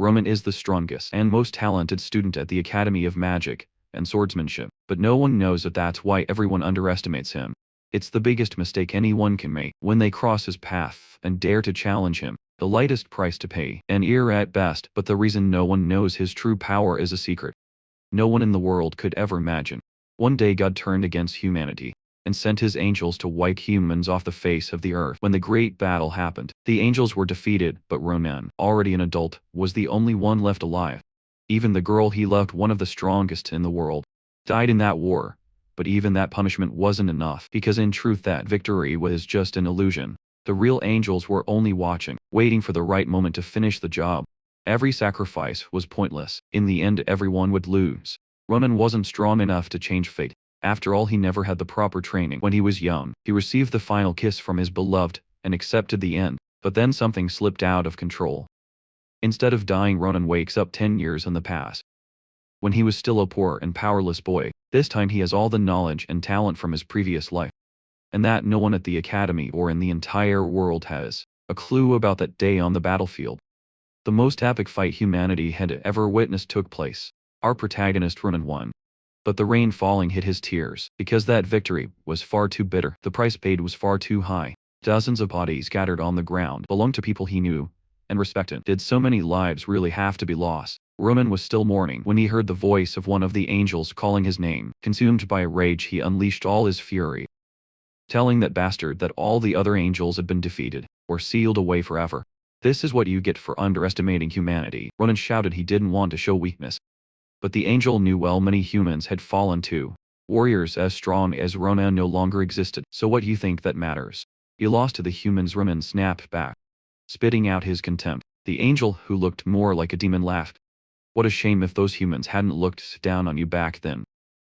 Ronan is the strongest and most talented student at the Academy of Magic and Swordsmanship, but no one knows that that's why everyone underestimates him. It's the biggest mistake anyone can make when they cross his path and dare to challenge him. The lightest price to pay, an ear at best, but the reason no one knows his true power is a secret. No one in the world could ever imagine. One day God turned against humanity and sent his angels to wipe humans off the face of the earth. When the great battle happened, the angels were defeated, but Ronan, already an adult, was the only one left alive. Even the girl he loved, one of the strongest in the world, died in that war. But even that punishment wasn't enough, because in truth that victory was just an illusion. The real angels were only watching, waiting for the right moment to finish the job. Every sacrifice was pointless. In the end, everyone would lose. Ronan wasn't strong enough to change fate. After all, he never had the proper training. When he was young, he received the final kiss from his beloved and accepted the end. But then something slipped out of control. Instead of dying, Ronan wakes up 10 years in the past, when he was still a poor and powerless boy. This time he has all the knowledge and talent from his previous life, and that no one at the academy or in the entire world has a clue about. That day on the battlefield, the most epic fight humanity had ever witnessed took place. Our protagonist Ronan won, but the rain falling hid his tears, because that victory was far too bitter. The price paid was far too high. Dozens of bodies scattered on the ground belonged to people he knew and respected. Did so many lives really have to be lost? Ronan was still mourning when he heard the voice of one of the angels calling his name. Consumed by rage, he unleashed all his fury, telling that bastard that all the other angels had been defeated or sealed away forever. This is what you get for underestimating humanity. Ronan shouted. He didn't want to show weakness, but the angel knew well many humans had fallen too. Warriors as strong as Ronan no longer existed. So what do you think that matters? You lost to the humans. Ronan snapped back, spitting out his contempt. The angel, who looked more like a demon, laughed. What a shame if those humans hadn't looked down on you back then.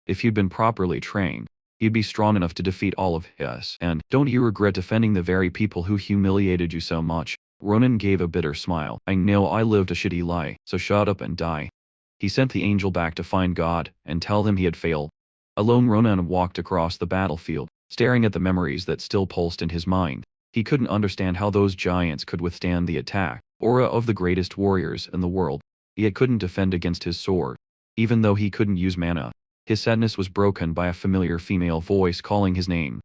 If you'd been properly trained, you'd be strong enough to defeat all of us. And don't you regret defending the very people who humiliated you so much? Ronan gave a bitter smile. I know I lived a shitty lie, so shut up and die. He sent the angel back to find God and tell him he had failed. Alone, Ronan walked across the battlefield, staring at the memories that still pulsed in his mind. He couldn't understand how those giants could withstand the attack aura of the greatest warriors in the world. Yet couldn't defend against his sword, even though he couldn't use mana. His sadness was broken by a familiar female voice calling his name.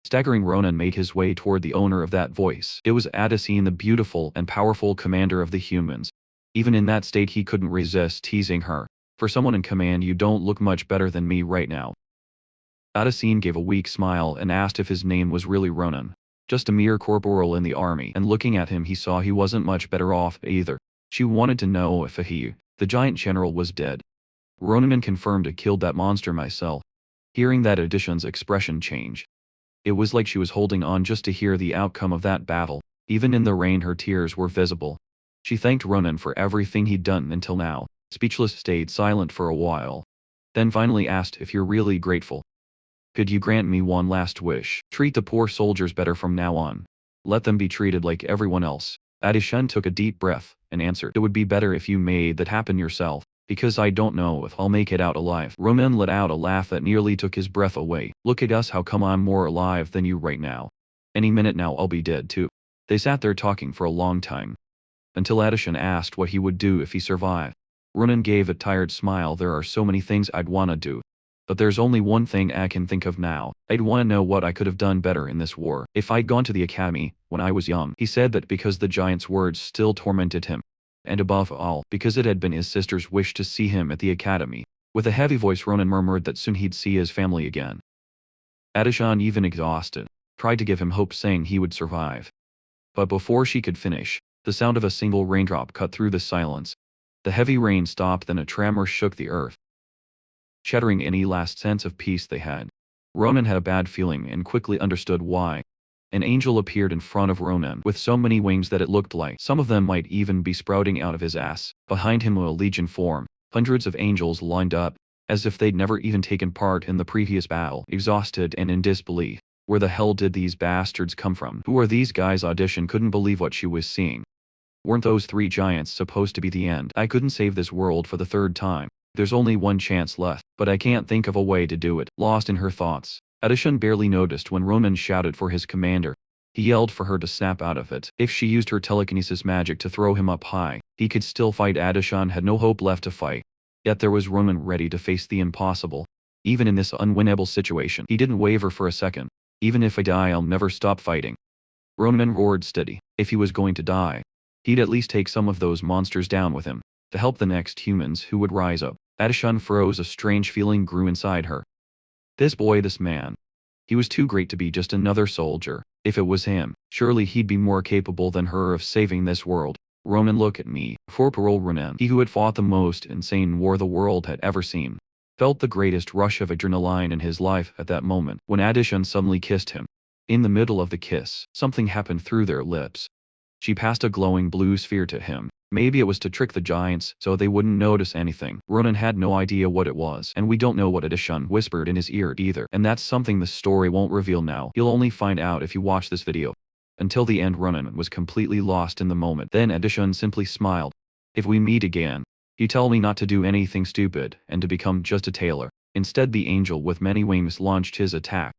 Staggering, Ronan made his way toward the owner of that voice. It was Asura, the beautiful and powerful commander of the humans. Even in that state, he couldn't resist teasing her. For someone in command, you don't look much better than me right now. Asura gave a weak smile and asked if his name was really Ronan. Just a mere corporal in the army, and looking at him he saw he wasn't much better off either. She wanted to know if he, the giant general, was dead. Ronan confirmed. I killed that monster myself. Hearing that, Asura's expression changed. It was like she was holding on just to hear the outcome of that battle. Even in the rain her tears were visible. She thanked Ronan for everything he'd done until now. Speechless, stayed silent for a while, then finally asked, if you're really grateful, could you grant me one last wish? Treat the poor soldiers better from now on. Let them be treated like everyone else. Asura took a deep breath and answered, it would be better if you made that happen yourself, because I don't know if I'll make it out alive. Ronan let out a laugh that nearly took his breath away. Look at us, how come I'm more alive than you right now? Any minute now I'll be dead too. They sat there talking for a long time, until Asura asked what he would do if he survived. Ronan gave a tired smile. There are so many things I'd wanna do, but there's only one thing I can think of now. I'd wanna know what I could have done better in this war. If I'd gone to the academy when I was young. He said that because the giant's words still tormented him, and above all, because it had been his sister's wish to see him at the academy. With a heavy voice, Ronan murmured that soon he'd see his family again. Asura, even exhausted, tried to give him hope, saying he would survive. But before she could finish, the sound of a single raindrop cut through the silence. The heavy rain stopped, then a tremor shook the earth, shattering any last sense of peace they had. Ronan had a bad feeling and quickly understood why. An angel appeared in front of Ronan with so many wings that it looked like some of them might even be sprouting out of his ass. Behind him, a legion formed. Hundreds of angels lined up, as if they'd never even taken part in the previous battle. Exhausted and in disbelief. Where the hell did these bastards come from? Who are these guys? Audition couldn't believe what she was seeing. Weren't those three giants supposed to be the end? I couldn't save this world for the third time. There's only one chance left, but I can't think of a way to do it. Lost in her thoughts, Asura barely noticed when Ronan shouted for his commander. He yelled for her to snap out of it. If she used her telekinesis magic to throw him up high, he could still fight. Adishan had no hope left to fight. Yet there was Ronan ready to face the impossible. Even in this unwinnable situation, he didn't waver for a second. Even if I die, I'll never stop fighting. Ronan roared steady. If he was going to die, he'd at least take some of those monsters down with him, to help the next humans who would rise up. Adishan froze. A strange feeling grew inside her. This boy, this man. He was too great to be just another soldier. If it was him, surely he'd be more capable than her of saving this world. Ronan, look at me. For parole, Ronan, he who had fought the most insane war the world had ever seen, felt the greatest rush of adrenaline in his life at that moment when Adishan suddenly kissed him. In the middle of the kiss, something happened through their lips. She passed a glowing blue sphere to him. Maybe it was to trick the giants so they wouldn't notice anything. Ronan had no idea what it was, and we don't know what Adishan whispered in his ear either. And that's something the story won't reveal now. You'll only find out if you watch this video. Until the end, Ronan was completely lost in the moment. Then Adishan simply smiled. If we meet again, you tell me not to do anything stupid and to become just a tailor. Instead, the angel with many wings launched his attack.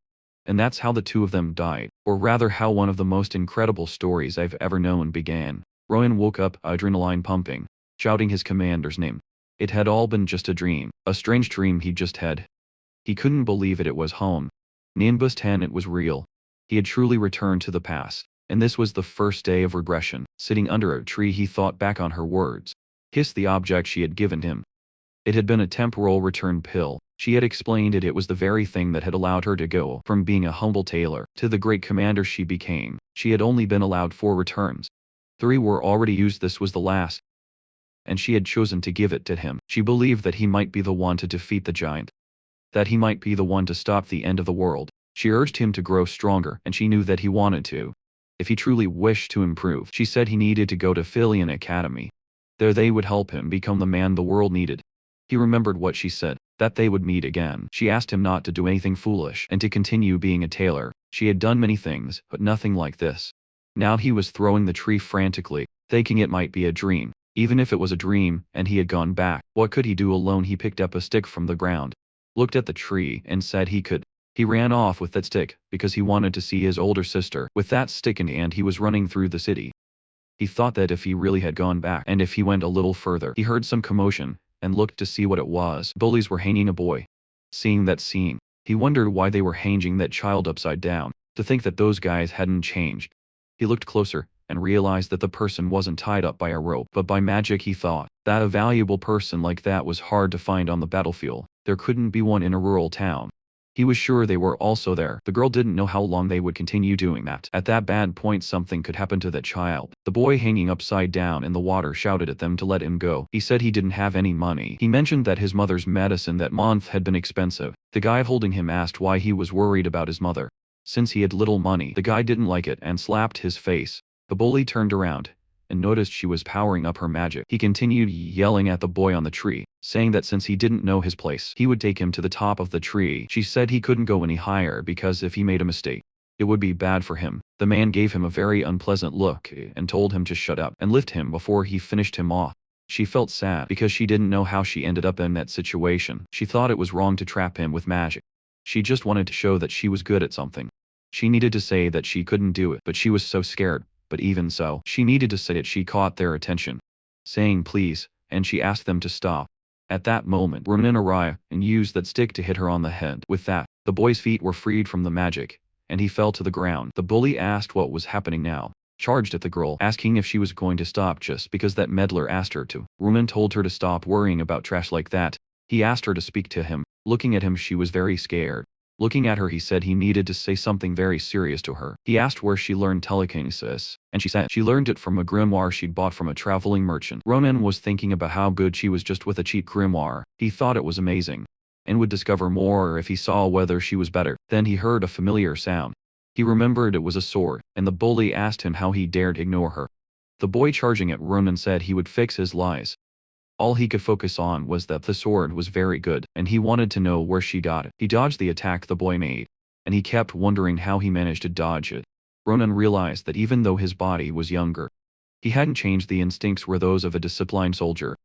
And that's how the two of them died, or rather how one of the most incredible stories I've ever known began. Ronan woke up, adrenaline pumping, shouting his commander's name. It had all been just a dream, a strange dream he just had. He couldn't believe it was home. Nimbus 10, it was real. He had truly returned to the past, and this was the first day of regression. Sitting under a tree, he thought back on her words. Hissed the object she had given him. It had been a temporal return pill. She had explained it was the very thing that had allowed her to go from being a humble tailor to the great commander she became. She had only been allowed 4 returns. 3 were already used. This was the last, and she had chosen to give it to him. She believed that he might be the one to defeat the giant, that he might be the one to stop the end of the world. She urged him to grow stronger, and she knew that he wanted to. If he truly wished to improve, she said he needed to go to Filian Academy. There they would help him become the man the world needed. He remembered what she said, that they would meet again. She asked him not to do anything foolish and to continue being a tailor. She had done many things, but nothing like this. Now he was throwing the tree frantically, thinking it might be a dream. Even if it was a dream, and he had gone back, what could he do alone? He picked up a stick from the ground, looked at the tree, and said he could. He ran off with that stick, because he wanted to see his older sister. With that stick in hand, he was running through the city. He thought that if he really had gone back, and if he went a little further, he heard some commotion, and looked to see what it was. Bullies were hanging a boy. Seeing that scene, he wondered why they were hanging that child upside down. To think that those guys hadn't changed. He looked closer, and realized that the person wasn't tied up by a rope, but by magic. He thought that a valuable person like that was hard to find on the battlefield. There couldn't be one in a rural town. He was sure they were also there. The girl didn't know how long they would continue doing that. At that bad point, something could happen to that child. The boy hanging upside down in the water shouted at them to let him go. He said he didn't have any money. He mentioned that his mother's medicine that month had been expensive. The guy holding him asked why he was worried about his mother. Since he had little money, the guy didn't like it and slapped his face. The bully turned around and noticed she was powering up her magic. He continued yelling at the boy on the tree, saying that since he didn't know his place, he would take him to the top of the tree. She said he couldn't go any higher because if he made a mistake, it would be bad for him. The man gave him a very unpleasant look and told him to shut up and lift him before he finished him off. She felt sad because she didn't know how she ended up in that situation. She thought it was wrong to trap him with magic. She just wanted to show that she was good at something. She needed to say that she couldn't do it, but she was so scared. But even so, she needed to say it. She caught their attention, saying please, and she asked them to stop. At that moment, Ronan arrived and used that stick to hit her on the head. With that, the boy's feet were freed from the magic, and he fell to the ground. The bully asked what was happening now, charged at the girl, asking if she was going to stop just because that meddler asked her to. Ronan told her to stop worrying about trash like that. He asked her to speak to him. Looking at him, she was very scared. Looking at her, he said he needed to say something very serious to her. He asked where she learned telekinesis, and she said she learned it from a grimoire she'd bought from a traveling merchant. Ronan was thinking about how good she was just with a cheap grimoire. He thought it was amazing, and would discover more if he saw whether she was better. Then he heard a familiar sound. He remembered it was a sword, and the bully asked him how he dared ignore her. The boy charging at Ronan said he would fix his lies. All he could focus on was that the sword was very good, and he wanted to know where she got it. He dodged the attack the boy made, and he kept wondering how he managed to dodge it. Ronan realized that even though his body was younger, he hadn't changed. The instincts were those of a disciplined soldier.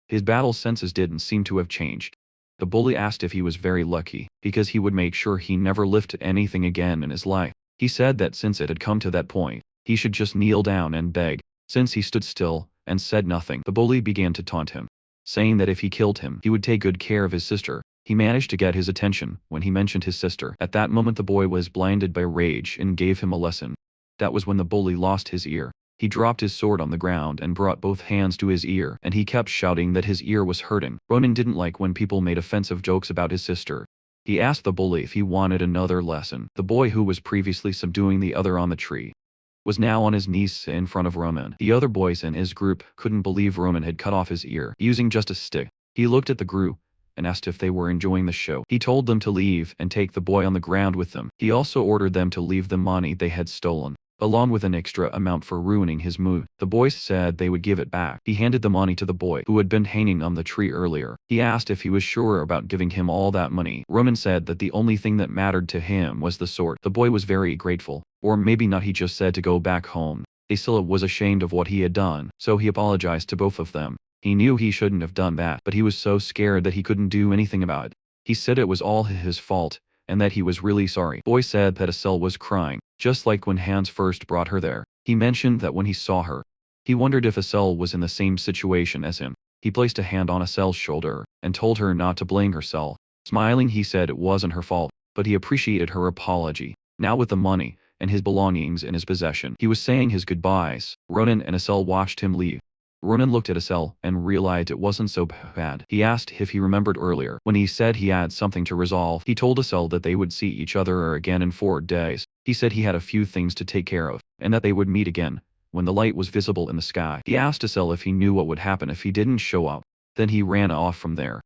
His battle senses didn't seem to have changed. The bully asked if he was very lucky, because he would make sure he never lifted anything again in his life. He said that since it had come to that point, he should just kneel down and beg. Since he stood still and said nothing, the bully began to taunt him, saying that if he killed him, he would take good care of his sister. He managed to get his attention when he mentioned his sister. At that moment the boy was blinded by rage and gave him a lesson. That was when the bully lost his ear. He dropped his sword on the ground and brought both hands to his ear, and he kept shouting that his ear was hurting. Ronan didn't like when people made offensive jokes about his sister. He asked the bully if he wanted another lesson. The boy, who was previously subduing the other on the tree, was now on his knees in front of Roman. The other boys in his group couldn't believe Roman had cut off his ear using just a stick. He looked at the group and asked if they were enjoying the show. He told them to leave and take the boy on the ground with them. He also ordered them to leave the money they had stolen, along with an extra amount for ruining his mood. The boys said they would give it back. He handed the money to the boy who had been hanging on the tree earlier. He asked if he was sure about giving him all that money. Roman said that the only thing that mattered to him was the sword. The boy was very grateful. Or maybe not, he just said to go back home. Asura was ashamed of what he had done, so he apologized to both of them. He knew he shouldn't have done that, but he was so scared that he couldn't do anything about it. He said it was all his fault, and that he was really sorry. Boy said that Asura was crying, just like when Hans first brought her there. He mentioned that when he saw her, he wondered if Asura was in the same situation as him. He placed a hand on Asura's shoulder, and told her not to blame herself. Smiling, he said it wasn't her fault, but he appreciated her apology. Now with the money and his belongings in his possession, he was saying his goodbyes. Ronan and Asura watched him leave. Ronan looked at Asura and realized it wasn't so bad. He asked if he remembered earlier when he said he had something to resolve. He told Asura that they would see each other again in 4 days. He said he had a few things to take care of, and that they would meet again when the light was visible in the sky. He asked Asura if he knew what would happen if he didn't show up. Then he ran off from there.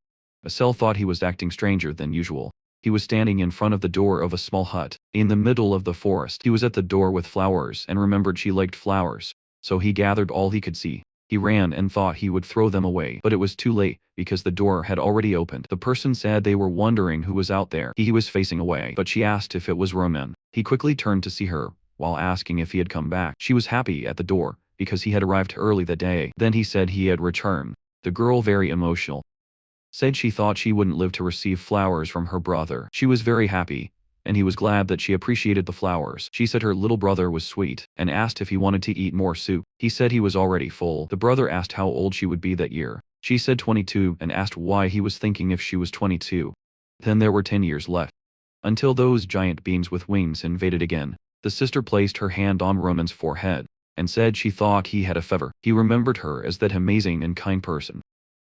Asura thought he was acting stranger than usual. He was standing in front of the door of a small hut, in the middle of the forest. He was at the door with flowers and remembered she liked flowers, so he gathered all he could see. He ran and thought he would throw them away, but it was too late, because the door had already opened. The person said they were wondering who was out there. He was facing away, but she asked if it was Roman. He quickly turned to see her, while asking if he had come back. She was happy at the door, because he had arrived early that day. Then he said he had returned. The girl, very emotional, said she thought she wouldn't live to receive flowers from her brother. She was very happy, and he was glad that she appreciated the flowers. She said her little brother was sweet, and asked if he wanted to eat more soup. He said he was already full. The brother asked how old she would be that year. She said 22, and asked why he was thinking if she was 22. Then there were 10 years left, until those giant beings with wings invaded again. The sister placed her hand on Roman's forehead, and said she thought he had a fever. He remembered her as that amazing and kind person.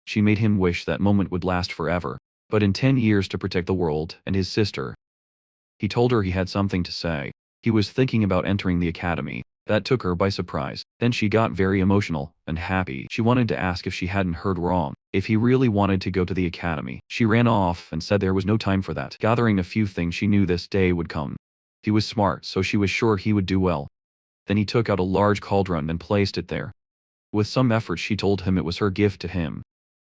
She made him wish that moment would last forever, but in 10 years to protect the world and his sister. He told her he had something to say. He was thinking about entering the academy. That took her by surprise. Then she got very emotional and happy. She wanted to ask if she hadn't heard wrong, if he really wanted to go to the academy. She ran off and said there was no time for that. Gathering a few things, she knew this day would come. He was smart, so she was sure he would do well. Then he took out a large cauldron and placed it there. With some effort she told him it was her gift to him.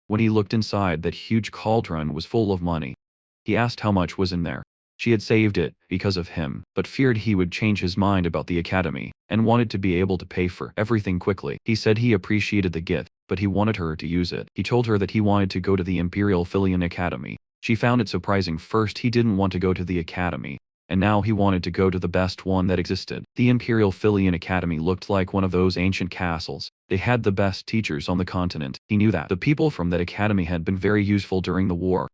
When he looked inside, that huge cauldron was full of money. He asked how much was in there. She had saved it because of him, but feared he would change his mind about the academy, and wanted to be able to pay for everything quickly. He said he appreciated the gift, but he wanted her to use it. He told her that he wanted to go to the Imperial Filian Academy. She found it surprising. First he didn't want to go to the academy, and now he wanted to go to the best one that existed. The Imperial Filian Academy looked like one of those ancient castles. They had the best teachers on the continent. He knew that the people from that academy had been very useful during the war,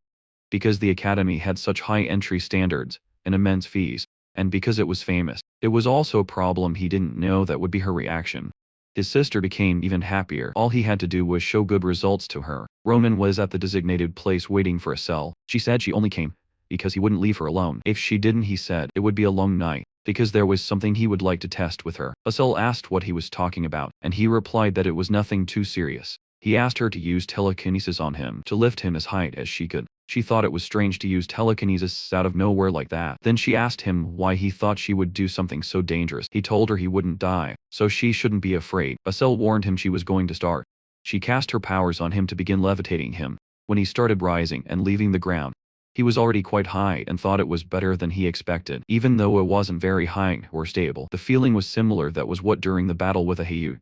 because the academy had such high entry standards and immense fees, and because it was famous. It was also a problem he didn't know that would be her reaction. His sister became even happier. All he had to do was show good results to her. Roman was at the designated place waiting for Asura. She said she only came because he wouldn't leave her alone. If she didn't, he said, it would be a long night, because there was something he would like to test with her. Asura asked what he was talking about, and he replied that it was nothing too serious. He asked her to use telekinesis on him to lift him as high as she could. She thought it was strange to use telekinesis out of nowhere like that. Then she asked him why he thought she would do something so dangerous. He told her he wouldn't die, so she shouldn't be afraid. Asura warned him she was going to start. She cast her powers on him to begin levitating him. When he started rising and leaving the ground, he was already quite high and thought it was better than he expected. Even though it wasn't very high or stable, the feeling was similar. That was what during the battle with Yahello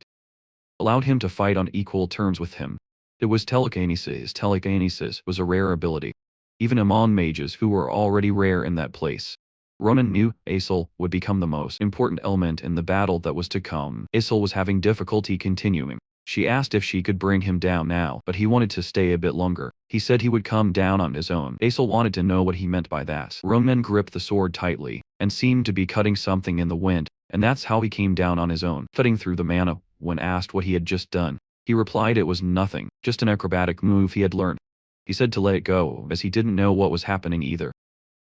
allowed him to fight on equal terms with him. It was telekinesis. Telekinesis was a rare ability, even among mages who were already rare in that place. Ronan knew Asel would become the most important element in the battle that was to come. Asel was having difficulty continuing. She asked if she could bring him down now, but he wanted to stay a bit longer. He said he would come down on his own. Asel wanted to know what he meant by that. Ronan gripped the sword tightly, and seemed to be cutting something in the wind, and that's how he came down on his own, cutting through the mana. When asked what he had just done, he replied it was nothing, just an acrobatic move he had learned. He said to let it go, as he didn't know what was happening either.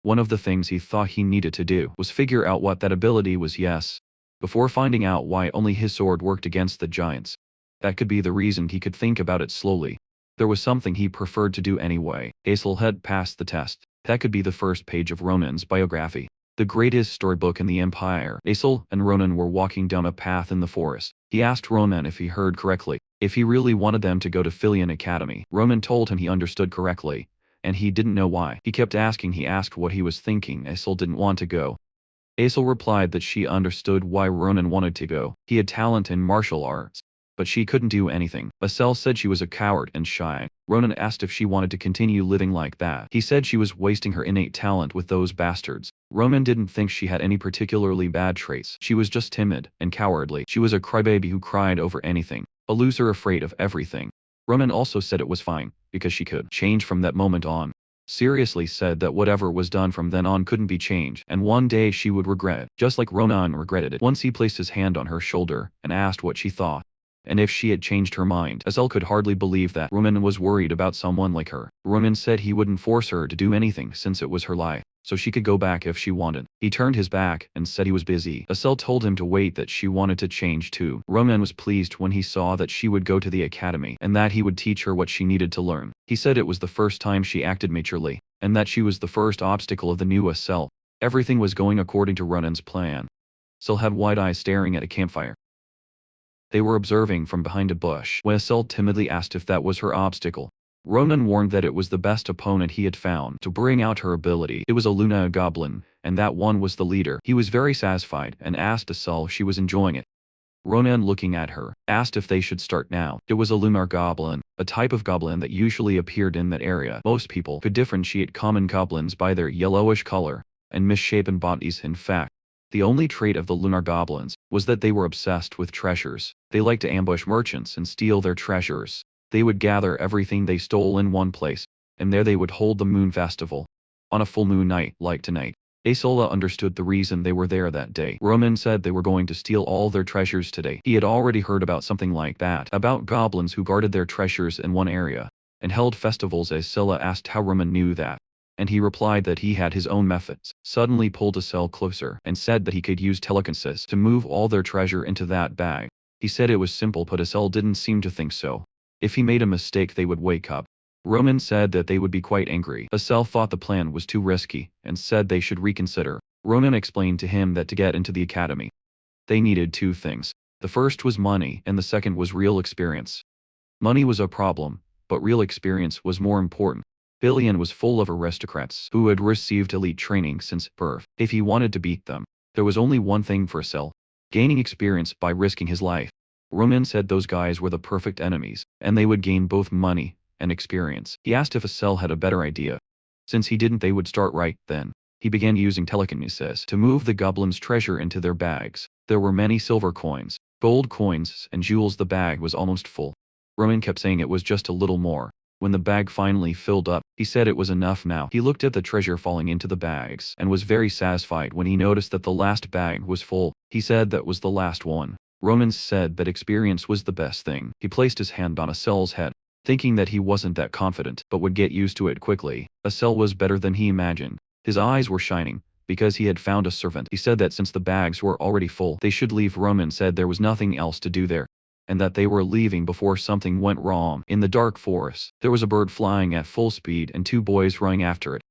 One of the things he thought he needed to do was figure out what that ability was. Yes. Before finding out why only his sword worked against the giants. That could be the reason. He could think about it slowly. There was something he preferred to do anyway. Asel had passed the test. That could be the first page of Ronan's biography. The greatest storybook in the Empire. Asel and Ronan were walking down a path in the forest. He asked Ronan if he heard correctly, if he really wanted them to go to Filion Academy. Ronan told him he understood correctly, and he didn't know why. He kept asking. He asked what he was thinking. Asel didn't want to go. Asel replied that she understood why Ronan wanted to go. He had talent in martial arts, but she couldn't do anything. Asel said she was a coward and shy. Ronan asked if she wanted to continue living like that. He said she was wasting her innate talent with those bastards. Ronan didn't think she had any particularly bad traits. She was just timid and cowardly. She was a crybaby who cried over anything, a loser afraid of everything. Ronan also said it was fine, because she could change from that moment on. Seriously said that whatever was done from then on couldn't be changed, and one day she would regret it, just like Ronan regretted it. Once he placed his hand on her shoulder, and asked what she thought, and if she had changed her mind. Asel could hardly believe that Ronan was worried about someone like her. Ronan said he wouldn't force her to do anything since it was her life, so she could go back if she wanted. He turned his back and said he was busy. Asel told him to wait, that she wanted to change too. Ronan was pleased when he saw that she would go to the academy, and that he would teach her what she needed to learn. He said it was the first time she acted maturely, and that she was the first obstacle of the new Asel. Everything was going according to Ronan's plan. Asel had wide eyes staring at a campfire. They were observing from behind a bush. When Asel timidly asked if that was her obstacle, Ronan warned that it was the best opponent he had found to bring out her ability. It was a Luna goblin, and that one was the leader. He was very satisfied and asked Asel if she was enjoying it. Ronan, looking at her, asked if they should start now. It was a lunar goblin, a type of goblin that usually appeared in that area. Most people could differentiate common goblins by their yellowish color and misshapen bodies. In fact, the only trait of the lunar goblins was that they were obsessed with treasures. They liked to ambush merchants and steal their treasures. They would gather everything they stole in one place, and there they would hold the moon festival. On a full moon night, like tonight. Asola understood the reason they were there that day. Ronan said they were going to steal all their treasures today. He had already heard about something like that, about goblins who guarded their treasures in one area, and held festivals. Asola asked how Ronan knew that, and he replied that he had his own methods. Suddenly pulled Asel closer, and said that he could use telekinesis to move all their treasure into that bag. He said it was simple, but Asel didn't seem to think so. If he made a mistake they would wake up. Ronan said that they would be quite angry. Asel thought the plan was too risky, and said they should reconsider. Ronan explained to him that to get into the academy, they needed two things. The first was money, and the second was real experience. Money was a problem, but real experience was more important. Filion was full of aristocrats who had received elite training since birth. If he wanted to beat them, there was only one thing for Asel: gaining experience by risking his life. Ronan said those guys were the perfect enemies, and they would gain both money and experience. He asked if Asel had a better idea. Since he didn't, they would start right then. He began using telekinesis to move the goblins' treasure into their bags. There were many silver coins, gold coins, and jewels. The bag was almost full. Ronan kept saying it was just a little more. When the bag finally filled up, he said it was enough now. He looked at the treasure falling into the bags, and was very satisfied when he noticed that the last bag was full. He said that was the last one. Ronan said that experience was the best thing. He placed his hand on Asel's head, thinking that he wasn't that confident, but would get used to it quickly. Asel was better than he imagined. His eyes were shining, because he had found a servant. He said that since the bags were already full, they should leave. Ronan said there was nothing else to do there, and that they were leaving before something went wrong. In the dark forest, there was a bird flying at full speed and two boys running after it.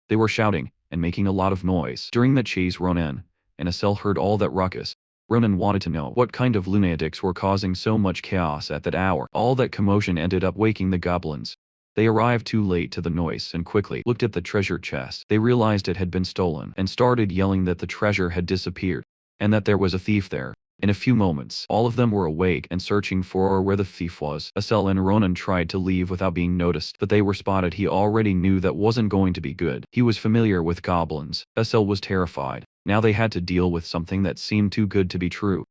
They were shouting and making a lot of noise. During the chase, Ronan and Asel heard all that ruckus. Ronan wanted to know what kind of lunatics were causing so much chaos at that hour. All that commotion ended up waking the goblins. They arrived too late to the noise and quickly looked at the treasure chest. They realized it had been stolen and started yelling that the treasure had disappeared, and that there was a thief there. In a few moments, all of them were awake and searching for where the thief was. Asel and Ronan tried to leave without being noticed, but they were spotted. He already knew that wasn't going to be good. He was familiar with goblins. Asel was terrified. Now they had to deal with something that seemed too good to be true.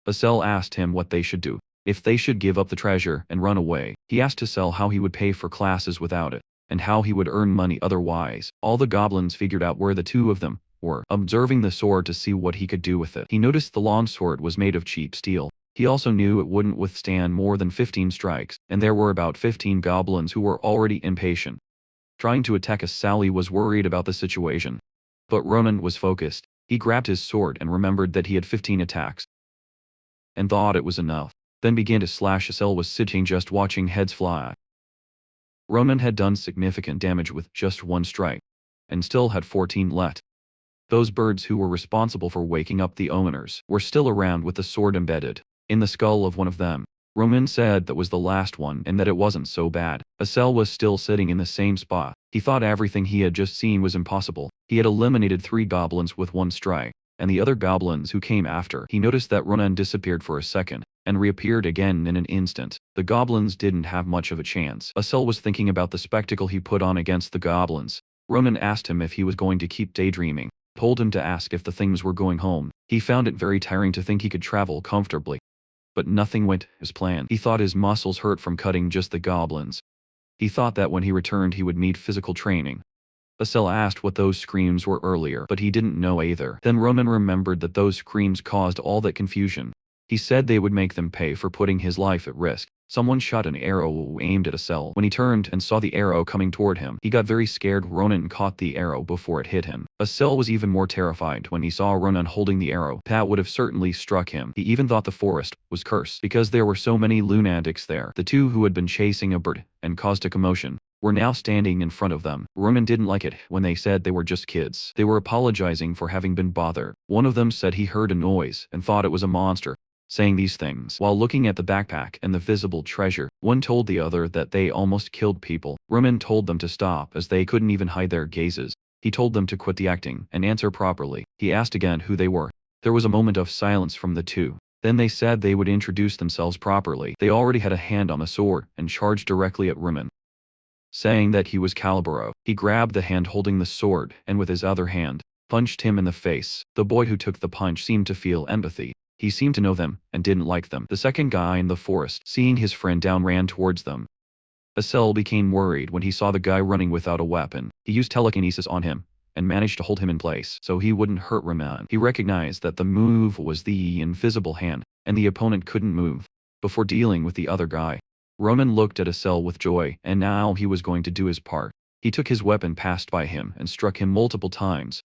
Asel asked him what they should do. If they should give up the treasure and run away. He asked Asel how he would pay for classes without it, and how he would earn money otherwise. All the goblins figured out where the two of them were, observing the sword to see what he could do with it. He noticed the long sword was made of cheap steel. He also knew it wouldn't withstand more than 15 strikes, and there were about 15 goblins who were already impatient. Trying to attack Asali was worried about the situation. But Ronan was focused. He grabbed his sword and remembered that he had 15 attacks, and thought it was enough. Then began to slash. Asel was sitting just watching heads fly. Ronan had done significant damage with just one strike, and still had 14 left. Those birds who were responsible for waking up the owners were still around with the sword embedded in the skull of one of them. Ronan said that was the last one and that it wasn't so bad. Asel was still sitting in the same spot. He thought everything he had just seen was impossible. He had eliminated 3 goblins with one strike, and the other goblins who came after. He noticed that Ronan disappeared for a second, and reappeared again in an instant. The goblins didn't have much of a chance. Asel was thinking about the spectacle he put on against the goblins. Ronan asked him if he was going to keep daydreaming. Told him to ask if the things were going home. He found it very tiring to think he could travel comfortably. But nothing went as planned. He thought his muscles hurt from cutting just the goblins. He thought that when he returned he would need physical training. Asel asked what those screams were earlier, but he didn't know either. Then Ronan remembered that those screams caused all that confusion. He said they would make them pay for putting his life at risk. Someone shot an arrow aimed at Asel. When he turned and saw the arrow coming toward him, he got very scared. Ronan caught the arrow before it hit him. Asel was even more terrified when he saw Ronan holding the arrow. That would have certainly struck him. He even thought the forest was cursed because there were so many lunatics there. The two who had been chasing a bird and caused a commotion were now standing in front of them. Ronan didn't like it when they said they were just kids. They were apologizing for having been bothered. One of them said he heard a noise and thought it was a monster. Saying these things while looking at the backpack and the visible treasure. One told the other that they almost killed people. Ronan told them to stop as they couldn't even hide their gazes. He told them to quit the acting and answer properly. He asked again who they were. There was a moment of silence from the two. Then they said they would introduce themselves properly. They already had a hand on the sword and charged directly at Ronan, saying that he was Calibro. He grabbed the hand holding the sword and with his other hand punched him in the face. The boy who took the punch seemed to feel empathy. He seemed to know them, and didn't like them. The second guy in the forest, seeing his friend down, ran towards them. Asel became worried when he saw the guy running without a weapon. He used telekinesis on him, and managed to hold him in place so he wouldn't hurt Ronan. He recognized that the move was the invisible hand, and the opponent couldn't move. Before dealing with the other guy, Ronan looked at Asel with joy, and now he was going to do his part. He took his weapon passed by him and struck him multiple times.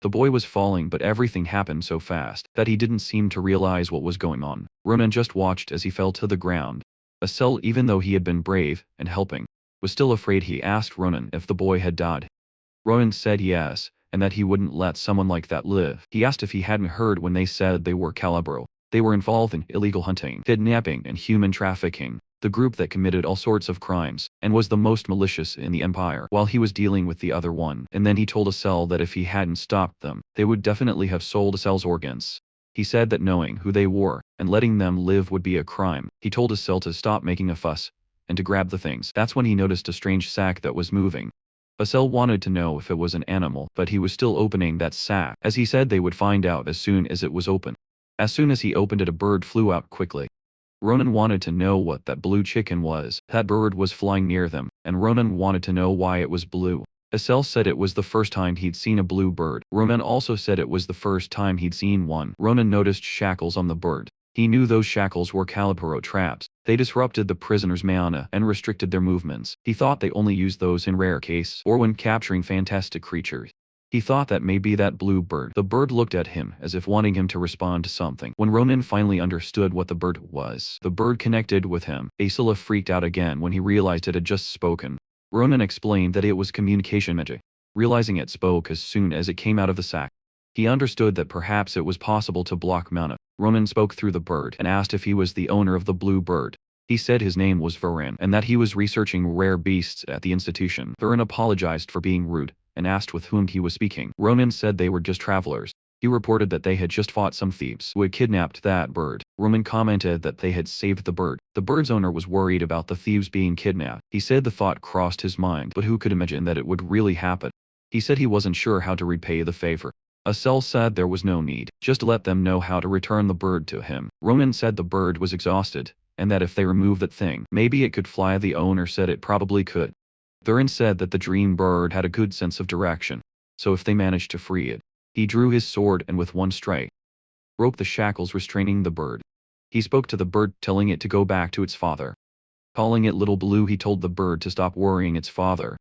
The boy was falling, but everything happened so fast that he didn't seem to realize what was going on. Ronan just watched as he fell to the ground. Asel, even though he had been brave and helping, was still afraid. He asked Ronan if the boy had died. Ronan said yes, and that he wouldn't let someone like that live. He asked if he hadn't heard when they said they were Calibro. They were involved in illegal hunting, kidnapping, and human trafficking. The group that committed all sorts of crimes, and was the most malicious in the empire, while he was dealing with the other one. And then he told Asel that if he hadn't stopped them, they would definitely have sold Asel's organs. He said that knowing who they were, and letting them live would be a crime. He told Asel to stop making a fuss, and to grab the things. That's when he noticed a strange sack that was moving. Asel wanted to know if it was an animal, but he was still opening that sack, as he said they would find out as soon as it was open. As soon as he opened it, a bird flew out quickly. Ronan wanted to know what that blue chicken was. That bird was flying near them, and Ronan wanted to know why it was blue. Asel said it was the first time he'd seen a blue bird. Ronan also said it was the first time he'd seen one. Ronan noticed shackles on the bird. He knew those shackles were Calibro traps. They disrupted the prisoner's mana and restricted their movements. He thought they only used those in rare cases or when capturing fantastic creatures. He thought that maybe that blue bird. The bird looked at him as if wanting him to respond to something. When Ronan finally understood what the bird was, the bird connected with him. Asila freaked out again when he realized it had just spoken. Ronan explained that it was communication magic. Realizing it spoke as soon as it came out of the sack, he understood that perhaps it was possible to block mana. Ronan spoke through the bird and asked if he was the owner of the blue bird. He said his name was Varan and that he was researching rare beasts at the institution. Varan apologized for being rude and asked with whom he was speaking. Ronan said they were just travelers. He reported that they had just fought some thieves who had kidnapped that bird. Roman commented that they had saved the bird. The bird's owner was worried about the thieves being kidnapped. He said the thought crossed his mind, but who could imagine that it would really happen? He said he wasn't sure how to repay the favor. Asel said there was no need, just let them know how to return the bird to him. Roman said the bird was exhausted, and that if they removed that thing, maybe it could fly. The owner said it probably could. Thurin said that the dream bird had a good sense of direction, so if they managed to free it. He drew his sword and with one strike, broke the shackles restraining the bird. He spoke to the bird, telling it to go back to its father. Calling it Little Blue, he told the bird to stop worrying its father.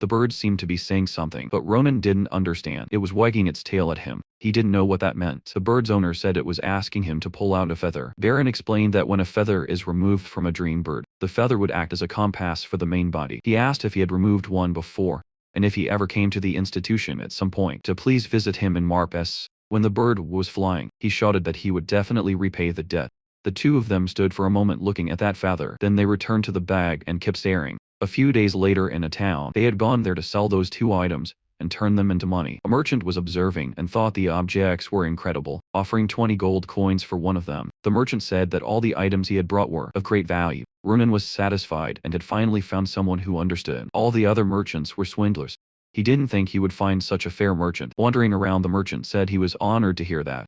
The bird seemed to be saying something, but Ronan didn't understand. It was wagging its tail at him. He didn't know what that meant. The bird's owner said it was asking him to pull out a feather. Baron explained that when a feather is removed from a dream bird, the feather would act as a compass for the main body. He asked if he had removed one before, and if he ever came to the institution at some point to please visit him in Marpes. When the bird was flying, he shouted that he would definitely repay the debt. The two of them stood for a moment looking at that feather, then they returned to the bag and kept staring. A few days later in a town, they had gone there to sell those two items and turn them into money. A merchant was observing and thought the objects were incredible, offering 20 gold coins for one of them. The merchant said that all the items he had brought were of great value. Ronan was satisfied and had finally found someone who understood. All the other merchants were swindlers. He didn't think he would find such a fair merchant. Wandering around, the merchant said he was honored to hear that.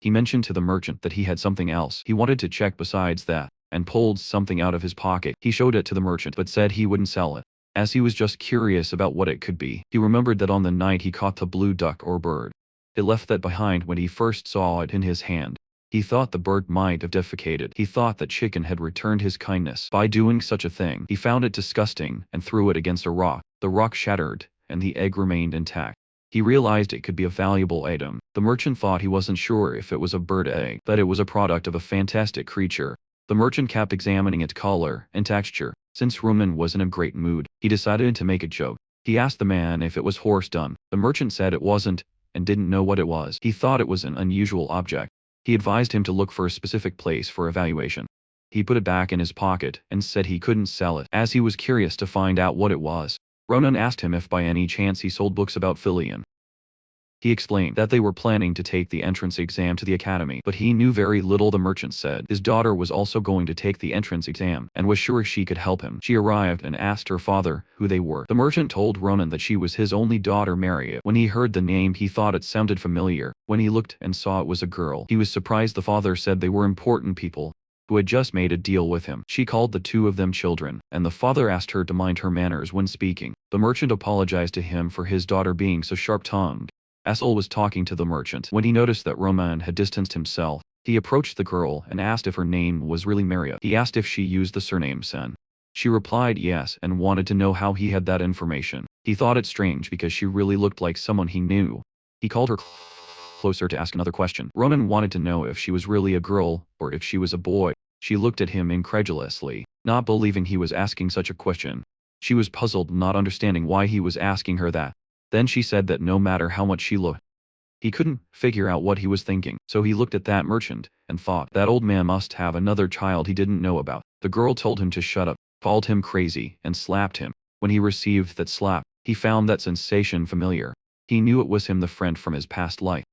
He mentioned to the merchant that he had something else he wanted to check besides that, and pulled something out of his pocket. He showed it to the merchant but said he wouldn't sell it, as he was just curious about what it could be. He remembered that on the night he caught the blue duck or bird, it left that behind when he first saw it in his hand. He thought the bird might have defecated. He thought that chicken had returned his kindness by doing such a thing. He found it disgusting and threw it against a rock. The rock shattered, and the egg remained intact. He realized it could be a valuable item. The merchant thought he wasn't sure if it was a bird egg, but it was a product of a fantastic creature. The merchant kept examining its color and texture. Since Roman was in a great mood, he decided to make a joke. He asked the man if it was horse dung. The merchant said it wasn't, and didn't know what it was. He thought it was an unusual object. He advised him to look for a specific place for evaluation. He put it back in his pocket and said he couldn't sell it, as he was curious to find out what it was. Ronan asked him if by any chance he sold books about Filion. He explained that they were planning to take the entrance exam to the academy, but he knew very little. The merchant said his daughter was also going to take the entrance exam and was sure she could help him. She arrived and asked her father who they were. The merchant told Ronan that she was his only daughter, Maria. When he heard the name, he thought it sounded familiar. When he looked and saw it was a girl, he was surprised. The father said they were important people who had just made a deal with him. She called the two of them children, and the father asked her to mind her manners when speaking. The merchant apologized to him for his daughter being so sharp-tongued. Asel was talking to the merchant. When he noticed that Roman had distanced himself, he approached the girl and asked if her name was really Maria. He asked if she used the surname Sen. She replied yes and wanted to know how he had that information. He thought it strange because she really looked like someone he knew. He called her closer to ask another question. Ronan wanted to know if she was really a girl or if she was a boy. She looked at him incredulously, not believing he was asking such a question. She was puzzled, not understanding why he was asking her that. Then she said that no matter how much she looked, he couldn't figure out what he was thinking. So he looked at that merchant and thought that old man must have another child he didn't know about. The girl told him to shut up, called him crazy, and slapped him. When he received that slap, he found that sensation familiar. He knew it was him, the friend from his past life.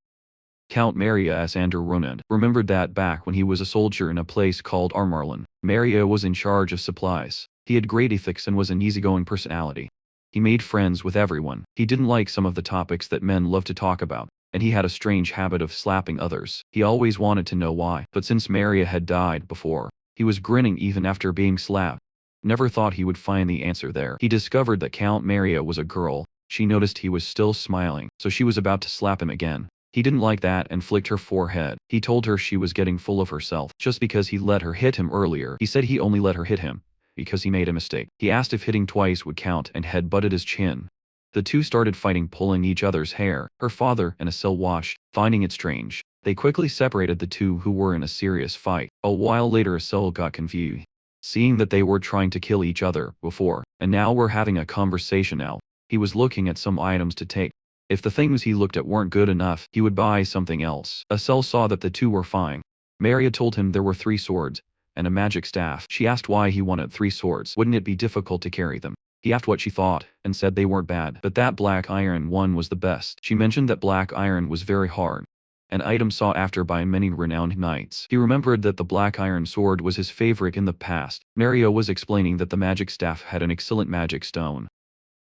Count Maria as Andrew Ronan remembered that back when he was a soldier in a place called Armarlin, Maria was in charge of supplies. He had great ethics and was an easygoing personality. He made friends with everyone. He didn't like some of the topics that men love to talk about, and he had a strange habit of slapping others. He always wanted to know why, but since Maria had died before, he was grinning even after being slapped. Never thought he would find the answer there. He discovered that Count Maria was a girl. She noticed he was still smiling, so she was about to slap him again. He didn't like that and flicked her forehead. He told her she was getting full of herself just because he let her hit him earlier. He said he only let her hit him because he made a mistake. He asked if hitting twice would count and head-butted his chin. The two started fighting, pulling each other's hair. Her father and Asel watched, finding it strange. They quickly separated the two who were in a serious fight. A while later Asel got confused, seeing that they were trying to kill each other before, and now were having a conversation now. He was looking at some items to take. If the things he looked at weren't good enough, he would buy something else. Asel saw that the two were fine. Maria told him there were 3 swords and a magic staff. She asked why he wanted 3 swords. Wouldn't it be difficult to carry them? He asked what she thought, and said they weren't bad, but that black iron one was the best. She mentioned that black iron was very hard. an item sought after by many renowned knights. He remembered that the black iron sword was his favorite in the past. Mario was explaining that the magic staff had an excellent magic stone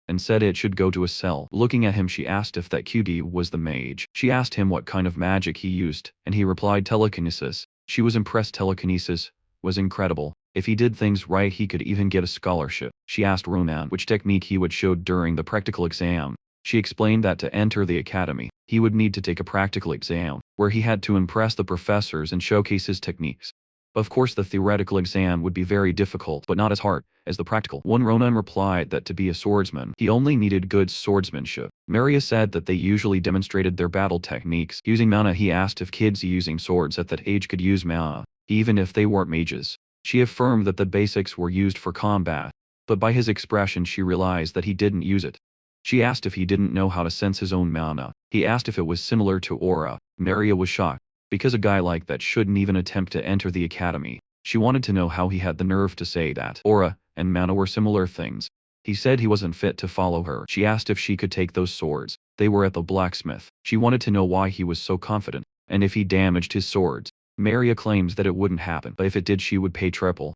and said it should go to a cell. Looking at him, she asked if that cutie was the mage. She asked him what kind of magic he used, and he replied telekinesis. She was impressed. Telekinesis was incredible. If he did things right, he could even get a scholarship. She asked Ronan which technique he would show during the practical exam. She explained that to enter the academy, he would need to take a practical exam, where he had to impress the professors and showcase his techniques. Of course, the theoretical exam would be very difficult, but not as hard as the practical one. Ronan replied that to be a swordsman, he only needed good swordsmanship. Maria said that they usually demonstrated their battle techniques using mana. He asked if kids using swords at that age could use mana, even if they weren't mages. She affirmed that the basics were used for combat, but by his expression she realized that he didn't use it. She asked if he didn't know how to sense his own mana. He asked if it was similar to aura. Maria was shocked, because a guy like that shouldn't even attempt to enter the academy. She wanted to know how he had the nerve to say that aura and mana were similar things. He said he wasn't fit to follow her. She asked if she could take those swords. They were at the blacksmith. She wanted to know why he was so confident, and if he damaged his swords. Maria claims that it wouldn't happen, but if it did she would pay triple.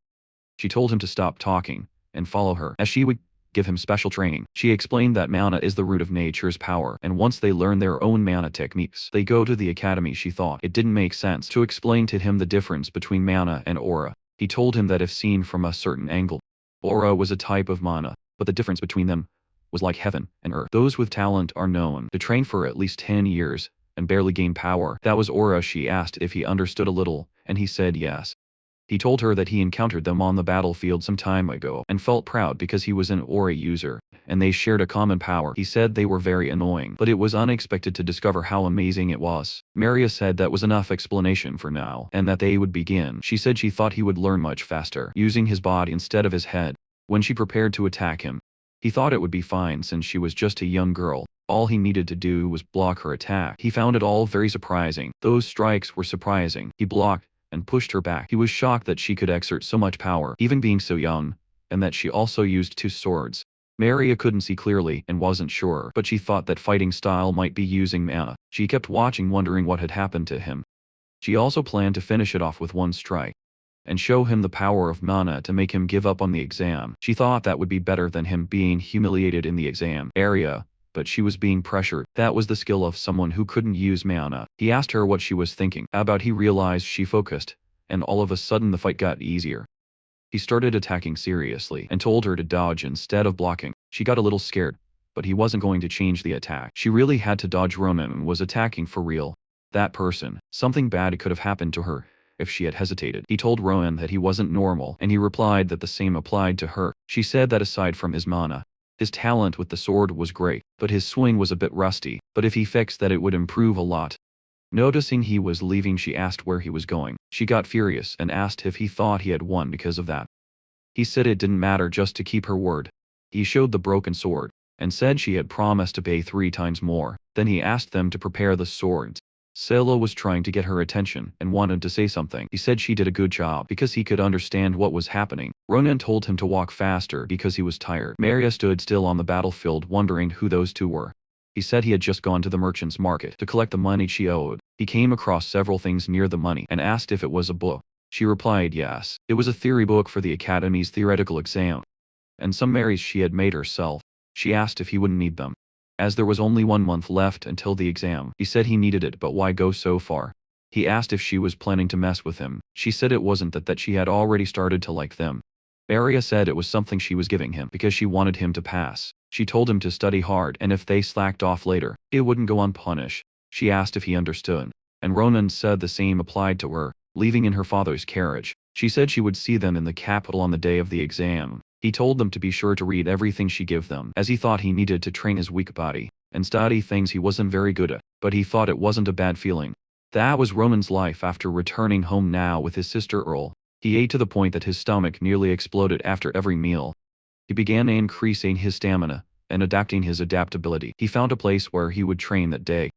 She told him to stop talking and follow her, as she would give him special training. She explained that mana is the root of nature's power, and once they learn their own mana techniques, they go to the academy. She thought it didn't make sense to explain to him the difference between mana and aura. He told him that if seen from a certain angle, aura was a type of mana, but the difference between them was like heaven and earth. Those with talent are known to train for at least 10 years and barely gain power. That was aura. She asked if he understood a little, and he said yes. He told her that he encountered them on the battlefield some time ago and felt proud because he was an aura user, and they shared a common power. He said they were very annoying, but it was unexpected to discover how amazing it was. Maria said that was enough explanation for now, and that they would begin. She said she thought he would learn much faster, using his body instead of his head. When she prepared to attack him, he thought it would be fine since she was just a young girl. All he needed to do was block her attack. He found it all very surprising. Those strikes were surprising. He blocked and pushed her back. He was shocked that she could exert so much power, even being so young, and that she also used 2 swords. Maria couldn't see clearly and wasn't sure, but she thought that fighting style might be using mana. She kept watching, wondering what had happened to him. She also planned to finish it off with 1 strike and show him the power of mana to make him give up on the exam. She thought that would be better than him being humiliated in the exam area, but she was being pressured. That was the skill of someone who couldn't use mana. He asked her what she was thinking about. He realized she focused, and all of a sudden the fight got easier. He started attacking seriously and told her to dodge instead of blocking. She got a little scared, but he wasn't going to change the attack. She really had to dodge. Ronan was attacking for real. That person, something bad could have happened to her if she had hesitated. He told Ronan that he wasn't normal, and he replied that the same applied to her. She said that aside from his mana, his talent with the sword was great, but his swing was a bit rusty, but if he fixed that it would improve a lot. Noticing he was leaving, she asked where he was going. She got furious and asked if he thought he had won because of that. He said it didn't matter, just to keep her word. He showed the broken sword, and said she had promised to pay 3 times more. Then he asked them to prepare the swords. Sela was trying to get her attention and wanted to say something. He said she did a good job because he could understand what was happening. Ronan told him to walk faster because he was tired. Maria stood still on the battlefield wondering who those 2 were. He said he had just gone to the merchant's market to collect the money she owed. He came across several things near the money and asked if it was a book. She replied yes. It was a theory book for the academy's theoretical exam, and summaries she had made herself. She asked if he wouldn't need them, as there was only 1 month left until the exam. He said he needed it, but why go so far? He asked if she was planning to mess with him. She said it wasn't that she had already started to like them. Maria said it was something she was giving him because she wanted him to pass. She told him to study hard, and if they slacked off later, it wouldn't go unpunished. She asked if he understood, and Ronan said the same applied to her. Leaving in her father's carriage, she said she would see them in the capital on the day of the exam. He told them to be sure to read everything she gave them, as he thought he needed to train his weak body and study things he wasn't very good at, but he thought it wasn't a bad feeling. That was Roman's life after returning home now with his sister Earl. He ate to the point that his stomach nearly exploded after every meal. He began increasing his stamina and adapting his adaptability. He found a place where he would train that day.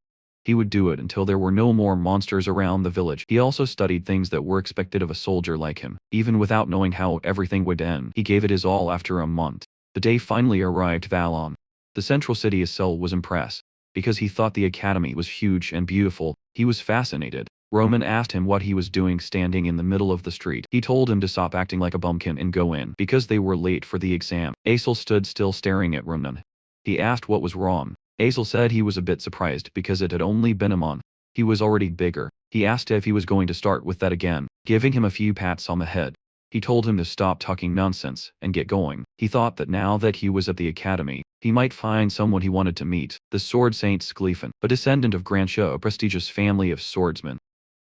He would do it until there were no more monsters around the village. He also studied things that were expected of a soldier like him, even without knowing how everything would end. He gave it his all after a month. The day finally arrived. Valon, the central city, Cell was impressed, because he thought the academy was huge and beautiful. He was fascinated. Roman asked him what he was doing standing in the middle of the street. He told him to stop acting like a bumpkin and go in, because they were late for the exam. Asel stood still staring at Roman. He asked what was wrong. Asel said he was a bit surprised because it had only been a month. He was already bigger. He asked if he was going to start with that again, giving him a few pats on the head. He told him to stop talking nonsense and get going. He thought that now that he was at the academy, he might find someone he wanted to meet, the Sword Saint Sclefen, a descendant of Grantia, a prestigious family of swordsmen.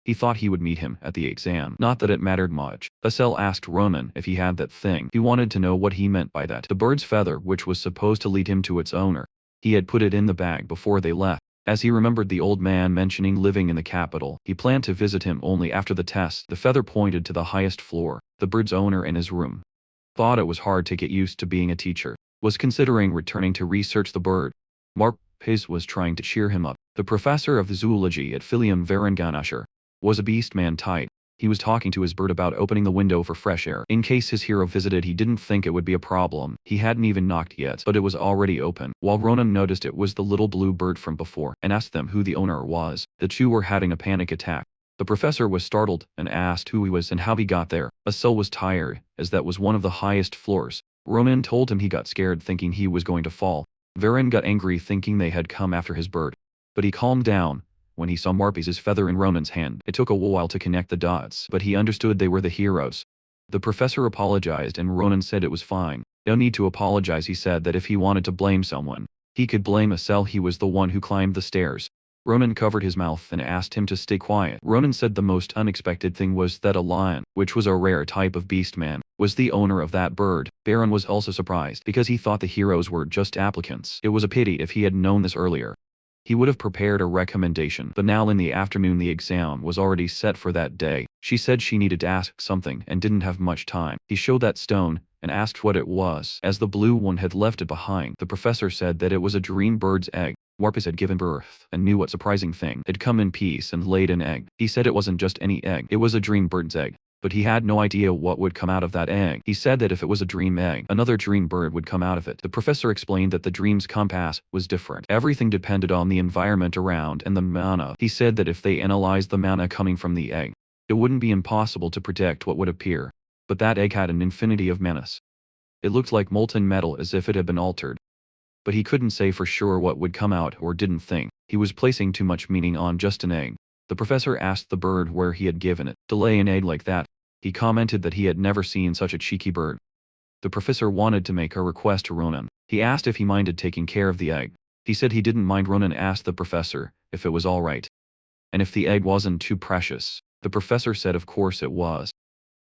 He thought he would meet him at the exam. Not that it mattered much. Asel asked Roman if he had that thing. He wanted to know what he meant by that. The bird's feather, which was supposed to lead him to its owner. He had put it in the bag before they left. As he remembered the old man mentioning living in the capital, he planned to visit him only after the test. The feather pointed to the highest floor, the bird's owner in his room. Thought it was hard to get used to being a teacher. Was considering returning to research the bird. Marpes was trying to cheer him up. The professor of zoology at Filium Varanganashar was a beastman type. He was talking to his bird about opening the window for fresh air. In case his hero visited, he didn't think it would be a problem. He hadn't even knocked yet, but it was already open. While Ronan noticed it was the little blue bird from before, and asked them who the owner was. The two were having a panic attack. The professor was startled, and asked who he was and how he got there. Asel was tired, as that was one of the highest floors. Ronan told him he got scared thinking he was going to fall. Varan got angry thinking they had come after his bird. But he calmed down when he saw Marpes' feather in Ronan's hand. It took a while to connect the dots, but he understood they were the heroes. The professor apologized and Ronan said it was fine. No need to apologize. He said that if he wanted to blame someone, he could blame Asel. He was the one who climbed the stairs. Ronan covered his mouth and asked him to stay quiet. Ronan said the most unexpected thing was that a lion, which was a rare type of beastman, was the owner of that bird. Baron was also surprised because he thought the heroes were just applicants. It was a pity if he had known this earlier. He would have prepared a recommendation, but now in the afternoon the exam was already set for that day. She said she needed to ask something and didn't have much time. He showed that stone and asked what it was, as the blue one had left it behind. The professor said that it was a dream bird's egg. Marpes had given birth and knew what surprising thing had come in peace and laid an egg. He said it wasn't just any egg, it was a dream bird's egg. But he had no idea what would come out of that egg. He said that if it was a dream egg, another dream bird would come out of it. The professor explained that the dream's compass was different. Everything depended on the environment around and the mana. He said that if they analyzed the mana coming from the egg, it wouldn't be impossible to predict what would appear. But that egg had an infinity of manas. It looked like molten metal, as if it had been altered. But he couldn't say for sure what would come out or didn't think. He was placing too much meaning on just an egg. The professor asked the bird where he had given it to lay an egg like that. He commented that he had never seen such a cheeky bird. The professor wanted to make a request to Ronan. He asked if he minded taking care of the egg. He said he didn't mind. Ronan asked the professor if it was alright, and if the egg wasn't too precious. The professor said of course it was,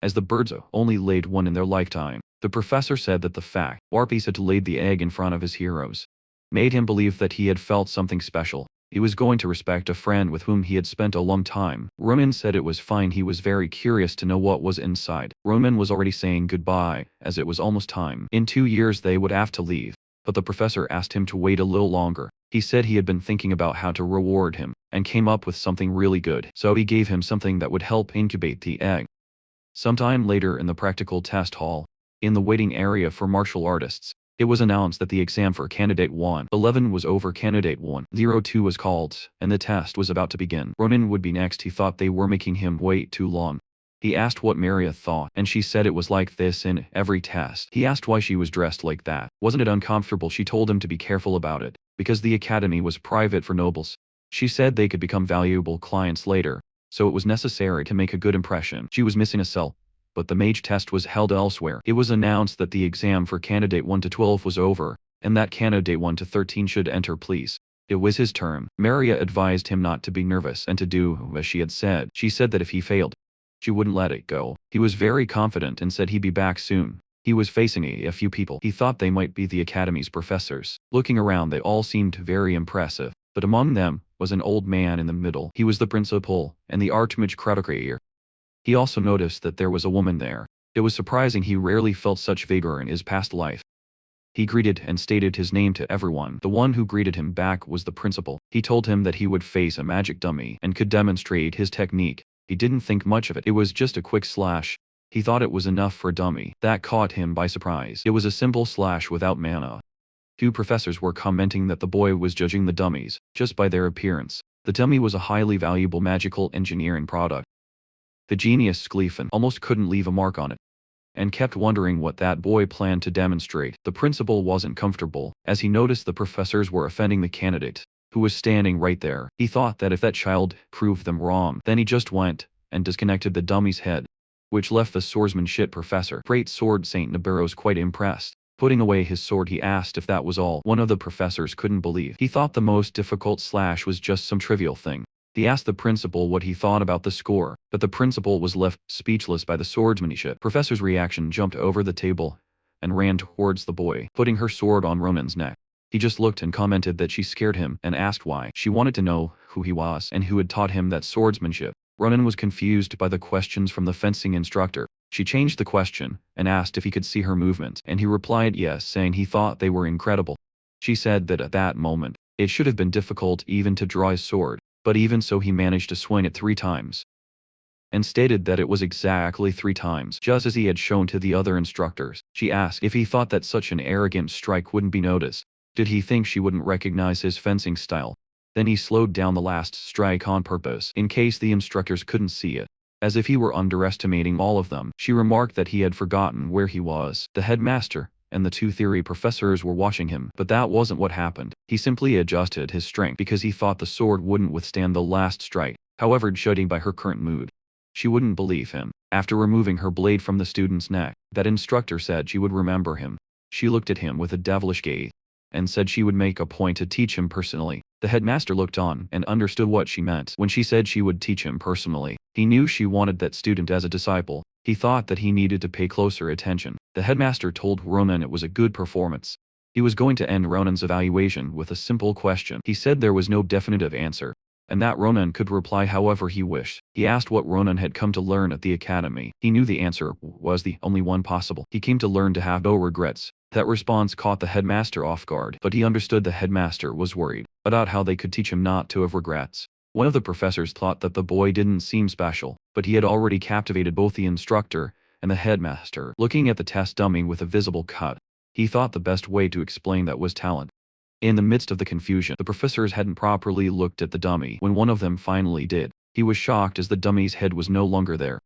as the birds only laid one in their lifetime. The professor said that the fact Marpes had laid the egg in front of his heroes made him believe that he had felt something special. He was going to respect a friend with whom he had spent a long time. Roman said it was fine. He was very curious to know what was inside. Roman was already saying goodbye, as it was almost time. In 2 years they would have to leave. But the professor asked him to wait a little longer. He said he had been thinking about how to reward him, and came up with something really good. So he gave him something that would help incubate the egg. Sometime later in the practical test hall, in the waiting area for martial artists, it was announced that the exam for Candidate 111 was over. Candidate 102 was called, and the test was about to begin. Ronan would be next. He thought they were making him wait too long. He asked what Maria thought, and she said it was like this in every test. He asked why she was dressed like that. Wasn't it uncomfortable? She told him to be careful about it, because the academy was private for nobles. She said they could become valuable clients later, so it was necessary to make a good impression. She was missing a cell. But the mage test was held elsewhere. It was announced that the exam for Candidate 1 to 12 was over, and that Candidate 1 to 13 should enter please. It was his turn. Maria advised him not to be nervous and to do as she had said. She said that if he failed, she wouldn't let it go. He was very confident and said he'd be back soon. He was facing a few people. He thought they might be the academy's professors. Looking around, they all seemed very impressive, but among them was an old man in the middle. He was the principal and the archmage Crotocraer. He also noticed that there was a woman there. It was surprising. He rarely felt such vigor in his past life. He greeted and stated his name to everyone. The one who greeted him back was the principal. He told him that he would face a magic dummy and could demonstrate his technique. He didn't think much of it. It was just a quick slash. He thought it was enough for a dummy. That caught him by surprise. It was a simple slash without mana. Two professors were commenting that the boy was judging the dummies just by their appearance. The dummy was a highly valuable magical engineering product. The genius Sclefen almost couldn't leave a mark on it, and kept wondering what that boy planned to demonstrate. The principal wasn't comfortable, as he noticed the professors were offending the candidate, who was standing right there. He thought that if that child proved them wrong, then he just went and disconnected the dummy's head, which left the swordsmanship professor, Great Sword Saint Nibiru's, quite impressed. Putting away his sword, he asked if that was all. One of the professors couldn't believe. He thought the most difficult slash was just some trivial thing. He asked the principal what he thought about the score, but the principal was left speechless by the swordsmanship. Professor's reaction jumped over the table and ran towards the boy, putting her sword on Ronan's neck. He just looked and commented that she scared him and asked why. She wanted to know who he was and who had taught him that swordsmanship. Ronan was confused by the questions from the fencing instructor. She changed the question and asked if he could see her movements, and he replied yes, saying he thought they were incredible. She said that at that moment, it should have been difficult even to draw his sword, but even so he managed to swing it 3 times, and stated that it was exactly 3 times, just as he had shown to the other instructors. She asked if he thought that such an arrogant strike wouldn't be noticed. Did he think she wouldn't recognize his fencing style? Then he slowed down the last strike on purpose, in case the instructors couldn't see it, as if he were underestimating all of them. She remarked that he had forgotten where he was. The headmaster and the 2 theory professors were watching him, but that wasn't what happened. He simply adjusted his strength because he thought the sword wouldn't withstand the last strike. However, judging by her current mood, she wouldn't believe him. After removing her blade from the student's neck, that instructor said she would remember him. She looked at him with a devilish gaze and said she would make a point to teach him personally. The headmaster looked on and understood what she meant when she said she would teach him personally. He knew she wanted that student as a disciple. He thought that he needed to pay closer attention. The headmaster told Ronan it was a good performance. He was going to end Ronan's evaluation with a simple question. He said there was no definitive answer, and that Ronan could reply however he wished. He asked what Ronan had come to learn at the academy. He knew the answer was the only one possible. He came to learn to have no regrets. That response caught the headmaster off guard, but he understood the headmaster was worried about how they could teach him not to have regrets. One of the professors thought that the boy didn't seem special, but he had already captivated both the instructor and the headmaster. Looking at the test dummy with a visible cut, he thought the best way to explain that was talent. In the midst of the confusion, the professors hadn't properly looked at the dummy. When one of them finally did, he was shocked as the dummy's head was no longer there.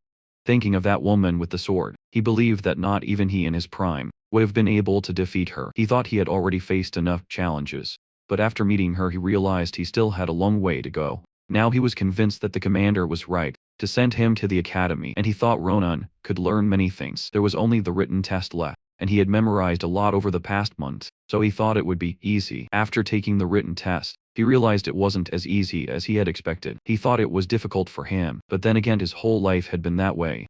Thinking of that woman with the sword, he believed that not even he in his prime would have been able to defeat her. He thought he had already faced enough challenges, but after meeting her he realized he still had a long way to go. Now he was convinced that the commander was right to send him to the academy, and he thought Ronan could learn many things. There was only the written test left, and he had memorized a lot over the past months, so he thought it would be easy. After taking the written test, he realized it wasn't as easy as he had expected. He thought it was difficult for him, but then again his whole life had been that way.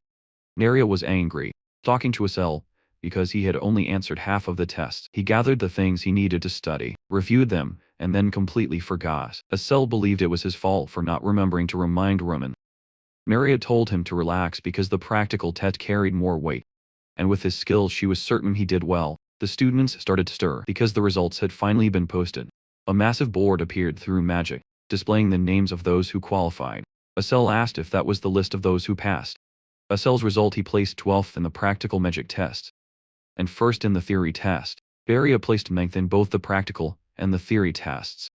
Naria was angry, talking to Asel, because he had only answered half of the test. He gathered the things he needed to study, reviewed them, and then completely forgot. Asel believed it was his fault for not remembering to remind Ronan. Naria told him to relax because the practical test carried more weight, and with his skills she was certain he did well. The students started to stir because the results had finally been posted. A massive board appeared through magic, displaying the names of those who qualified. Asel asked if that was the list of those who passed. Asel's result: he placed 12th in the practical magic test, and 1st in the theory test. Beria placed 9th in both the practical and the theory tests.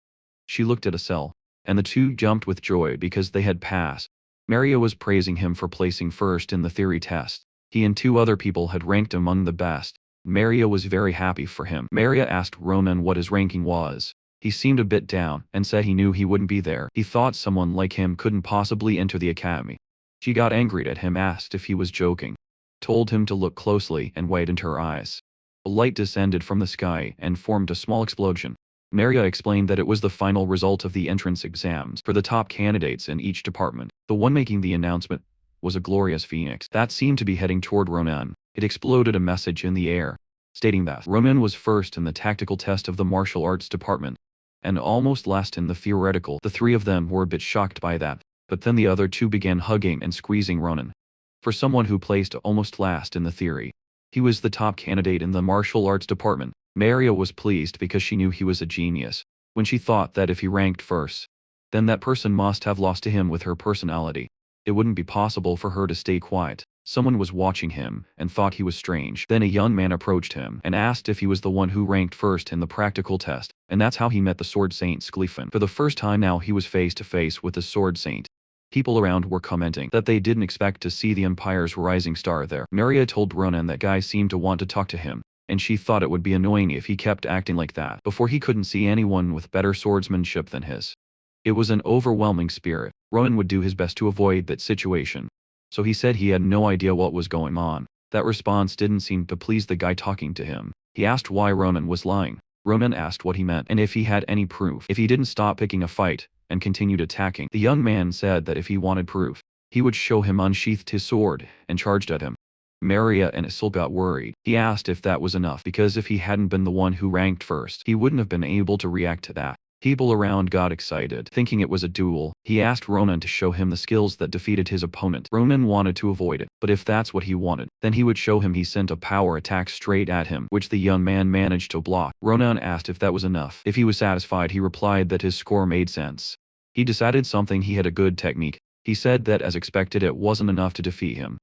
She looked at Asel, and the two jumped with joy because they had passed. Maria was praising him for placing 1st in the theory test. He and 2 other people had ranked among the best. Maria was very happy for him. Maria asked Ronan what his ranking was. He seemed a bit down and said he knew he wouldn't be there. He thought someone like him couldn't possibly enter the academy. She got angry at him, asked if he was joking, told him to look closely, and widened her eyes. A light descended from the sky and formed a small explosion. Maria explained that it was the final result of the entrance exams for the top candidates in each department. The one making the announcement was a glorious phoenix that seemed to be heading toward Ronan. It exploded a message in the air, stating that Ronan was 1st in the tactical test of the martial arts department, and almost last in the theoretical. The 3 of them were a bit shocked by that, but then the other 2 began hugging and squeezing Ronan. For someone who placed almost last in the theory, he was the top candidate in the martial arts department. Maria was pleased because she knew he was a genius, when she thought that if he ranked 1st, then that person must have lost to him with her personality. It wouldn't be possible for her to stay quiet. Someone was watching him and thought he was strange. Then a young man approached him and asked if he was the one who ranked 1st in the practical test, And that's how he met the Sword Saint Skleefin. For the first time now he was face to face with the Sword Saint. People around were commenting that they didn't expect to see the Empire's rising star there. Maria told Ronan that guy seemed to want to talk to him, and she thought it would be annoying if he kept acting like that before he couldn't see anyone with better swordsmanship than his. It was an overwhelming spirit. Ronan would do his best to avoid that situation. So he said he had no idea what was going on. That response didn't seem to please the guy talking to him. He asked why Ronan was lying. Ronan asked what he meant and if he had any proof. If he didn't stop picking a fight and continued attacking, the young man said that if he wanted proof, he would show him, unsheathed his sword and charged at him. Maria and Isil got worried. He asked if that was enough because if he hadn't been the one who ranked first, he wouldn't have been able to react to that. People around got excited, thinking it was a duel. He asked Ronan to show him the skills that defeated his opponent. Ronan wanted to avoid it, but if that's what he wanted, then he would show him. He sent a power attack straight at him, which the young man managed to block. Ronan asked if that was enough. If he was satisfied, he replied that his score made sense. He decided something he had a good technique. He said that as expected it wasn't enough to defeat him.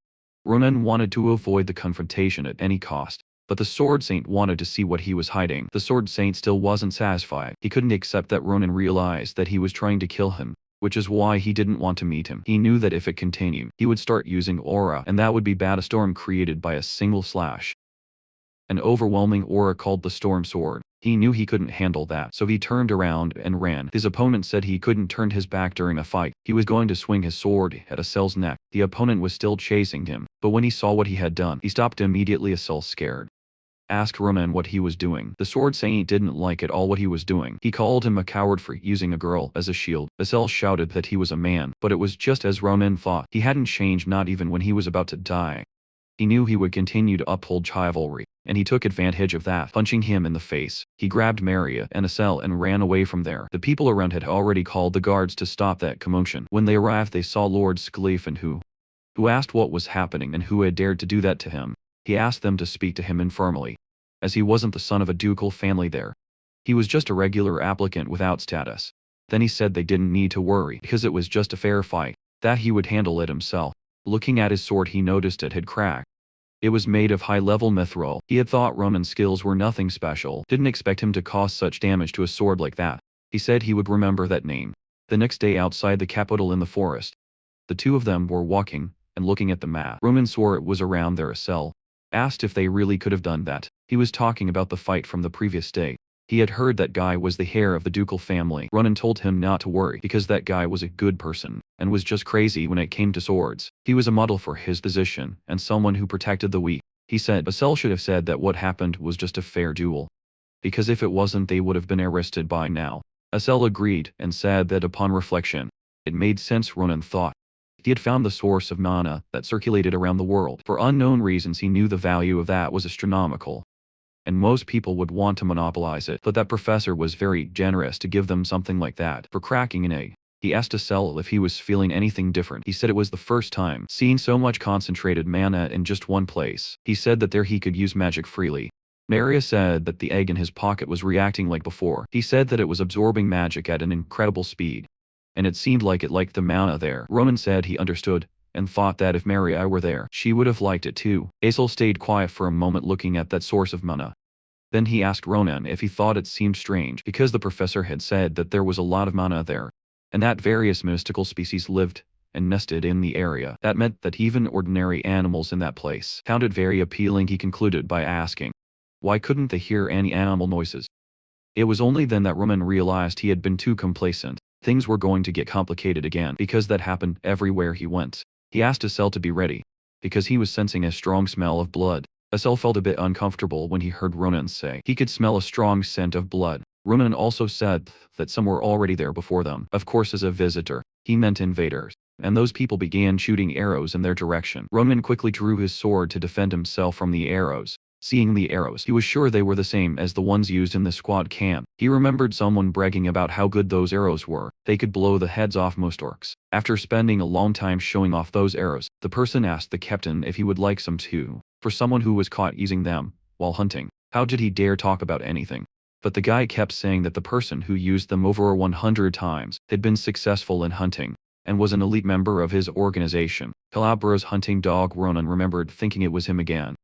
Ronan wanted to avoid the confrontation at any cost. But the Sword Saint wanted to see what he was hiding. The Sword Saint still wasn't satisfied. He couldn't accept that Ronan realized that he was trying to kill him, which is why he didn't want to meet him. He knew that if it continued, he would start using aura, and that would be bad. A storm created by a single slash. An overwhelming aura called the Storm Sword. He knew he couldn't handle that, so he turned around and ran. His opponent said he couldn't turn his back during a fight. He was going to swing his sword at Asel's neck. The opponent was still chasing him, but when he saw what he had done, he stopped immediately. Asel, scared, asked Ronan what he was doing. The Sword Saint didn't like at all what he was doing. He called him a coward for using a girl as a shield. Asel shouted that he was a man, but it was just as Ronan thought. He hadn't changed, not even when he was about to die. He knew he would continue to uphold chivalry, and he took advantage of that, punching him in the face. He grabbed Maria and Asel and ran away from there. The people around had already called the guards to stop that commotion. When they arrived, they saw Lord Skleefin who asked what was happening and who had dared to do that to him. He asked them to speak to him informally, as he wasn't the son of a ducal family there. He was just a regular applicant without status. Then he said they didn't need to worry because it was just a fair fight, that he would handle it himself. Looking at his sword, he noticed it had cracked. It was made of high-level mithril. He had thought Ronan's skills were nothing special, didn't expect him to cause such damage to a sword like that. He said he would remember that name. The next day, outside the capital in the forest, the two of them were walking and looking at the map. Ronan swore it was around there. Asel asked if they really could have done that. He was talking about the fight from the previous day. He had heard that guy was the heir of the ducal family. Ronan told him not to worry because that guy was a good person and was just crazy when it came to swords. He was a model for his position and someone who protected the weak. He said Asel should have said that what happened was just a fair duel, because if it wasn't, they would have been arrested by now. Asel agreed and said that upon reflection, it made sense. Ronan thought he had found the source of mana that circulated around the world. For unknown reasons, he knew the value of that was astronomical, and most people would want to monopolize it, but that professor was very generous to give them something like that for cracking an egg. He asked Asel if he was feeling anything different. He said it was the first time seeing so much concentrated mana in just one place. He said that there he could use magic freely. Maria said that the egg in his pocket was reacting like before. He said that it was absorbing magic at an incredible speed, and it seemed like it liked the mana there. Ronan said he understood, and thought that if Maria were there, she would have liked it too. Asel stayed quiet for a moment looking at that source of mana. Then he asked Ronan if he thought it seemed strange, because the professor had said that there was a lot of mana there, and that various mystical species lived and nested in the area. That meant that even ordinary animals in that place found it very appealing. He concluded by asking, why couldn't they hear any animal noises? It was only then that Ronan realized he had been too complacent. Things were going to get complicated again, because that happened everywhere he went. He asked Asel to be ready, because he was sensing a strong smell of blood. Asel felt a bit uncomfortable when he heard Ronan say he could smell a strong scent of blood. Ronan also said that some were already there before them. Of course, as a visitor, he meant invaders, and those people began shooting arrows in their direction. Ronan quickly drew his sword to defend himself from the arrows. Seeing the arrows, he was sure they were the same as the ones used in the squad camp. He remembered someone bragging about how good those arrows were. They could blow the heads off most orcs. After spending a long time showing off those arrows, the person asked the captain if he would like some too. For someone who was caught using them while hunting, how did he dare talk about anything? But the guy kept saying that the person who used them over 100 times had been successful in hunting, and was an elite member of his organization. Calabra's hunting dog. Ronan remembered thinking it was him again,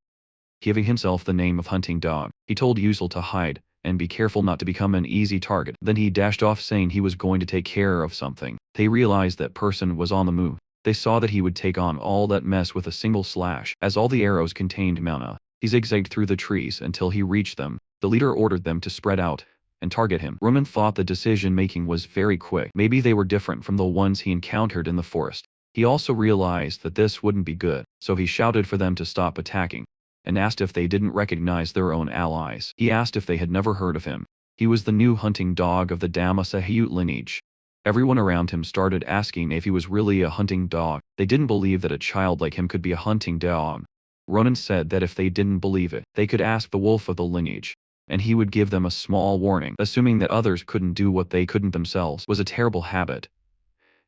giving himself the name of hunting dog. He told Usul to hide, and be careful not to become an easy target. Then he dashed off saying he was going to take care of something. They realized that person was on the move. They saw that he would take on all that mess with a single slash, as all the arrows contained mana. He zigzagged through the trees until he reached them. The leader ordered them to spread out and target him. Roman thought the decision-making was very quick. Maybe they were different from the ones he encountered in the forest. He also realized that this wouldn't be good, so he shouted for them to stop attacking, and asked if they didn't recognize their own allies. He asked if they had never heard of him. He was the new hunting dog of the Damasahayut lineage. Everyone around him started asking if he was really a hunting dog. They didn't believe that a child like him could be a hunting dog. Ronan said that if they didn't believe it, they could ask the wolf of the lineage, and he would give them a small warning. Assuming that others couldn't do what they couldn't themselves was a terrible habit,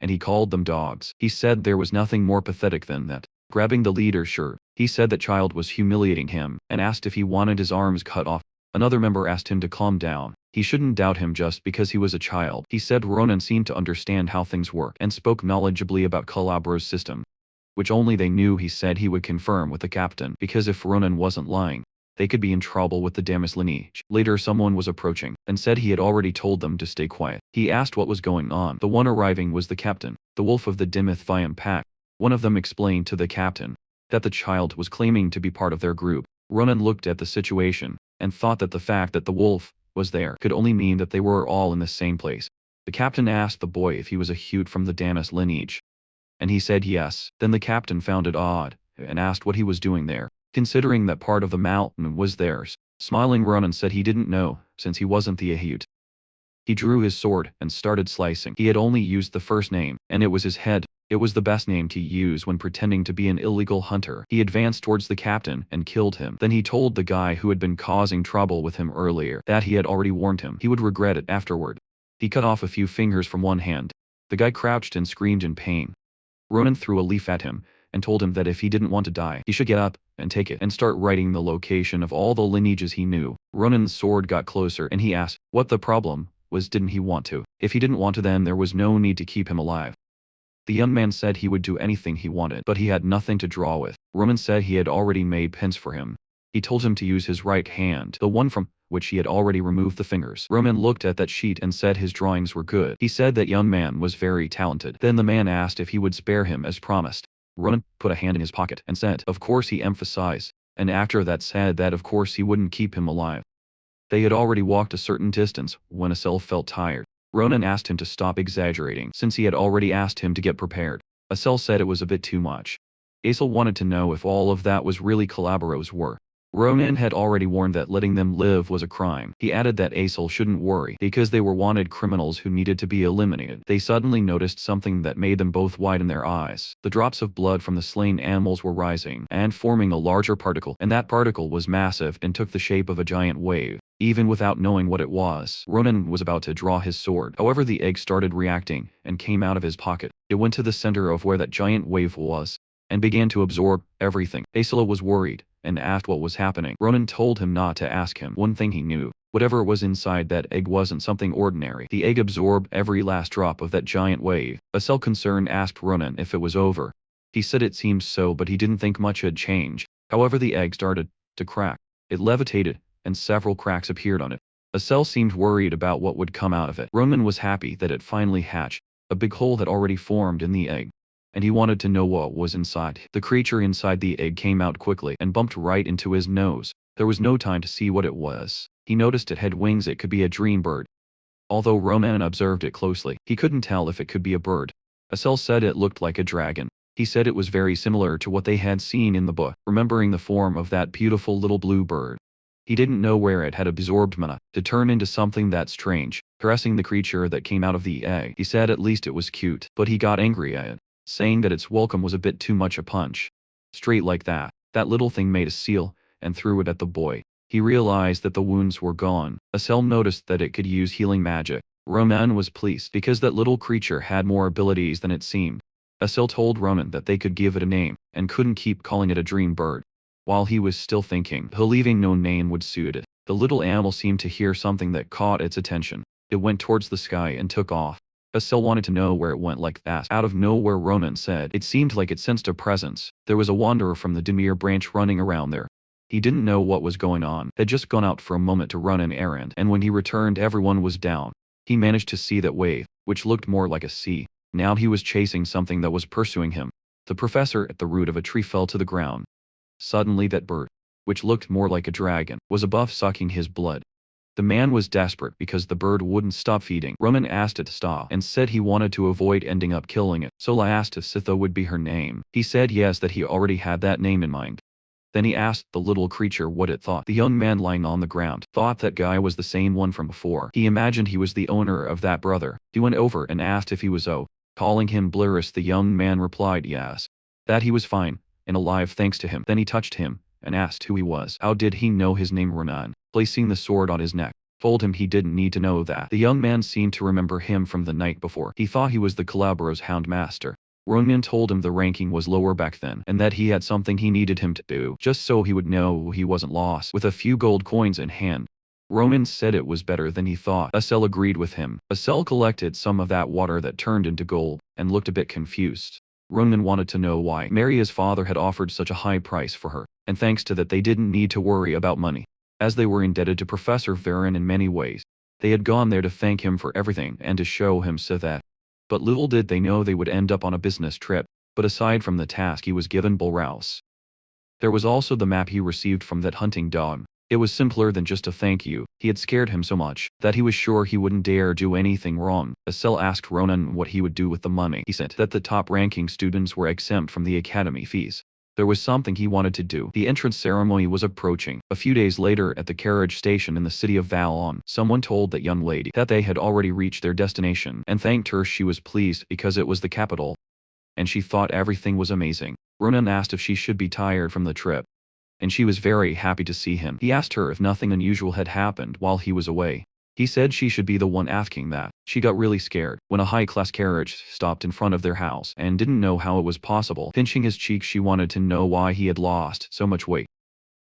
and he called them dogs. He said there was nothing more pathetic than that. Grabbing the leader's shirt, he said that child was humiliating him, and asked if he wanted his arms cut off. Another member asked him to calm down. He shouldn't doubt him just because he was a child. He said Ronan seemed to understand how things work, and spoke knowledgeably about Calabro's system, which only they knew. He said he would confirm with the captain, because if Ronan wasn't lying, they could be in trouble with the Damas lineage. Later someone was approaching, and said he had already told them to stay quiet. He asked what was going on. The one arriving was the captain, the wolf of the Dimithvium pack. One of them explained to the captain that the child was claiming to be part of their group. Ronan looked at the situation, and thought that the fact that the wolf was there could only mean that they were all in the same place. The captain asked the boy if he was a Hute from the Damas lineage, and he said yes. Then the captain found it odd, and asked what he was doing there, considering that part of the mountain was theirs. Smiling, Ronan said he didn't know, since he wasn't the Ahute. He drew his sword and started slicing. He had only used the first name, and it was his head. It was the best name to use when pretending to be an illegal hunter. He advanced towards the captain and killed him. Then he told the guy who had been causing trouble with him earlier that he had already warned him he would regret it afterward. He cut off a few fingers from one hand. The guy crouched and screamed in pain. Ronan threw a leaf at him, and told him that if he didn't want to die, he should get up and take it and start writing the location of all the lineages he knew. Ronan's sword got closer and he asked what the problem was. Didn't he want to? If he didn't want to, then there was no need to keep him alive. The young man said he would do anything he wanted, but he had nothing to draw with. Ronan said he had already made pens for him. He told him to use his right hand, the one from which he had already removed the fingers. Ronan looked at that sheet and said his drawings were good. He said that young man was very talented. Then the man asked if he would spare him as promised. Ronan put a hand in his pocket and said, of course. He emphasized, and after that said that of course he wouldn't keep him alive. They had already walked a certain distance when Asel felt tired. Ronan asked him to stop exaggerating, since he had already asked him to get prepared. Asel said it was a bit too much. Asel wanted to know if all of that was really Calabro's work. Ronan had already warned that letting them live was a crime. He added that Asel shouldn't worry, because they were wanted criminals who needed to be eliminated. They suddenly noticed something that made them both widen their eyes. The drops of blood from the slain animals were rising and forming a larger particle, and that particle was massive and took the shape of a giant wave. Even without knowing what it was, Ronan was about to draw his sword. However, the egg started reacting and came out of his pocket. It went to the center of where that giant wave was and began to absorb everything. Asela was worried and asked what was happening. Ronan told him not to ask him. One thing he knew: whatever was inside that egg wasn't something ordinary. The egg absorbed every last drop of that giant wave. Asel, concerned, asked Ronan if it was over. He said it seemed so, but he didn't think much had changed. However, the egg started to crack. It levitated, and several cracks appeared on it. Asel seemed worried about what would come out of it. Ronan was happy that it finally hatched. A big hole had already formed in the egg, and he wanted to know what was inside. The creature inside the egg came out quickly and bumped right into his nose. There was no time to see what it was. He noticed it had wings. It could be a dream bird. Although Ronan observed it closely, he couldn't tell if it could be a bird. Asel said it looked like a dragon. He said it was very similar to what they had seen in the book, remembering the form of that beautiful little blue bird. He didn't know where it had absorbed mana to turn into something that strange, caressing the creature that came out of the egg. He said at least it was cute, but he got angry at it, saying that its welcome was a bit too much a punch. Straight like that. That little thing made a seal and threw it at the boy. He realized that the wounds were gone. Asel noticed that it could use healing magic. Ronan was pleased because that little creature had more abilities than it seemed. Asel told Ronan that they could give it a name and couldn't keep calling it a dream bird. While he was still thinking, believing no name would suit it, the little animal seemed to hear something that caught its attention. It went towards the sky and took off. Asel wanted to know where it went like that. Out of nowhere, Ronan said it seemed like it sensed a presence. There was a wanderer from the Demir branch running around there. He didn't know what was going on, had just gone out for a moment to run an errand, and when he returned everyone was down. He managed to see that wave, which looked more like a sea. Now he was chasing something that was pursuing him. The professor at the root of a tree fell to the ground. Suddenly that bird, which looked more like a dragon, was above sucking his blood. The man was desperate because the bird wouldn't stop feeding. Roman asked it to stop and said he wanted to avoid ending up killing it. So I asked if Sitha would be her name. He said yes, that he already had that name in mind. Then he asked the little creature what it thought. The young man lying on the ground thought that guy was the same one from before. He imagined he was the owner of that brother. He went over and asked if he was calling him Blurus. The young man replied yes, that he was fine and alive thanks to him. Then he touched him and asked who he was. How did he know his name? Ronan, placing the sword on his neck, told him he didn't need to know that. The young man seemed to remember him from the night before. He thought he was the Calabro's hound master. Ronan told him the ranking was lower back then, and that he had something he needed him to do, just so he would know he wasn't lost. With a few gold coins in hand, Ronan said it was better than he thought. Asel agreed with him. Asel collected some of that water that turned into gold, and looked a bit confused. Ronan wanted to know why Maria's father had offered such a high price for her, and thanks to that they didn't need to worry about money, as they were indebted to Professor Varin in many ways. They had gone there to thank him for everything and to show him so that. But little did they know they would end up on a business trip. But aside from the task he was given Bulraus, there was also the map he received from that hunting dog. It was simpler than just a thank you. He had scared him so much that he was sure he wouldn't dare do anything wrong. Asel asked Ronan what he would do with the money. He said that the top-ranking students were exempt from the academy fees. There was something he wanted to do. The entrance ceremony was approaching. A few days later at the carriage station in the city of Valon, someone told that young lady that they had already reached their destination and thanked her. She was pleased because it was the capital, and she thought everything was amazing. Ronan asked if she should be tired from the trip, and she was very happy to see him. He asked her if nothing unusual had happened while he was away. He said she should be the one asking that. She got really scared when a high-class carriage stopped in front of their house and didn't know how it was possible. Pinching his cheek, she wanted to know why he had lost so much weight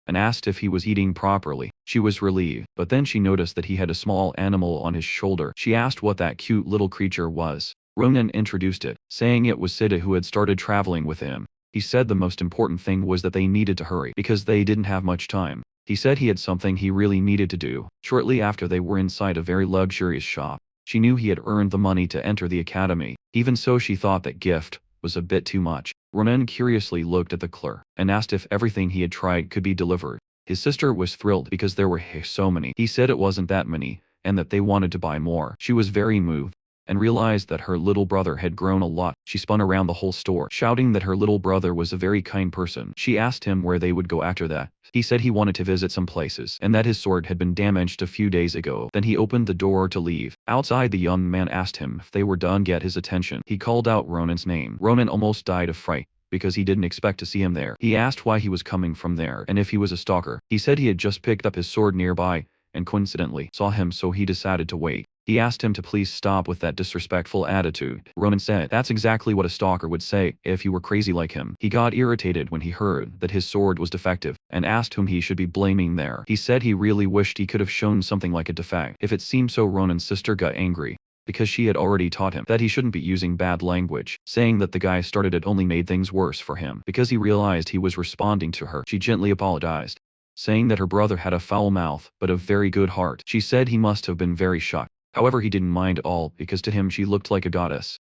and asked if he was eating properly. She was relieved, but then she noticed that he had a small animal on his shoulder. She asked what that cute little creature was. Ronan introduced it, saying it was Sita who had started traveling with him. He said the most important thing was that they needed to hurry because they didn't have much time. He said he had something he really needed to do. Shortly after, they were inside a very luxurious shop. She knew he had earned the money to enter the academy. Even so, she thought that gift was a bit too much. Ronan curiously looked at the clerk and asked if everything he had tried could be delivered. His sister was thrilled because there were so many. He said it wasn't that many, and that they wanted to buy more. She was very moved and realized that her little brother had grown a lot. She spun around the whole store, shouting that her little brother was a very kind person. She asked him where they would go after that. He said he wanted to visit some places, and that his sword had been damaged a few days ago. Then he opened the door to leave. Outside, the young man asked him if they were done. Get his attention. He called out Ronan's name. Ronan almost died of fright because he didn't expect to see him there. He asked why he was coming from there and if he was a stalker. He said he had just picked up his sword nearby and coincidentally saw him, so he decided to wait. He asked him to please stop with that disrespectful attitude. Ronan said that's exactly what a stalker would say if you were crazy like him. He got irritated when he heard that his sword was defective and asked whom he should be blaming there. He said he really wished he could have shown something like a defect. If it seemed so, Ronan's sister got angry because she had already taught him that he shouldn't be using bad language. Saying that the guy started it only made things worse for him because he realized he was responding to her. She gently apologized, saying that her brother had a foul mouth but a very good heart. She said he must have been very shocked. However, he didn't mind at all because to him she looked like a goddess.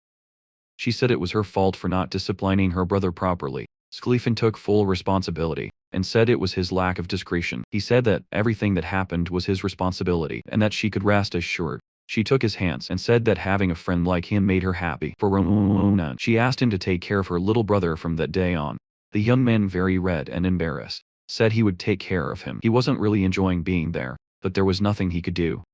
She said it was her fault for not disciplining her brother properly. Sclefen took full responsibility and said it was his lack of discretion. He said that everything that happened was his responsibility and that she could rest assured. She took his hands and said that having a friend like him made her happy. For Ronan, she asked him to take care of her little brother from that day on. The young man, very red and embarrassed, said he would take care of him. He wasn't really enjoying being there, but there was nothing he could do.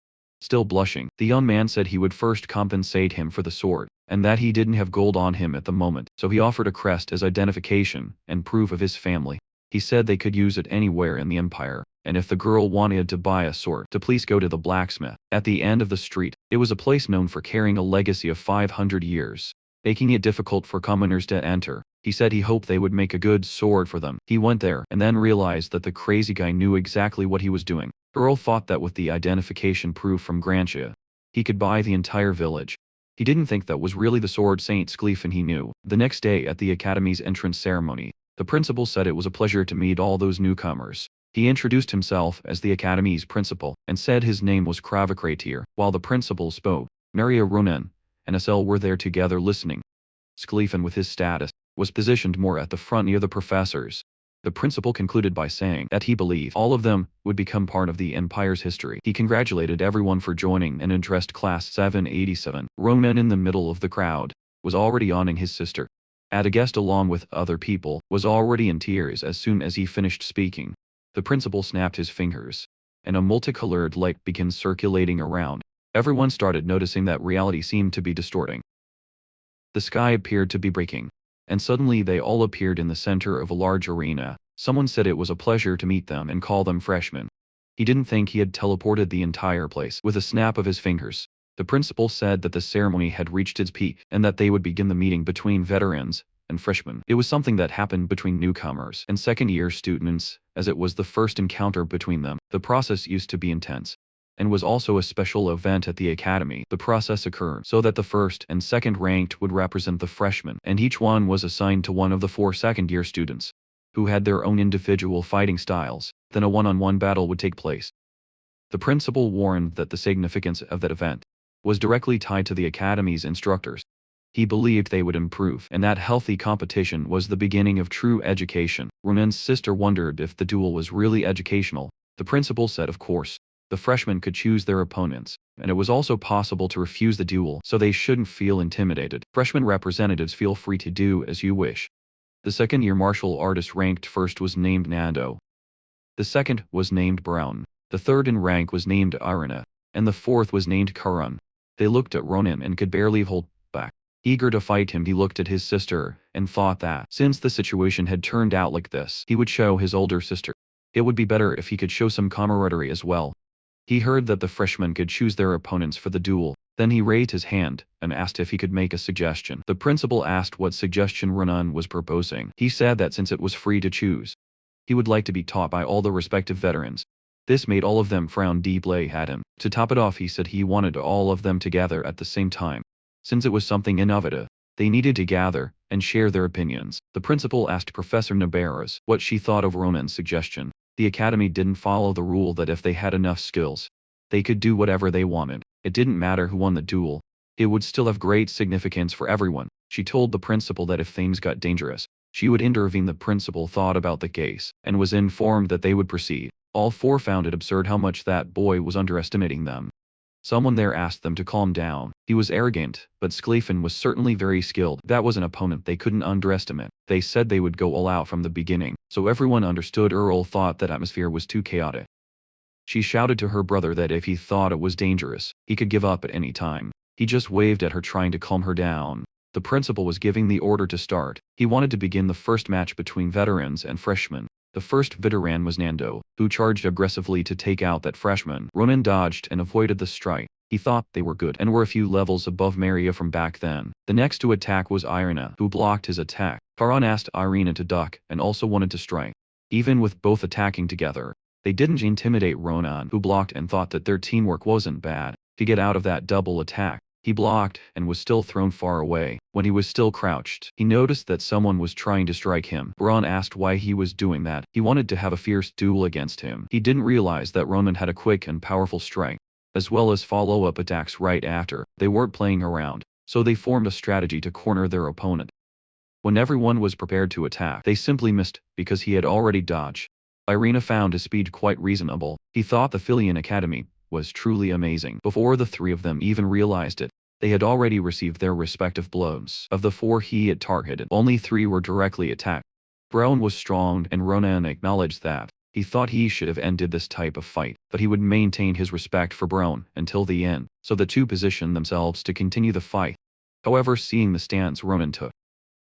Still blushing, the young man said he would first compensate him for the sword, and that he didn't have gold on him at the moment, so he offered a crest as identification and proof of his family. He said they could use it anywhere in the empire, and if the girl wanted to buy a sword, to please go to the blacksmith at the end of the street. It was a place known for carrying a legacy of 500 years, making it difficult for commoners to enter. He said he hoped they would make a good sword for them. He went there and then realized that the crazy guy knew exactly what he was doing. Earl thought that with the identification proof from Grantia, he could buy the entire village. He didn't think that was really the sword Saint Sclefen he knew. The next day at the academy's entrance ceremony, The principal said it was a pleasure to meet all those newcomers. He introduced himself as the academy's principal and said his name was Kravokratir. While the principal spoke, Maria Ronan and Asel were there together listening. Skleefan, with his status, was positioned more at the front near the professors. The principal concluded by saying that he believed all of them would become part of the Empire's history. He congratulated everyone for joining and addressed Class 787. Ronan, in the middle of the crowd, was already awning his sister. A guest, along with other people, was already in tears as soon as he finished speaking. The principal snapped his fingers, and a multicolored light began circulating around. Everyone started noticing that reality seemed to be distorting. The sky appeared to be breaking, and suddenly they all appeared in the center of a large arena. Someone said it was a pleasure to meet them and call them freshmen. He didn't think he had teleported the entire place with a snap of his fingers. The principal said that the ceremony had reached its peak and that they would begin the meeting between veterans and freshmen. It was something that happened between newcomers and second-year students, as it was the first encounter between them. The process used to be intense, and was also a special event at the academy. The process occurred so that the first and second ranked would represent the freshmen, and each one was assigned to one of the 4 second-year students, who had their own individual fighting styles. Then a one-on-one battle would take place. The principal warned that the significance of that event was directly tied to the academy's instructors. He believed they would improve, and that healthy competition was the beginning of true education. Ronan's sister wondered if the duel was really educational. The principal said of course. The freshmen could choose their opponents, and it was also possible to refuse the duel, so they shouldn't feel intimidated. Freshman representatives, feel free to do as you wish. The second-year martial artist ranked first was named Nando. The second was named Brown. The third in rank was named Irina, and the fourth was named Karan. They looked at Ronan and could barely hold back. Eager to fight him, he looked at his sister and thought that, since the situation had turned out like this, he would show his older sister. It would be better if he could show some camaraderie as well. He heard that the freshmen could choose their opponents for the duel. Then he raised his hand and asked if he could make a suggestion. The principal asked what suggestion Ronan was proposing. He said that since it was free to choose, he would like to be taught by all the respective veterans. This made all of them frown deeply at him. To top it off, he said he wanted all of them to gather at the same time. Since it was something innovative, they needed to gather and share their opinions. The principal asked Professor Nabarez what she thought of Ronan's suggestion. The academy didn't follow the rule that if they had enough skills, they could do whatever they wanted. It didn't matter who won the duel. It would still have great significance for everyone. She told the principal that if things got dangerous, she would intervene. The principal thought about the case and was informed that they would proceed. All 4 found it absurd how much that boy was underestimating them. Someone there asked them to calm down. He was arrogant, but Skleefan was certainly very skilled. That was an opponent they couldn't underestimate. They said they would go all out from the beginning, so everyone understood. Earl thought that atmosphere was too chaotic. She shouted to her brother that if he thought it was dangerous, he could give up at any time. He just waved at her, trying to calm her down. The principal was giving the order to start. He wanted to begin the first match between veterans and freshmen. The first veteran was Nando, who charged aggressively to take out that freshman. Ronan dodged and avoided the strike. He thought they were good and were a few levels above Maria from back then. The next to attack was Irina, who blocked his attack. Karan asked Irina to duck and also wanted to strike. Even with both attacking together, they didn't intimidate Ronan, who blocked and thought that their teamwork wasn't bad. To get out of that double attack, he blocked and was still thrown far away. When he was still crouched, he noticed that someone was trying to strike him. Ron asked why he was doing that. He wanted to have a fierce duel against him. He didn't realize that Ronan had a quick and powerful strike, as well as follow-up attacks right after. They weren't playing around, so they formed a strategy to corner their opponent. When everyone was prepared to attack, they simply missed, because he had already dodged. Irina found his speed quite reasonable. He thought the Filian Academy was truly amazing. Before the 3 of them even realized it, they had already received their respective blows. Of the 4 he had targeted, only 3 were directly attacked. Brown was strong, and Ronan acknowledged that. He thought he should have ended this type of fight, but he would maintain his respect for Brown until the end, so the 2 positioned themselves to continue the fight. However, seeing the stance Ronan took,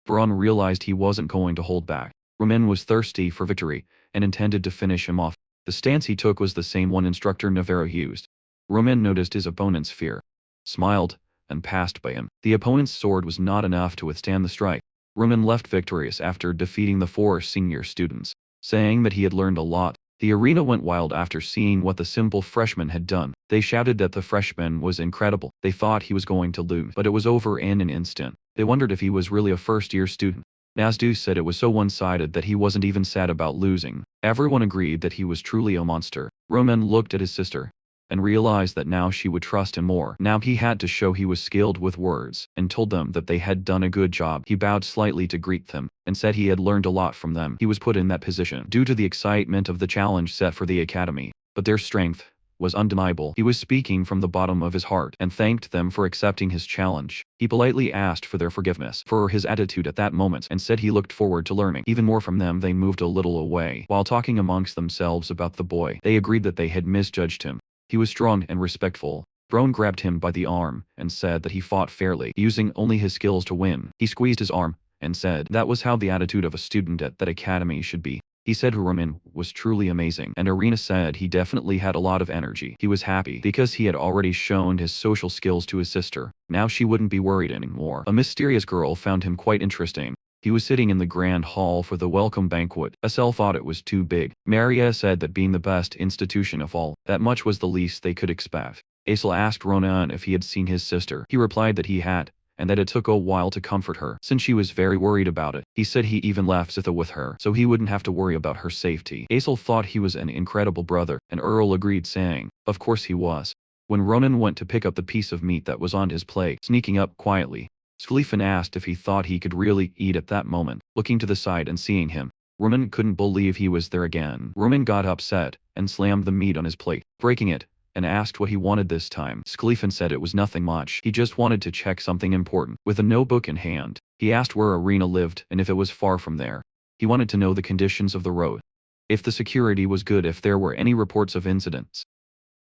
Brown realized he wasn't going to hold back. Ronan was thirsty for victory and intended to finish him off. The stance he took was the same one instructor Navarro used. Ronan noticed his opponent's fear, smiled, and passed by him. The opponent's sword was not enough to withstand the strike. Ronan left victorious after defeating the 4 senior students, saying that he had learned a lot. The arena went wild after seeing what the simple freshman had done. They shouted that the freshman was incredible. They thought he was going to lose, but it was over in an instant. They wondered if he was really a first-year student. Nazdu said it was so one-sided that he wasn't even sad about losing. Everyone agreed that he was truly a monster. Roman looked at his sister and realized that now she would trust him more. Now he had to show he was skilled with words, and told them that they had done a good job. He bowed slightly to greet them, and said he had learned a lot from them. He was put in that position due to the excitement of the challenge set for the academy, but their strength was undeniable. He was speaking from the bottom of his heart and thanked them for accepting his challenge. He politely asked for their forgiveness for his attitude at that moment and said he looked forward to learning even more from them. They moved a little away. While talking amongst themselves about the boy, they agreed that they had misjudged him. He was strong and respectful. Bron grabbed him by the arm and said that he fought fairly, using only his skills to win. He squeezed his arm and said that was how the attitude of a student at that academy should be. He said Roman was truly amazing, and Arena said he definitely had a lot of energy. He was happy because he had already shown his social skills to his sister. Now she wouldn't be worried anymore. A mysterious girl found him quite interesting. He was sitting in the grand hall for the welcome banquet. Asel thought it was too big. Maria said that being the best institution of all, that much was the least they could expect. Asel asked Ronan if he had seen his sister. He replied that he had, and that it took a while to comfort her, since she was very worried about it. He said he even left Zitha with her, so he wouldn't have to worry about her safety. Asel thought he was an incredible brother, and Earl agreed, saying, of course he was. When Ronan went to pick up the piece of meat that was on his plate, sneaking up quietly, Schlieffen asked if he thought he could really eat at that moment. Looking to the side and seeing him, Roman couldn't believe he was there again. Roman got upset and slammed the meat on his plate, breaking it, and asked what he wanted this time. Schlieffen said it was nothing much. He just wanted to check something important. With a notebook in hand, he asked where Arena lived and if it was far from there. He wanted to know the conditions of the road, if the security was good, if there were any reports of incidents.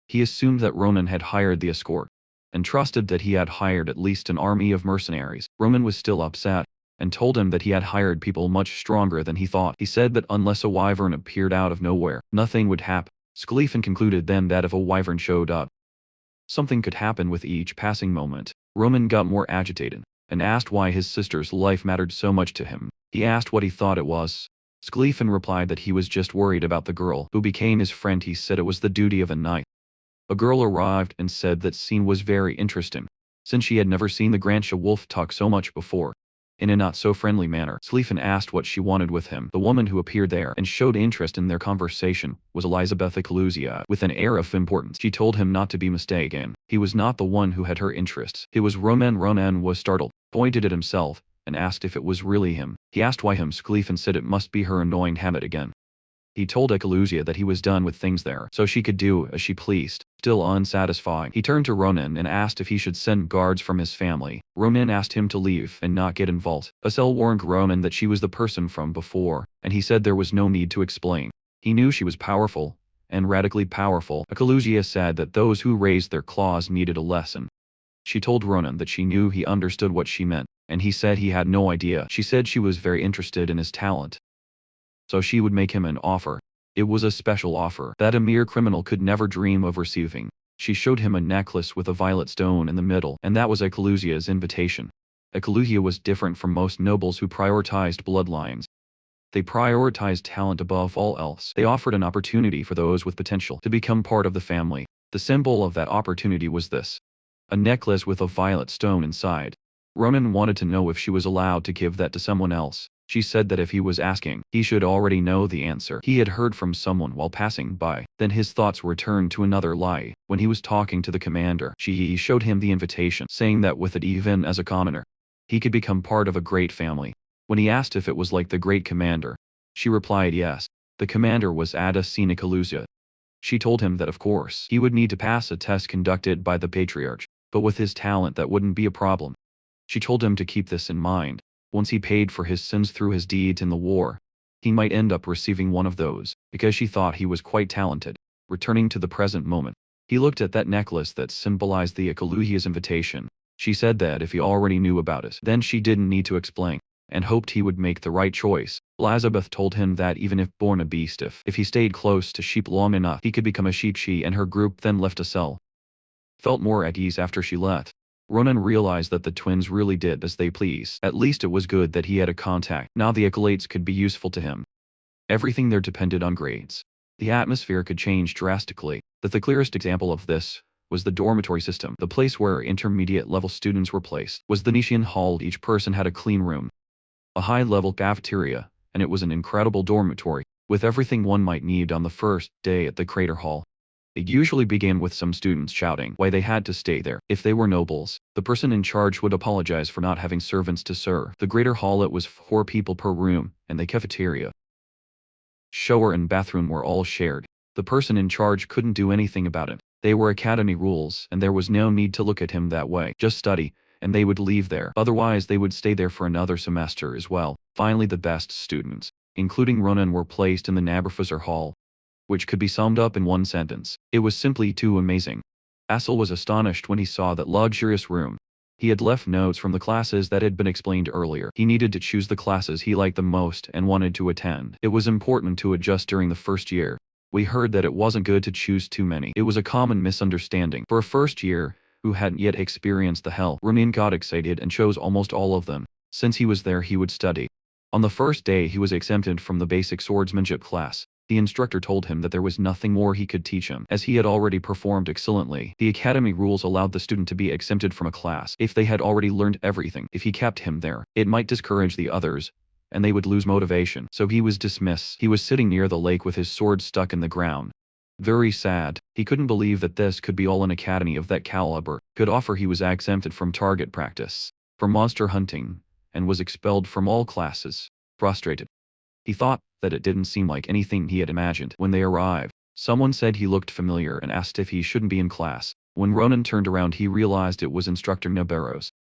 He assumed that Ronan had hired the escort, and trusted that he had hired at least an army of mercenaries. Roman was still upset, and told him that he had hired people much stronger than he thought. He said that unless a wyvern appeared out of nowhere, nothing would happen. Schlieffen concluded then that if a wyvern showed up, something could happen with each passing moment. Roman got more agitated, and asked why his sister's life mattered so much to him. He asked what he thought it was. Schlieffen replied that he was just worried about the girl who became his friend. He said it was the duty of a knight. A girl arrived and said that scene was very interesting, since she had never seen the Grantia wolf talk so much before. In a not-so-friendly manner, Schlieffen asked what she wanted with him. The woman who appeared there and showed interest in their conversation was Elizabeth Ecclusia. With an air of importance, she told him not to be mistaken. He was not the one who had her interests. It was Roman. Ronan was startled, pointed at himself, and asked if it was really him. He asked why him. Schlieffen said it must be her annoying habit again. He told Ecclusia that he was done with things there, so she could do as she pleased. Still unsatisfied, he turned to Ronan and asked if he should send guards from his family. Ronan asked him to leave and not get involved. Asel warned Ronan that she was the person from before, and he said there was no need to explain. He knew she was powerful, and radically powerful. Ecclusia said that those who raised their claws needed a lesson. She told Ronan that she knew he understood what she meant, and he said he had no idea. She said she was very interested in his talent, so she would make him an offer. It was a special offer that a mere criminal could never dream of receiving. She showed him a necklace with a violet stone in the middle, and that was Ecclusia's invitation. Ecclusia was different from most nobles who prioritized bloodlines. They prioritized talent above all else. They offered an opportunity for those with potential to become part of the family. The symbol of that opportunity was this: a necklace with a violet stone inside. Ronan wanted to know if she was allowed to give that to someone else. She said that if he was asking, he should already know the answer. He had heard from someone while passing by. Then his thoughts returned to another lie. When he was talking to the commander, she showed him the invitation, saying that with it, even as a commoner, he could become part of a great family. When he asked if it was like the great commander, she replied yes. The commander was Ada Ecclusia. She told him that of course, he would need to pass a test conducted by the patriarch, but with his talent that wouldn't be a problem. She told him to keep this in mind. Once he paid for his sins through his deeds in the war, he might end up receiving one of those, because she thought he was quite talented. Returning to the present moment, he looked at that necklace that symbolized the Ecclusia's invitation. She said that if he already knew about it, then she didn't need to explain, and hoped he would make the right choice. Elizabeth told him that even if born a beast, if he stayed close to sheep long enough, he could become a sheep. She and her group then left a cell. Felt more at ease after she left. Ronan realized that the twins really did as they pleased. At least it was good that he had a contact. Now the accolades could be useful to him. Everything there depended on grades. The atmosphere could change drastically. The clearest example of this was the dormitory system. The place where intermediate level students were placed was the Nishian Hall. Each person had a clean room, a high-level cafeteria, and it was an incredible dormitory, with everything one might need on the first day at the Crater Hall. It usually began with some students shouting why they had to stay there. If they were nobles, the person in charge would apologize for not having servants to serve. The Greater Hall, it was 4 people per room, and the cafeteria, shower and bathroom were all shared. The person in charge couldn't do anything about it. They were academy rules, and there was no need to look at him that way. Just study, and they would leave there. Otherwise they would stay there for another semester as well. Finally, the best students, including Ronan, were placed in the Nabrafusser Hall, which could be summed up in one sentence: it was simply too amazing. Asel was astonished when he saw that luxurious room. He had left notes from the classes that had been explained earlier. He needed to choose the classes he liked the most and wanted to attend. It was important to adjust during the first year. We heard that it wasn't good to choose too many. It was a common misunderstanding. For a first year, who hadn't yet experienced the hell, Ronan got excited and chose almost all of them. Since he was there, he would study. On the first day, he was exempted from the basic swordsmanship class. The instructor told him that there was nothing more he could teach him, as he had already performed excellently. The academy rules allowed the student to be exempted from a class if they had already learned everything. If he kept him there, it might discourage the others, and they would lose motivation. So he was dismissed. He was sitting near the lake with his sword stuck in the ground. Very sad. He couldn't believe that this could be all an academy of that caliber could offer. He was exempted from target practice, from monster hunting, and was expelled from all classes. Frustrated, he thought that it didn't seem like anything he had imagined. When they arrived, someone said he looked familiar and asked if he shouldn't be in class. When Ronan turned around, he realized it was Instructor Nabarros.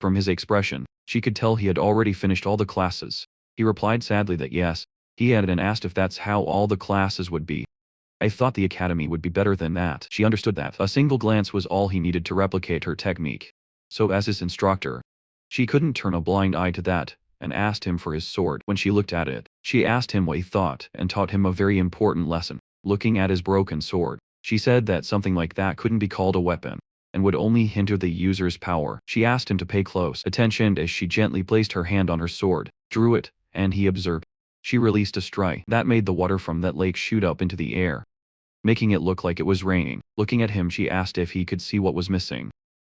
From his expression, she could tell he had already finished all the classes. He replied sadly that yes, he had, and asked if that's how all the classes would be. I thought the academy would be better than that. She understood that a single glance was all he needed to replicate her technique. So as his instructor, she couldn't turn a blind eye to that, and asked him for his sword. When she looked at it, she asked him what he thought and taught him a very important lesson. Looking at his broken sword, she said that something like that couldn't be called a weapon, and would only hinder the user's power. She asked him to pay close attention as she gently placed her hand on her sword, drew it, and he observed. She released a strike that made the water from that lake shoot up into the air, making it look like it was raining. Looking at him, she asked if he could see what was missing.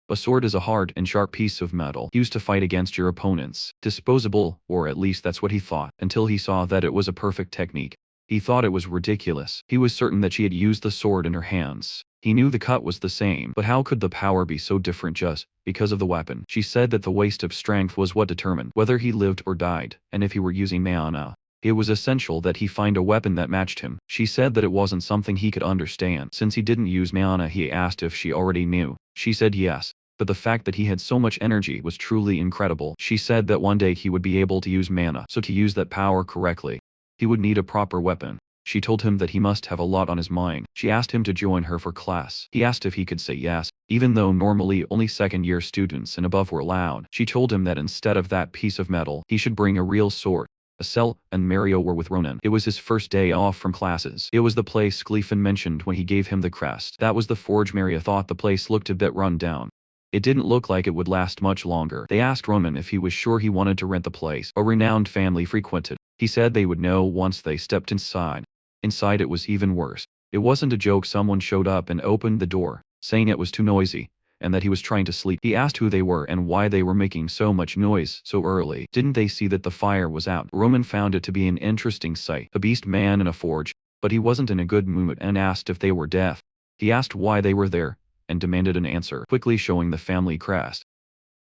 A sword is a hard and sharp piece of metal used to fight against your opponents. Disposable, or at least that's what he thought, until he saw that it was a perfect technique. He thought it was ridiculous. He was certain that she had used the sword in her hands. He knew the cut was the same, but how could the power be so different just because of the weapon? She said that the waste of strength was what determined whether he lived or died, and if he were using mana, it was essential that he find a weapon that matched him. She said that it wasn't something he could understand. Since he didn't use mana, he asked if she already knew. She said yes, but the fact that he had so much energy was truly incredible. She said that one day he would be able to use mana, so to use that power correctly, he would need a proper weapon. She told him that he must have a lot on his mind. She asked him to join her for class. He asked if he could say yes, even though normally only second-year students and above were allowed. She told him that instead of that piece of metal, he should bring a real sword. Asel and Mario were with Ronan. It was his first day off from classes. It was the place Schlieffen mentioned when he gave him the crest. That was the forge. Mario thought the place looked a bit run down. It didn't look like it would last much longer. They asked Ronan if he was sure he wanted to rent the place a renowned family frequented. He said they would know once they stepped inside. Inside it was even worse. It wasn't a joke. Someone showed up and opened the door, saying it was too noisy, and that he was trying to sleep. He asked who they were and why they were making so much noise so early. Didn't they see that the fire was out? Ronan found it to be an interesting sight. A beast man in a forge, but he wasn't in a good mood and asked if they were deaf. He asked why they were there, and demanded an answer, quickly showing the family crest.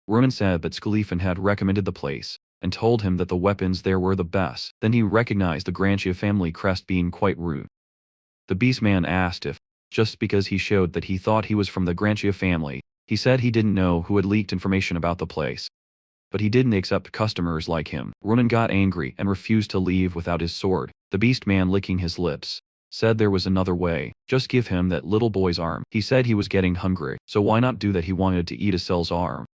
Ronan said that Schlieffen had recommended the place, and told him that the weapons there were the best. Then he recognized the Grantia family crest being quite rude. The beastman asked if, just because he showed that he thought he was from the Grantia family, he said he didn't know who had leaked information about the place. But he didn't accept customers like him. Ronan got angry and refused to leave without his sword. The beastman, licking his lips, said there was another way. Just give him that little boy's arm. He said he was getting hungry, so why not do that? He wanted to eat Asel's arm.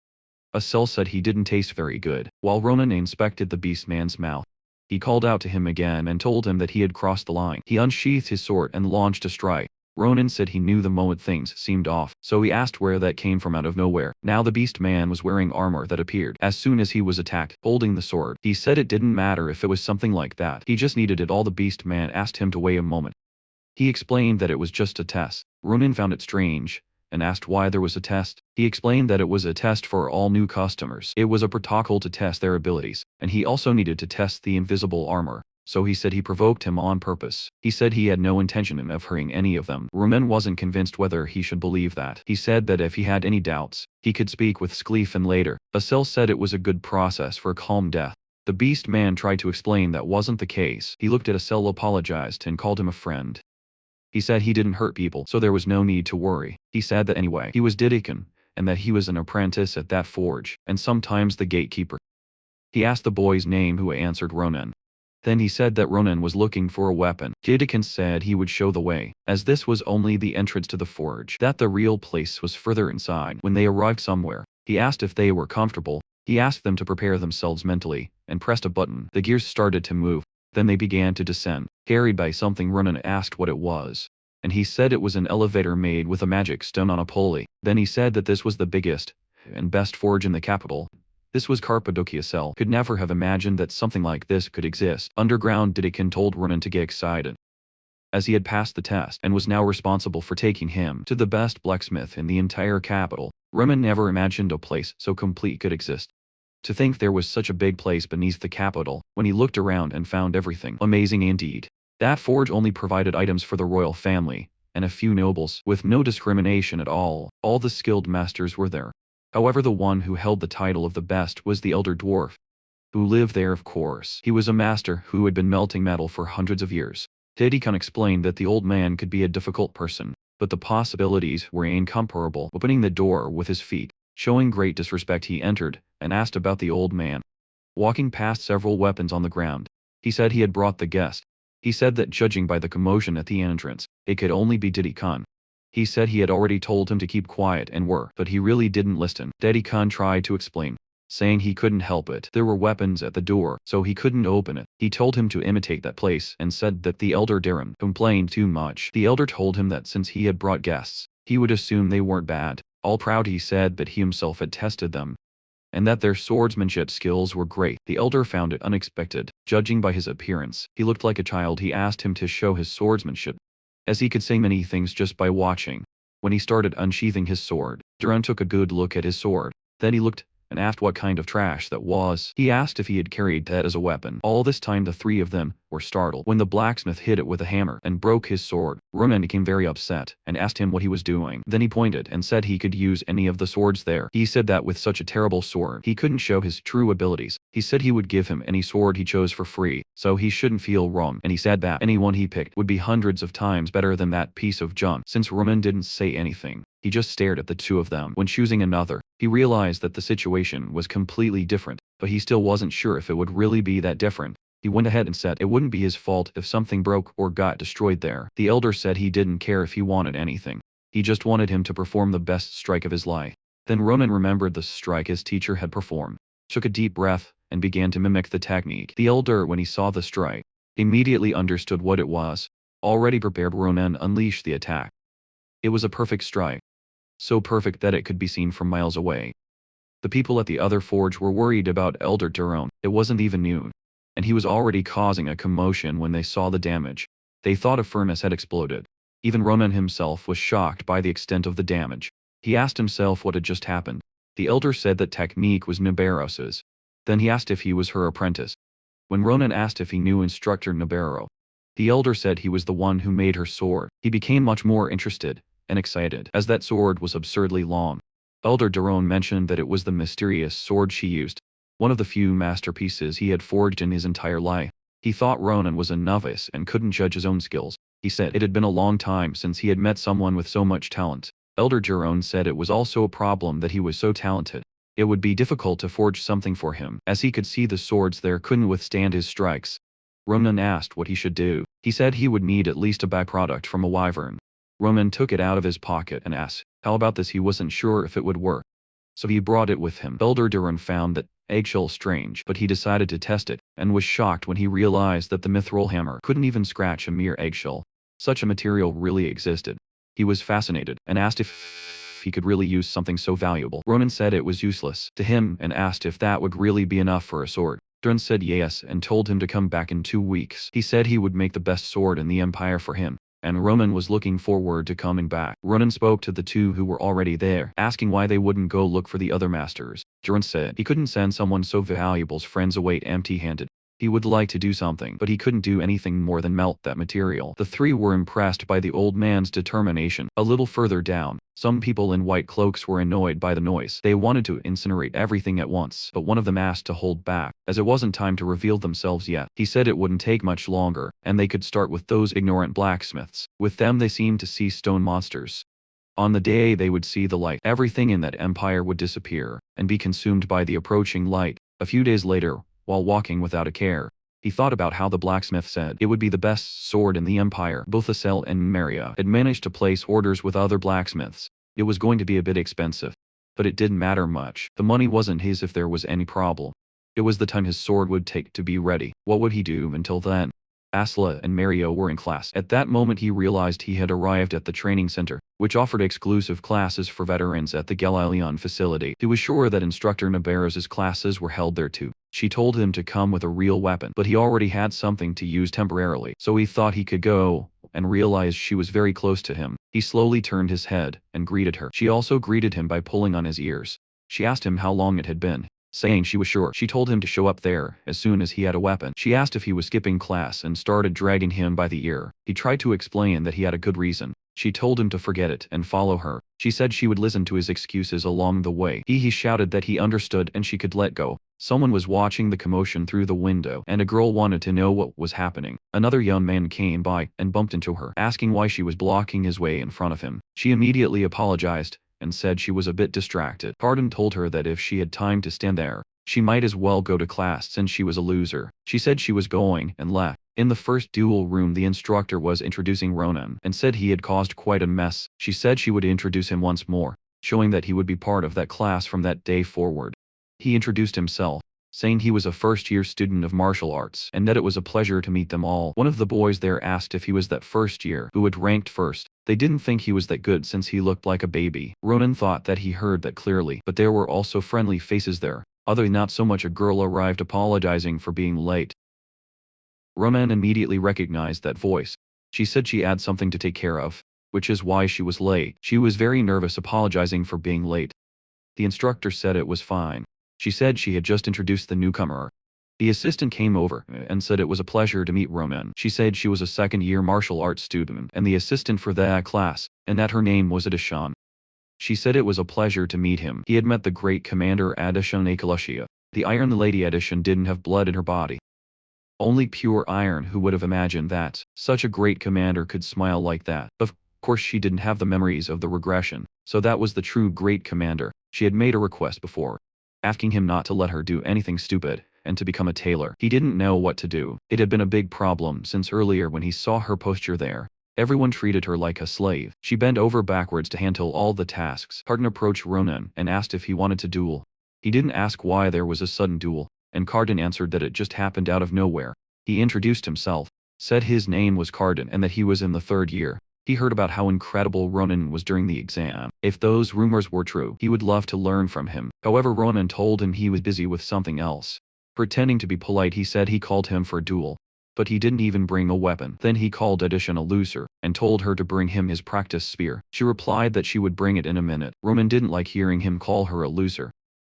Asel said he didn't taste very good. While Ronan inspected the beastman's mouth, he called out to him again and told him that he had crossed the line. He unsheathed his sword and launched a strike. Ronan said he knew the moment things seemed off, so he asked where that came from out of nowhere. Now the beast man was wearing armor that appeared as soon as he was attacked, holding the sword. He said it didn't matter if it was something like that. He just needed it all. The beast man asked him to wait a moment. He explained that it was just a test. Ronan found it strange, and asked why there was a test. He explained that it was a test for all new customers. It was a protocol to test their abilities. and he also needed to test the invisible armor. So he said he provoked him on purpose. He said he had no intention of hurting any of them. Roman wasn't convinced whether he should believe that. He said that if he had any doubts, he could speak with Skleefin later. Asel said it was a good process for a calm death. The beast man tried to explain that wasn't the case. He looked at Asel, apologized, and called him a friend. He said he didn't hurt people, so there was no need to worry. He said that anyway, he was Didikan, and that he was an apprentice at that forge, and sometimes the gatekeeper. He asked the boy's name, who answered Ronan. Then he said that Ronan was looking for a weapon. Didikan said he would show the way, as this was only the entrance to the forge, that the real place was further inside. When they arrived somewhere, he asked if they were comfortable. He asked them to prepare themselves mentally, and pressed a button. The gears started to move. Then they began to descend, carried by something. Ronan asked what it was, and he said it was an elevator made with a magic stone on a pulley. Then he said that this was the biggest and best forge in the capital. This was Cappadocia. Cell could never have imagined that something like this could exist. Underground. Didikan told Ronan to get excited, as he had passed the test and was now responsible for taking him to the best blacksmith in the entire capital. Ronan never imagined a place so complete could exist. To think there was such a big place beneath the capital. When he looked around and found everything amazing indeed. That forge only provided items for the royal family, and a few nobles, with no discrimination at all. All the skilled masters were there. However, the one who held the title of the best was the elder dwarf, who lived there. Of course, he was a master who had been melting metal for hundreds of years. Didikan explained that the old man could be a difficult person, but the possibilities were incomparable. Opening the door with his feet, showing great disrespect, he entered, and asked about the old man. Walking past several weapons on the ground, he said he had brought the guest. He said that judging by the commotion at the entrance, it could only be Didikan. He said he had already told him to keep quiet and work, but he really didn't listen. Didikan tried to explain, saying he couldn't help it. There were weapons at the door, so he couldn't open it. He told him to imitate that place and said that the elder Darren complained too much. The elder told him that since he had brought guests, he would assume they weren't bad. All proud, he said that he himself had tested them, and that their swordsmanship skills were great. The elder found it unexpected. Judging by his appearance, he looked like a child. He asked him to show his swordsmanship, as he could say many things just by watching. When he started unsheathing his sword, Duran took a good look at his sword. Then he looked and asked what kind of trash that was. He asked if he had carried that as a weapon. All this time the three of them were startled when the blacksmith hit it with a hammer and broke his sword. Ronan became very upset and asked him what he was doing. Then he pointed and said he could use any of the swords there. He said that with such a terrible sword, he couldn't show his true abilities. He said he would give him any sword he chose for free, so he shouldn't feel wrong, and he said that anyone he picked would be hundreds of times better than that piece of junk. Since Ronan didn't say anything, he just stared at the two of them. When choosing another, he realized that the situation was completely different, but he still wasn't sure if it would really be that different. He went ahead and said it wouldn't be his fault if something broke or got destroyed there. The elder said he didn't care if he wanted anything. He just wanted him to perform the best strike of his life. Then Ronan remembered the strike his teacher had performed, took a deep breath, and began to mimic the technique. The elder, when he saw the strike, immediately understood what it was. Already prepared, Ronan unleashed the attack. It was a perfect strike, so perfect that it could be seen from miles away. The people at the other forge were worried about Elder Duron. It wasn't even noon, and he was already causing a commotion when they saw the damage. They thought a furnace had exploded. Even Ronan himself was shocked by the extent of the damage. He asked himself what had just happened. The elder said that technique was Nabaros's. Then he asked if he was her apprentice. When Ronan asked if he knew instructor Nabaro, the elder said he was the one who made her sword. He became much more interested and excited, as that sword was absurdly long. Elder Duron mentioned that it was the mysterious sword she used, one of the few masterpieces he had forged in his entire life. He thought Ronan was a novice and couldn't judge his own skills. He said it had been a long time since he had met someone with so much talent. Elder Duron said it was also a problem that he was so talented. It would be difficult to forge something for him, as he could see the swords there couldn't withstand his strikes. Ronan asked what he should do. He said he would need at least a byproduct from a wyvern. Ronan took it out of his pocket and asked how about this. He wasn't sure if it would work, so he brought it with him. Elder Duran found that eggshell strange, but he decided to test it, and was shocked when he realized that the mithril hammer couldn't even scratch a mere eggshell. Such a material really existed. He was fascinated, and asked if he could really use something so valuable. Ronan said it was useless to him, and asked if that would really be enough for a sword. Duran said yes, and told him to come back in 2 weeks. He said he would make the best sword in the empire for him, and Ronan was looking forward to coming back. Ronan spoke to the two who were already there, asking why they wouldn't go look for the other masters. Dronzer said he couldn't send someone so valuable's friends away empty-handed. He would like to do something, but he couldn't do anything more than melt that material. The three were impressed by the old man's determination. A little further down, some people in white cloaks were annoyed by the noise. They wanted to incinerate everything at once, but one of them asked to hold back, as it wasn't time to reveal themselves yet. He said it wouldn't take much longer, and they could start with those ignorant blacksmiths. With them they seemed to see stone monsters. On the day they would see the light, everything in that empire would disappear, and be consumed by the approaching light. A few days later, while walking without a care, he thought about how the blacksmith said it would be the best sword in the empire. Both Asel and Maria had managed to place orders with other blacksmiths. It was going to be a bit expensive, but it didn't matter much. The money wasn't his if there was any problem. It was the time his sword would take to be ready. What would he do until then? Asla and Mario were in class. At that moment he realized he had arrived at the training center, which offered exclusive classes for veterans at the Galalion facility. He was sure that instructor Nabarez's classes were held there too. She told him to come with a real weapon, but he already had something to use temporarily, so he thought he could go, and realized she was very close to him. He slowly turned his head, and greeted her. She also greeted him by pulling on his ears. She asked him how long it had been, saying she was sure. She told him to show up there as soon as he had a weapon. She asked if he was skipping class and started dragging him by the ear. He tried to explain that he had a good reason. She told him to forget it and follow her. She said she would listen to his excuses along the way. He shouted that he understood and she could let go. Someone was watching the commotion through the window, and a girl wanted to know what was happening. Another young man came by and bumped into her, asking why she was blocking his way in front of him. She immediately apologized and said she was a bit distracted. Pardon told her that if she had time to stand there, she might as well go to class since she was a loser. She said she was going and left. In the first duel room the instructor was introducing Ronan and said he had caused quite a mess. She said she would introduce him once more, showing that he would be part of that class from that day forward. He introduced himself, saying he was a first-year student of martial arts and that it was a pleasure to meet them all. One of the boys there asked if he was that first year who had ranked first. They didn't think he was that good since he looked like a baby. Ronan thought that he heard that clearly, but there were also friendly faces there. Other not so much. A girl arrived apologizing for being late. Ronan immediately recognized that voice. She said she had something to take care of, which is why she was late. She was very nervous apologizing for being late. The instructor said it was fine. She said she had just introduced the newcomer. The assistant came over and said it was a pleasure to meet Ronan. She said she was a second-year martial arts student and the assistant for that class, and that her name was Adishan. She said it was a pleasure to meet him. He had met the great commander Adishan Akalushia. The Iron Lady Adishan didn't have blood in her body. Only pure iron. Who would have imagined that such a great commander could smile like that? Of course she didn't have the memories of the regression, so that was the true great commander. She had made a request before, asking him not to let her do anything stupid, and to become a tailor. He didn't know what to do. It had been a big problem since earlier when he saw her posture there. Everyone treated her like a slave. She bent over backwards to handle all the tasks. Carden approached Ronan and asked if he wanted to duel. He didn't ask why there was a sudden duel, and Carden answered that it just happened out of nowhere. He introduced himself, said his name was Carden and that he was in the third year. He heard about how incredible Ronan was during the exam. If those rumors were true, he would love to learn from him. However, Ronan told him he was busy with something else. Pretending to be polite, he said he called him for a duel, but he didn't even bring a weapon. Then he called Adishan a loser, and told her to bring him his practice spear. She replied that she would bring it in a minute. Ronan didn't like hearing him call her a loser,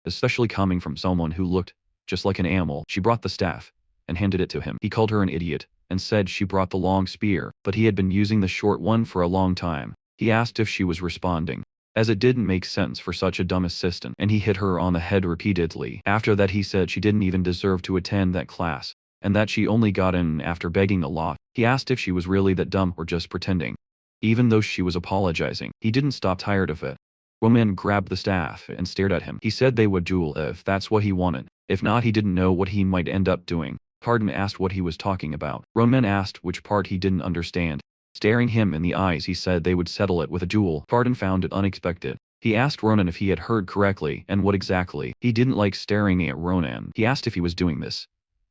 especially coming from someone who looked just like an animal. She brought the staff, and handed it to him. He called her an idiot, and said she brought the long spear, but he had been using the short one for a long time. He asked if she was responding, as it didn't make sense for such a dumb assistant, and he hit her on the head repeatedly. After that he said she didn't even deserve to attend that class, and that she only got in after begging a lot. He asked if she was really that dumb or just pretending. Even though she was apologizing, he didn't stop. Tired of it, Roman grabbed the staff and stared at him. He said they would duel if that's what he wanted. If not, he didn't know what he might end up doing. Carden asked what he was talking about. Roman asked which part he didn't understand. Staring him in the eyes, he said they would settle it with a duel. Carden found it unexpected. He asked Ronan if he had heard correctly and what exactly. He didn't like staring at Ronan. He asked if he was doing this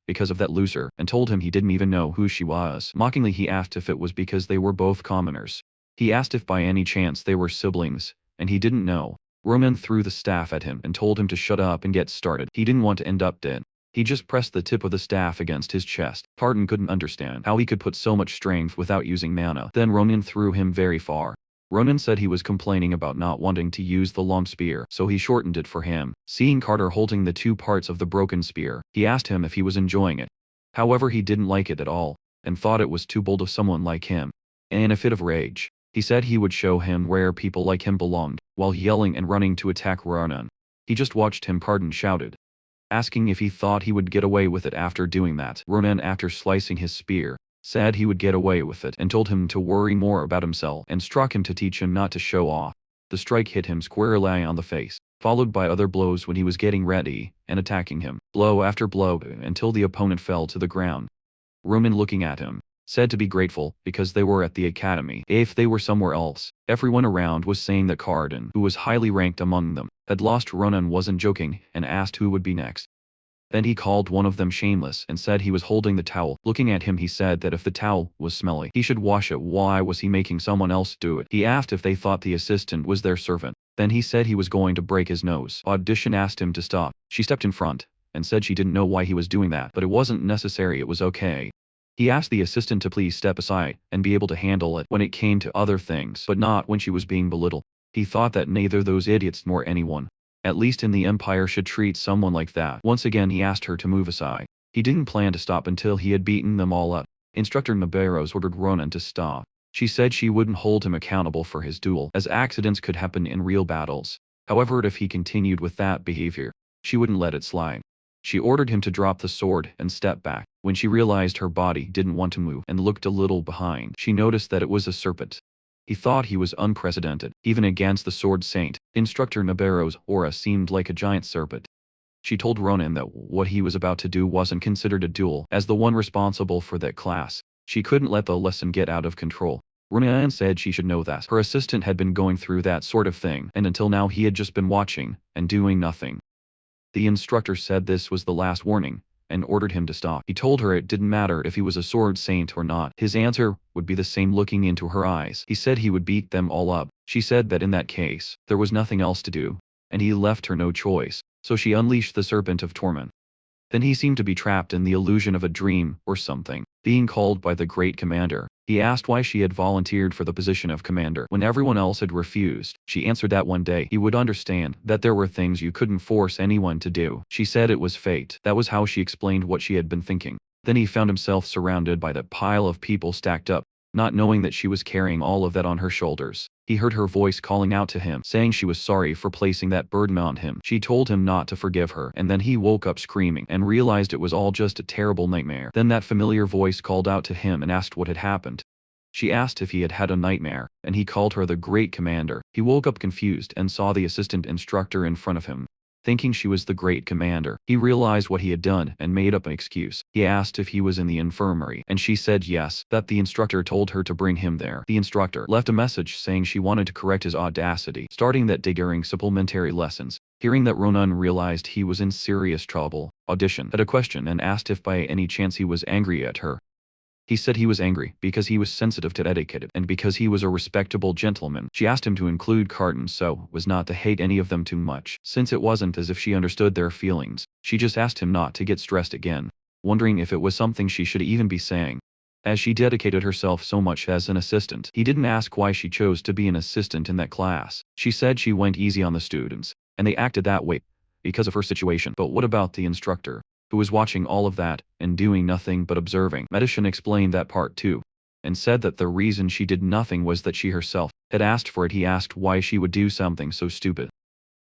because of that loser, and told him he didn't even know who she was. Mockingly he asked if it was because they were both commoners. He asked if by any chance they were siblings, and he didn't know. Ronan threw the staff at him and told him to shut up and get started. He didn't want to end up dead. He just pressed the tip of the staff against his chest. Carden couldn't understand how he could put so much strength without using mana. Then Ronan threw him very far. Ronan said he was complaining about not wanting to use the long spear, so he shortened it for him. Seeing Carter holding the two parts of the broken spear, he asked him if he was enjoying it. However, he didn't like it at all, and thought it was too bold of someone like him. In a fit of rage, he said he would show him where people like him belonged, while yelling and running to attack Ronan. He just watched him. Carton shouted, asking if he thought he would get away with it after doing that. Ronan, after slicing his spear, said he would get away with it and told him to worry more about himself and struck him to teach him not to show off. The strike hit him squarely on the face, followed by other blows when he was getting ready and attacking him, blow after blow until the opponent fell to the ground. Ronan, looking at him, said to be grateful because they were at the academy. If they were somewhere else, everyone around was saying that Carton, who was highly ranked among them, had lost. Ronan wasn't joking and asked who would be next. Then he called one of them shameless and said he was holding the towel. Looking at him, he said that if the towel was smelly, he should wash it. Why was he making someone else do it? He asked if they thought the assistant was their servant. Then he said he was going to break his nose. Audition asked him to stop. She stepped in front and said she didn't know why he was doing that, but it wasn't necessary, it was okay. He asked the assistant to please step aside and be able to handle it when it came to other things, but not when she was being belittled. He thought that neither those idiots nor anyone, at least in the Empire, should treat someone like that. Once again, he asked her to move aside. He didn't plan to stop until he had beaten them all up. Instructor Nabarros ordered Ronan to stop. She said she wouldn't hold him accountable for his duel, as accidents could happen in real battles. However, if he continued with that behavior, she wouldn't let it slide. She ordered him to drop the sword and step back. When she realized her body didn't want to move and looked a little behind, she noticed that it was a serpent. He thought he was unprecedented, even against the sword saint. Instructor Nabarro's aura seemed like a giant serpent. She told Ronan that what he was about to do wasn't considered a duel. As the one responsible for that class, she couldn't let the lesson get out of control. Ronan said she should know that her assistant had been going through that sort of thing, and until now he had just been watching and doing nothing. The instructor said this was the last warning, and ordered him to stop. He told her it didn't matter if he was a sword saint or not. His answer would be the same. Looking into her eyes, he said he would beat them all up. She said that in that case, there was nothing else to do, and he left her no choice, so she unleashed the serpent of torment. Then he seemed to be trapped in the illusion of a dream or something, being called by the great commander. He asked why she had volunteered for the position of commander when everyone else had refused. She answered that one day he would understand that there were things you couldn't force anyone to do. She said it was fate. That was how she explained what she had been thinking. Then he found himself surrounded by that pile of people stacked up, not knowing that she was carrying all of that on her shoulders. He heard her voice calling out to him, saying she was sorry for placing that burden on him. She told him not to forgive her, and then he woke up screaming and realized it was all just a terrible nightmare. Then that familiar voice called out to him and asked what had happened. She asked if he had had a nightmare, and he called her the great commander. He woke up confused and saw the assistant instructor in front of him. Thinking she was the great commander, he realized what he had done and made up an excuse. He asked if he was in the infirmary, and she said yes, that the instructor told her to bring him there. The instructor left a message saying she wanted to correct his audacity, starting that day during supplementary lessons. Hearing that, Ronan realized he was in serious trouble. Audition had a question and asked if by any chance he was angry at her. He said he was angry because he was sensitive to etiquette and because he was a respectable gentleman. She asked him to include Carton so was not to hate any of them too much. Since it wasn't as if she understood their feelings, she just asked him not to get stressed again, wondering if it was something she should even be saying. As she dedicated herself so much as an assistant, he didn't ask why she chose to be an assistant in that class. She said she went easy on the students, and they acted that way because of her situation. But what about the instructor, who was watching all of that and doing nothing but observing? Medicine explained that part too, and said that the reason she did nothing was that she herself had asked for it. He asked why she would do something so stupid.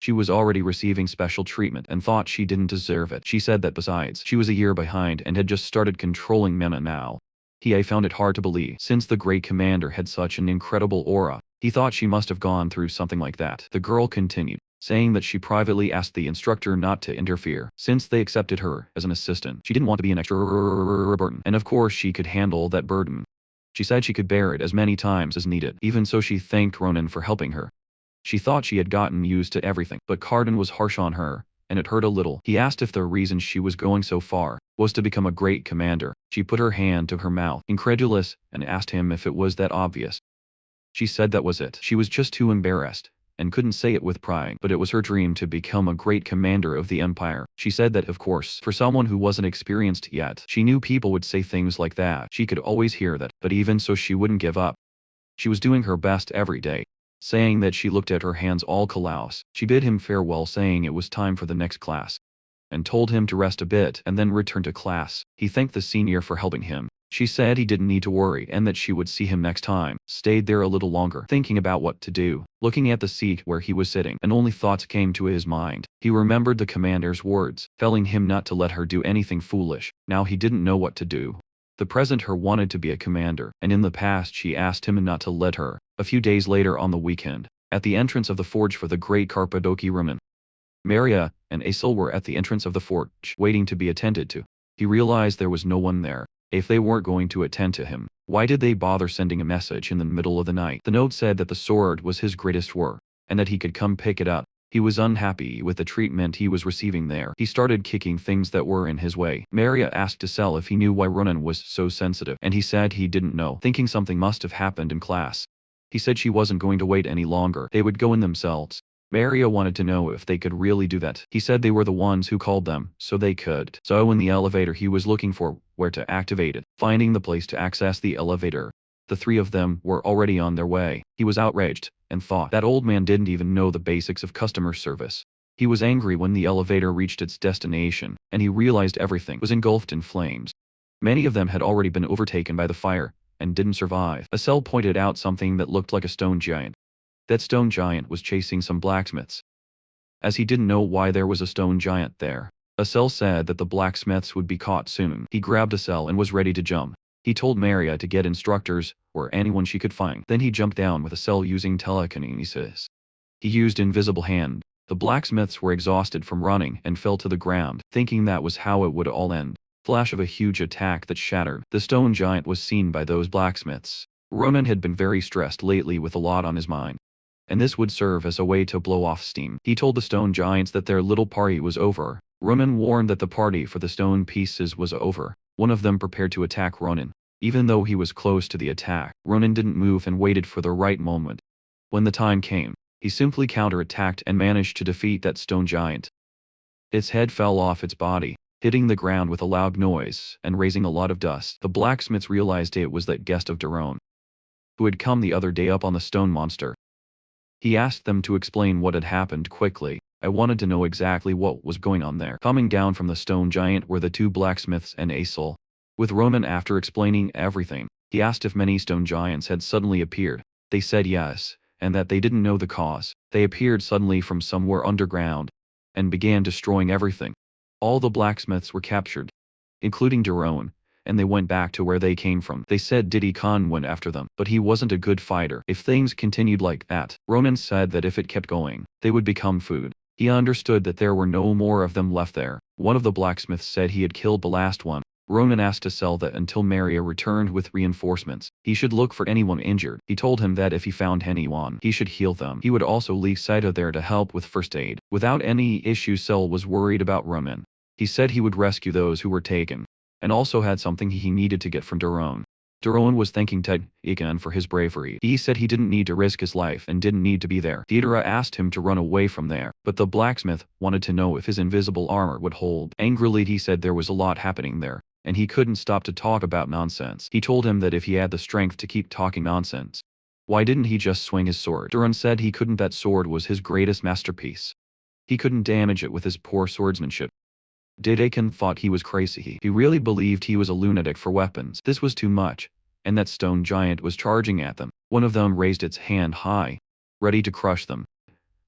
She was already receiving special treatment and thought she didn't deserve it. She said that besides, she was a year behind and had just started controlling Mana now. He found it hard to believe, since the great commander had such an incredible aura. He thought she must have gone through something like that. The girl continued, saying that she privately asked the instructor not to interfere, since they accepted her as an assistant. She didn't want to be an extra burden, and of course she could handle that burden. She said she could bear it as many times as needed. Even so, she thanked Ronan for helping her. She thought she had gotten used to everything, but Carton was harsh on her, and it hurt a little. He asked if the reason she was going so far was to become a great commander. She put her hand to her mouth, incredulous, and asked him if it was that obvious. She said that was it. She was just too embarrassed and couldn't say it with pride, but it was her dream to become a great commander of the empire. She said that, of course, for someone who wasn't experienced yet, she knew people would say things like that. She could always hear that, but even so she wouldn't give up. She was doing her best every day, saying that she looked at her hands all callous. She bid him farewell, saying it was time for the next class, and told him to rest a bit and then return to class. He thanked the senior for helping him. She said he didn't need to worry and that she would see him next time. Stayed there a little longer, thinking about what to do, looking at the seat where he was sitting, and only thoughts came to his mind. He remembered the commander's words, telling him not to let her do anything foolish. Now he didn't know what to do. The present her wanted to be a commander, and in the past she asked him not to let her. A few days later on the weekend, at the entrance of the forge for the great Karpadoki Raman, Maria and Asil were at the entrance of the forge, waiting to be attended to. He realized there was no one there. If they weren't going to attend to him, why did they bother sending a message in the middle of the night? The note said that the sword was his greatest work, and that he could come pick it up. He was unhappy with the treatment he was receiving there. He started kicking things that were in his way. Maria asked Asil if he knew why Ronan was so sensitive, and he said he didn't know, thinking something must have happened in class. He said she wasn't going to wait any longer. They would go in themselves. Maria wanted to know if they could really do that. He said they were the ones who called them, so they could. So in the elevator he was looking for where to activate it, finding the place to access the elevator. The three of them were already on their way. He was outraged, and thought that old man didn't even know the basics of customer service. He was angry when the elevator reached its destination, and he realized everything was engulfed in flames. Many of them had already been overtaken by the fire, and didn't survive. Asil pointed out something that looked like a stone giant. That stone giant was chasing some blacksmiths. As he didn't know why there was a stone giant there, Asil said that the blacksmiths would be caught soon. He grabbed Asil and was ready to jump. He told Maria to get instructors, or anyone she could find. Then he jumped down with Asil using telekinesis. He used invisible hand. The blacksmiths were exhausted from running and fell to the ground, thinking that was how it would all end. Flash of a huge attack that shattered. The stone giant was seen by those blacksmiths. Ronan had been very stressed lately with a lot on his mind, and this would serve as a way to blow off steam. He told the stone giants that their little party was over. Ronan warned that the party for the stone pieces was over. One of them prepared to attack Ronan. Even though he was close to the attack, Ronan didn't move and waited for the right moment. When the time came, he simply counterattacked and managed to defeat that stone giant. Its head fell off its body, hitting the ground with a loud noise and raising a lot of dust. The blacksmiths realized it was that guest of Daron, who had come the other day up on the stone monster. He asked them to explain what had happened quickly. I wanted to know exactly what was going on there. Coming down from the stone giant were the two blacksmiths and Asil. With Ronan after explaining everything, he asked if many stone giants had suddenly appeared. They said yes, and that they didn't know the cause. They appeared suddenly from somewhere underground, and began destroying everything. All the blacksmiths were captured, including Daron, and they went back to where they came from. They said Diddy Khan went after them, but he wasn't a good fighter. If things continued like that, Ronan said that if it kept going, they would become food. He understood that there were no more of them left there. One of the blacksmiths said he had killed the last one. Ronan asked to sell that until Maria returned with reinforcements. He should look for anyone injured. He told him that if he found anyone, he should heal them. He would also leave Saito there to help with first aid. Without any issue, Sel was worried about Ronan. He said he would rescue those who were taken, and also had something he needed to get from Daron. Daron was thanking Ted Ikan for his bravery. He said he didn't need to risk his life and didn't need to be there. Theodora asked him to run away from there, but the blacksmith wanted to know if his invisible armor would hold. Angrily he said there was a lot happening there, and he couldn't stop to talk about nonsense. He told him that if he had the strength to keep talking nonsense, why didn't he just swing his sword? Daron said he couldn't. That sword was his greatest masterpiece. He couldn't damage it with his poor swordsmanship. Didakan thought he was crazy. He really believed he was a lunatic for weapons. This was too much, and that stone giant was charging at them. One of them raised its hand high, ready to crush them,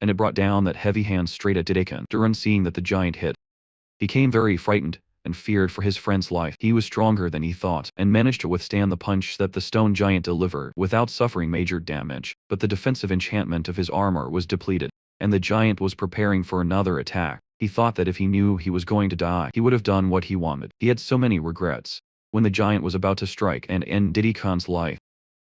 and it brought down that heavy hand straight at Didakan. Daron, seeing that the giant hit, became very frightened and feared for his friend's life. He was stronger than he thought, and managed to withstand the punch that the stone giant delivered without suffering major damage. But the defensive enchantment of his armor was depleted, and the giant was preparing for another attack. He thought that if he knew he was going to die, he would have done what he wanted. He had so many regrets. When the giant was about to strike and end Diddy Khan's life,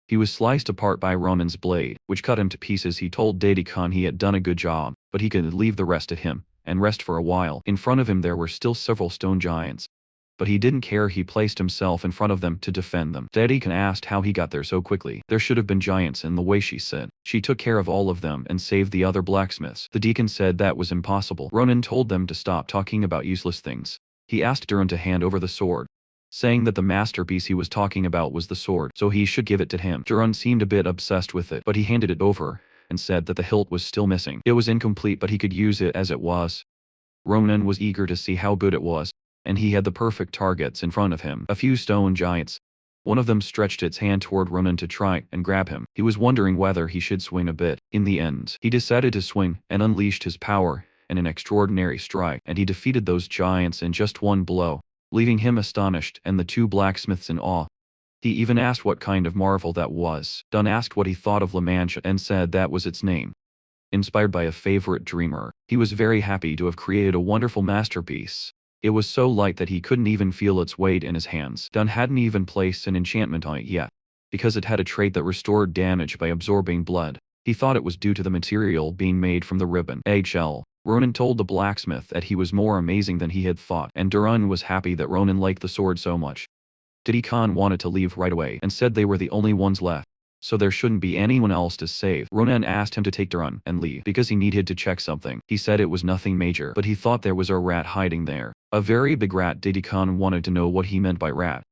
he was sliced apart by Ronan's blade, which cut him to pieces. He told Diddy Khan he had done a good job, but he could leave the rest to him, and rest for a while. In front of him there were still several stone giants, but he didn't care. He placed himself in front of them to defend them. Diddy Khan asked how he got there so quickly. There should have been giants in the way, she said. She took care of all of them and saved the other blacksmiths. The deacon said that was impossible. Ronan told them to stop talking about useless things. He asked Duran to hand over the sword. saying that the masterpiece he was talking about was the sword, so he should give it to him. Duran seemed a bit obsessed with it, but he handed it over and said that the hilt was still missing. It was incomplete, but he could use it as it was. Ronan was eager to see how good it was, and he had the perfect targets in front of him, a few stone giants. One of them stretched its hand toward Ronan to try and grab him. He was wondering whether he should swing a bit. In the end, he decided to swing and unleashed his power in an extraordinary strike, and he defeated those giants in just one blow, leaving him astonished and the two blacksmiths in awe. He even asked what kind of marvel that was. Dunn asked what he thought of La Mancha and said that was its name. Inspired by a favorite dreamer, he was very happy to have created a wonderful masterpiece. It was so light that he couldn't even feel its weight in his hands. Dunn hadn't even placed an enchantment on it yet, because it had a trait that restored damage by absorbing blood. He thought it was due to the material being made from the ribbon eggshell. Ronan told the blacksmith that he was more amazing than he had thought, and Duran was happy that Ronan liked the sword so much. Diddy Khan wanted to leave right away and said they were the only ones left, so there shouldn't be anyone else to save. Ronan asked him to take Duran and leave because he needed to check something. He said it was nothing major, but he thought there was a rat hiding there. A very big rat. Diddy Khan wanted to know what he meant by rat.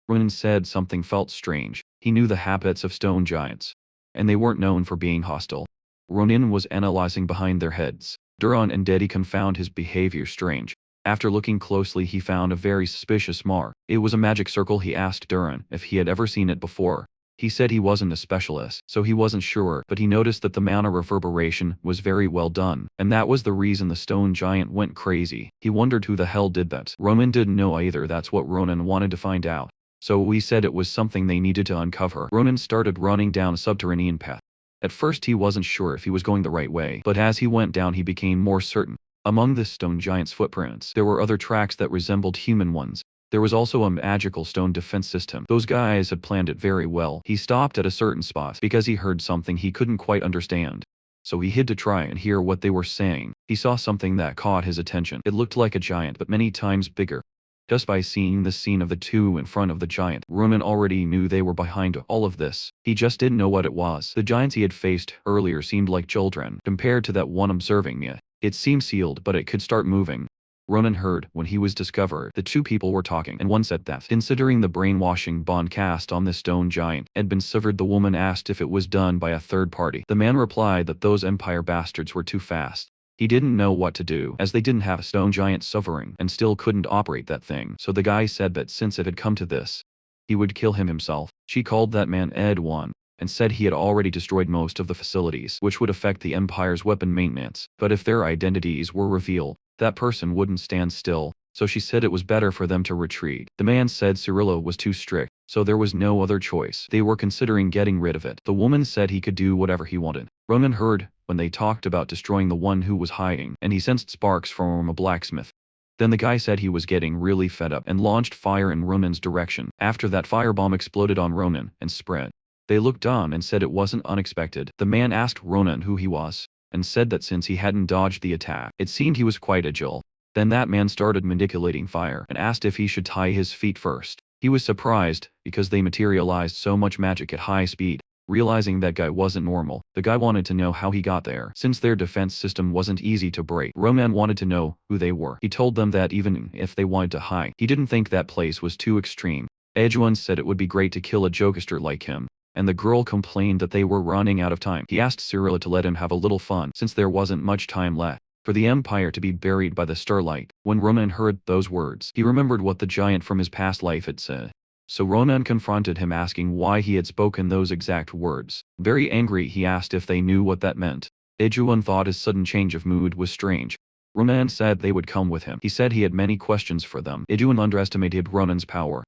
Ronan said something felt strange. He knew the habits of stone giants, and they weren't known for being hostile. Ronan was analyzing behind their heads. Duran and Diddy Khan found his behavior strange. After looking closely, he found a very suspicious mark. It was a magic circle. He asked Duran if he had ever seen it before. He said he wasn't a specialist, so he wasn't sure, but he noticed that the mana reverberation was very well done, and that was the reason the stone giant went crazy. He wondered who the hell did that. Ronan didn't know either. That's what Ronan wanted to find out. So we said it was something they needed to uncover. Ronan started running down a subterranean path. At first he wasn't sure if he was going the right way, but as he went down he became more certain. Among the stone giant's footprints, there were other tracks that resembled human ones. There was also a magical stone defense system. Those guys had planned it very well. He stopped at a certain spot because he heard something he couldn't quite understand. So he hid to try and hear what they were saying. He saw something that caught his attention. It looked like a giant but many times bigger. Just by seeing the scene of the two in front of the giant, Ronan already knew they were behind all of this. He just didn't know what it was. The giants he had faced earlier seemed like children compared to that one observing it. It seemed sealed, but it could start moving. Ronan heard when he was discovered. The two people were talking, and one said that, considering the brainwashing bond cast on this stone giant had been severed, the woman asked if it was done by a third party. The man replied that those empire bastards were too fast. He didn't know what to do, as they didn't have a stone giant suffering and still couldn't operate that thing. So the guy said that since it had come to this, he would kill him himself. She called that man Ed One, and said he had already destroyed most of the facilities, which would affect the Empire's weapon maintenance. But if their identities were revealed, that person wouldn't stand still, so she said it was better for them to retreat. The man said Cirillo was too strict, so there was no other choice. They were considering getting rid of it. The woman said he could do whatever he wanted. Ronan heard when they talked about destroying the one who was hiding, and he sensed sparks from a blacksmith. Then the guy said he was getting really fed up and launched fire in Ronan's direction. After that, firebomb exploded on Ronan and spread. They looked on and said it wasn't unexpected. The man asked Ronan who he was, and said that since he hadn't dodged the attack, it seemed he was quite agile. Then that man started manipulating fire and asked if he should tie his feet first. He was surprised, because they materialized so much magic at high speed. Realizing that guy wasn't normal, the guy wanted to know how he got there. Since their defense system wasn't easy to break, Ronan wanted to know who they were. He told them that even if they wanted to hide, he didn't think that place was too extreme. Edgeone said it would be great to kill a jokester like him, and the girl complained that they were running out of time. He asked Cirilla to let him have a little fun, since there wasn't much time left for the Empire to be buried by the starlight. When Ronan heard those words, he remembered what the giant from his past life had said. So Ronan confronted him, asking why he had spoken those exact words. Very angry, he asked if they knew what that meant. Edgeone thought his sudden change of mood was strange. Ronan said they would come with him. He said he had many questions for them. Edgeone underestimated Ronan's power,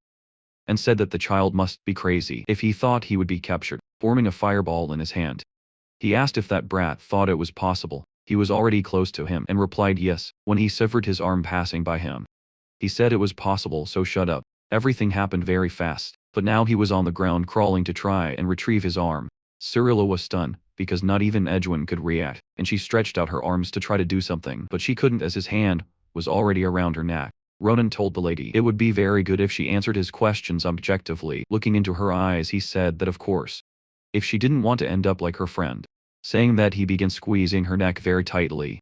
and said that the child must be crazy if he thought he would be captured, forming a fireball in his hand. He asked if that brat thought it was possible. He was already close to him and replied yes, when he severed his arm passing by him. He said it was possible, so shut up. Everything happened very fast, but now he was on the ground crawling to try and retrieve his arm. Cirilla was stunned, because not even Edgeone could react, and she stretched out her arms to try to do something, but she couldn't as his hand was already around her neck. Ronan told the lady it would be very good if she answered his questions objectively. Looking into her eyes, he said that of course, if she didn't want to end up like her friend. Saying that, he began squeezing her neck very tightly.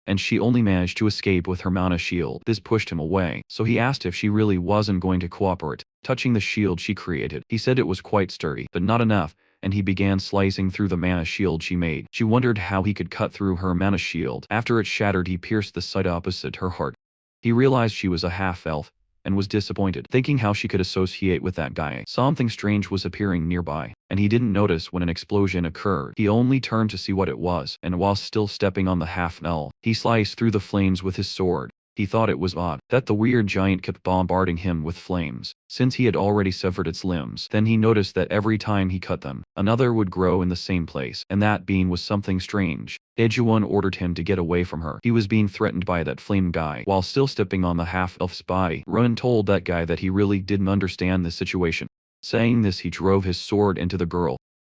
and she only managed to escape with her mana shield. This pushed him away, so he asked if she really wasn't going to cooperate. Touching the shield she created, he said it was quite sturdy, but not enough, and he began slicing through the mana shield she made. She wondered how he could cut through her mana shield. After it shattered, he pierced the side opposite her heart. He realized she was a half-elf, and was disappointed, thinking how she could associate with that guy. Something strange was appearing nearby, and he didn't notice when an explosion occurred. He only turned to see what it was, and while still stepping on the half-elf, he sliced through the flames with his sword. He thought it was odd that the weird giant kept bombarding him with flames, since he had already severed its limbs. Then he noticed that every time he cut them, another would grow in the same place, and that being was something strange. Daejuwon ordered him to get away from her. He was being threatened by that flame guy. While still stepping on the half-elf's body, Ronan told that guy that he really didn't understand the situation. Saying this, he drove his sword into the girl.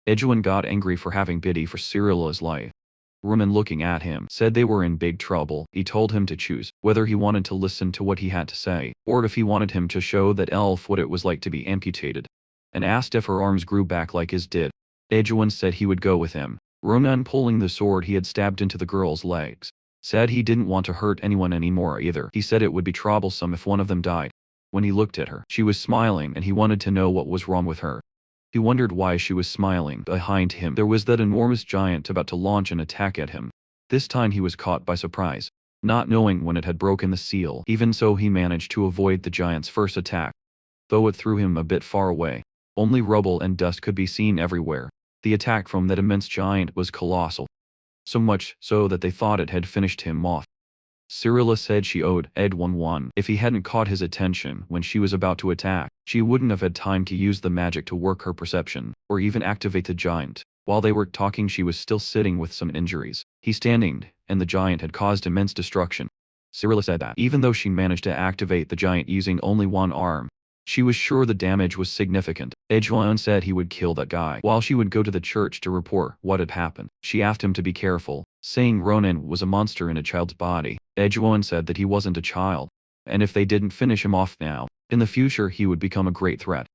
Daejuwon got angry for having pity for Cyrilla's life. Ronan, looking at him, said they were in big trouble. He told him to choose whether he wanted to listen to what he had to say, or if he wanted him to show that elf what it was like to be amputated, and asked if her arms grew back like his did. Daejuwon said he would go with him. Ronan, pulling the sword he had stabbed into the girl's legs, said he didn't want to hurt anyone anymore either. He said it would be troublesome if one of them died. When he looked at her, she was smiling, and he wanted to know what was wrong with her. He wondered why she was smiling. Behind him there was that enormous giant about to launch an attack at him. This time he was caught by surprise, not knowing when it had broken the seal. Even so, he managed to avoid the giant's first attack, though it threw him a bit far away. Only rubble and dust could be seen everywhere. The attack from that immense giant was colossal, so much so that they thought it had finished him off. Cyrilla said she owed Edwin one. If he hadn't caught his attention when she was about to attack, she wouldn't have had time to use the magic to work her perception, or even activate the giant. While they were talking, she was still sitting with some injuries. He standing, and the giant had caused immense destruction. Cyrilla said that even though she managed to activate the giant using only one arm, she was sure the damage was significant. Daejuwon said he would kill that guy. While she would go to the church to report what had happened, she asked him to be careful, saying Ronan was a monster in a child's body. Daejuwon said that he wasn't a child, and if they didn't finish him off now, in the future he would become a great threat.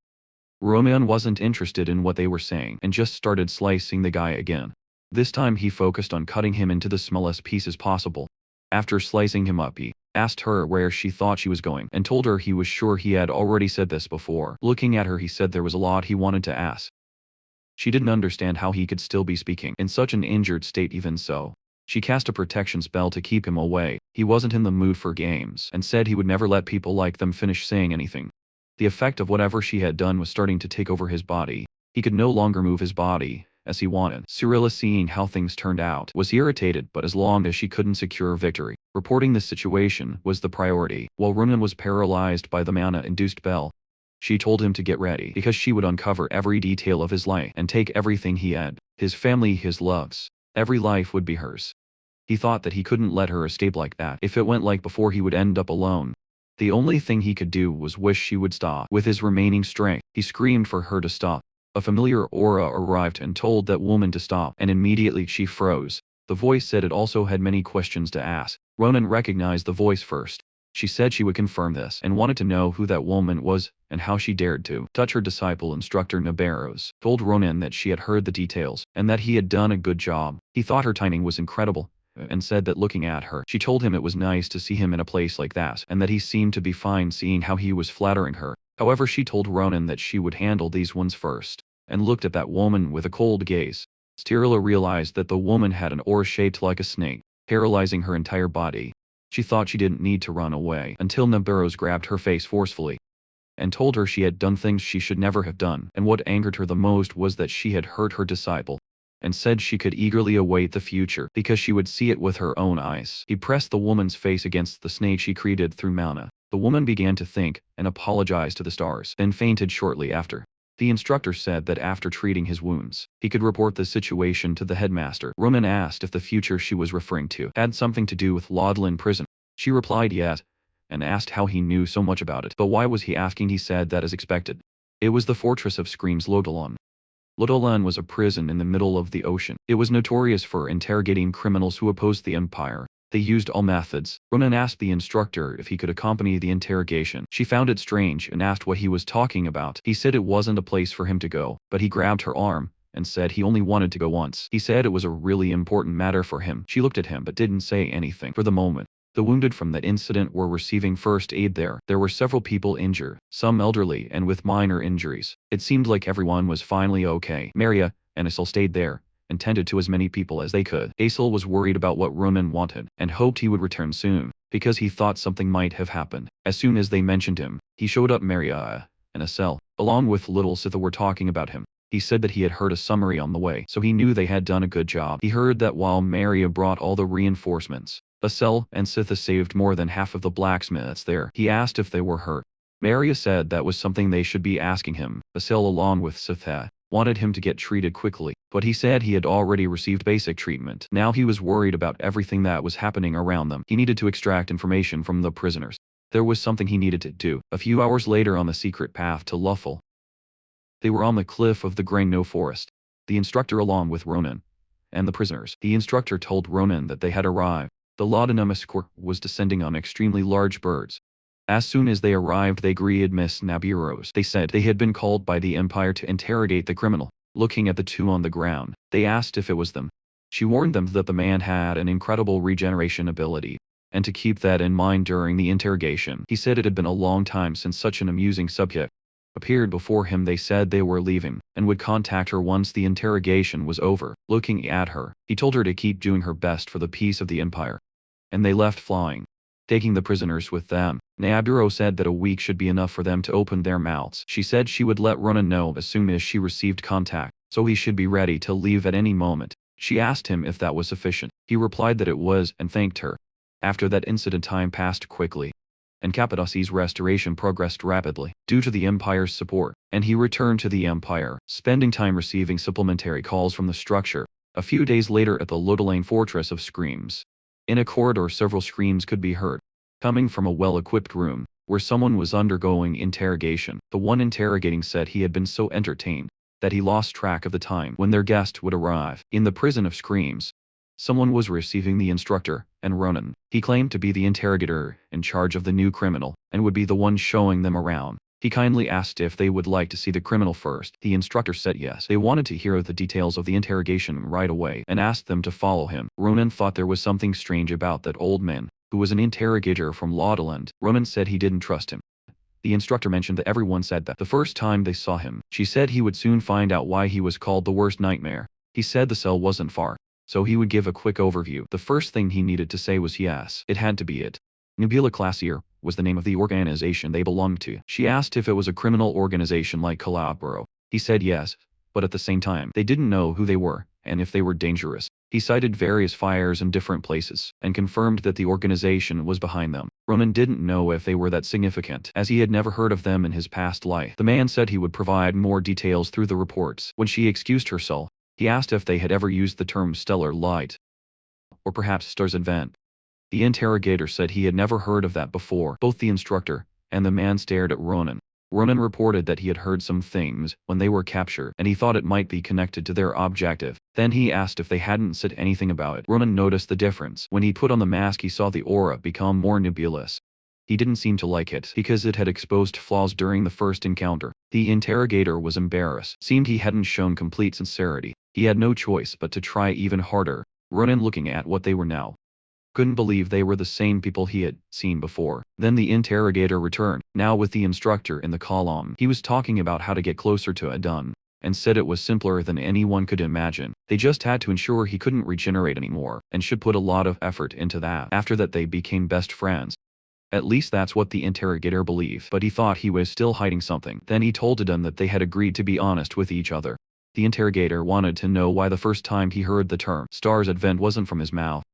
Ronan wasn't interested in what they were saying and just started slicing the guy again. This time he focused on cutting him into the smallest pieces possible. After slicing him up, he asked her where she thought she was going, and told her he was sure he had already said this before. Looking at her, he said there was a lot he wanted to ask. She didn't understand how he could still be speaking in such an injured state. Even so, she cast a protection spell to keep him away. He wasn't in the mood for games, and said he would never let people like them finish saying anything. The effect of whatever she had done was starting to take over his body. He could no longer move his body as he wanted. Cyrilla, seeing how things turned out, was irritated, but as long as she couldn't secure victory, reporting the situation was the priority. While Ronan was paralyzed by the mana-induced spell, she told him to get ready, because she would uncover every detail of his life and take everything he had, his family, his loves. Every life would be hers. He thought that he couldn't let her escape like that. If it went like before, he would end up alone. The only thing he could do was wish she would stop. With his remaining strength, he screamed for her to stop. A familiar aura arrived and told that woman to stop, and immediately she froze. The voice said it also had many questions to ask. Ronan recognized the voice first. She said she would confirm this, and wanted to know who that woman was, and how she dared to touch her disciple. Instructor Nabarros told Ronan that she had heard the details, and that he had done a good job. He thought her timing was incredible, and said that looking at her, she told him it was nice to see him in a place like that, and that he seemed to be fine, seeing how he was flattering her. However, she told Ronan that she would handle these ones first, and looked at that woman with a cold gaze. Cyrilla realized that the woman had an aura shaped like a snake, paralyzing her entire body. She thought she didn't need to run away until Nabarros grabbed her face forcefully and told her she had done things she should never have done, and what angered her the most was that she had hurt her disciple, and said she could eagerly await the future because she would see it with her own eyes. He pressed the woman's face against the snake she created through mana. The woman began to think and apologized to the stars, then fainted shortly after. The instructor said that after treating his wounds, he could report the situation to the headmaster. Ronan asked if the future she was referring to had something to do with Lodlin prison. She replied yes, and asked how he knew so much about it. But why was he asking? He said that as expected. It was the fortress of Scream's Lodolon. Lodolon was a prison in the middle of the ocean. It was notorious for interrogating criminals who opposed the empire. They used all methods. Ronan asked the instructor if he could accompany the interrogation. She found it strange and asked what he was talking about. He said it wasn't a place for him to go, but he grabbed her arm and said he only wanted to go once. He said it was a really important matter for him. She looked at him but didn't say anything for the moment. The wounded from that incident were receiving first aid there. There were several people injured, some elderly and with minor injuries. It seemed like everyone was finally okay. Maria and Asil stayed there and tended to as many people as they could. Asil was worried about what Ronan wanted and hoped he would return soon, because he thought something might have happened. As soon as they mentioned him, he showed up. Maria and Asil, along with little Sitha, were talking about him. He said that he had heard a summary on the way, so he knew they had done a good job. He heard that while Maria brought all the reinforcements, Asil and Sitha saved more than half of the blacksmiths there. He asked if they were hurt. Maria said that was something they should be asking him. Asil, along with Sitha, wanted him to get treated quickly, but he said he had already received basic treatment. Now he was worried about everything that was happening around them. He needed to extract information from the prisoners. There was something he needed to do. A few hours later, on the secret path to Luffle, they were on the cliff of the Grain-No Forest. The instructor, along with Ronan and the prisoners. The instructor told Ronan that they had arrived. The Laudanum Corps was descending on extremely large birds. As soon as they arrived, they greeted Miss Naburos. They said they had been called by the Empire to interrogate the criminal. Looking at the two on the ground, they asked if it was them. She warned them that the man had an incredible regeneration ability, and to keep that in mind during the interrogation. He said it had been a long time since such an amusing subject appeared before him. They said they were leaving, and would contact her once the interrogation was over. Looking at her, he told her to keep doing her best for the peace of the Empire. And they left flying, taking the prisoners with them. Naburo said that a week should be enough for them to open their mouths. She said she would let Ronan know as soon as she received contact, so he should be ready to leave at any moment. She asked him if that was sufficient. He replied that it was and thanked her. After that incident, time passed quickly, and Cappadoci's restoration progressed rapidly due to the Empire's support, and he returned to the Empire, spending time receiving supplementary calls from the structure. A few days later, at the Lodolane Fortress of Screams, in a corridor, several screams could be heard, coming from a well-equipped room, where someone was undergoing interrogation. The one interrogating said he had been so entertained that he lost track of the time when their guest would arrive. In the prison of Screams, someone was receiving the instructor, and Ronan. He claimed to be the interrogator in charge of the new criminal, and would be the one showing them around. He kindly asked if they would like to see the criminal first. The instructor said yes. They wanted to hear the details of the interrogation right away, and asked them to follow him. Ronan thought there was something strange about that old man, who was an interrogator from Laudaland. Ronan said he didn't trust him. The instructor mentioned that everyone said that the first time they saw him. She said he would soon find out why he was called the worst nightmare. He said the cell wasn't far, so he would give a quick overview. The first thing he needed to say was yes. It had to be it. Nubila Classier was the name of the organization they belonged to. She asked if it was a criminal organization like Calabro. He said yes, but at the same time, they didn't know who they were, and if they were dangerous. He cited various fires in different places, and confirmed that the organization was behind them. Ronan didn't know if they were that significant, as he had never heard of them in his past life. The man said he would provide more details through the reports. When she excused herself, he asked if they had ever used the term stellar light, or perhaps star's advent. The interrogator said he had never heard of that before. Both the instructor and the man stared at Ronan. Ronan reported that he had heard some things when they were captured, and he thought it might be connected to their objective. Then he asked if they hadn't said anything about it. Ronan noticed the difference. When he put on the mask, he saw the aura become more nebulous. He didn't seem to like it, because it had exposed flaws during the first encounter. The interrogator was embarrassed. Seemed he hadn't shown complete sincerity. He had no choice but to try even harder. Ronan, looking at what they were now, couldn't believe they were the same people he had seen before. Then the interrogator returned, now with the instructor in the column. He was talking about how to get closer to Adun, and said it was simpler than anyone could imagine. They just had to ensure he couldn't regenerate anymore, and should put a lot of effort into that. After that, they became best friends. At least that's what the interrogator believed, but he thought he was still hiding something. Then he told Adun that they had agreed to be honest with each other. The interrogator wanted to know why the first time he heard the term star's advent wasn't from his mouth.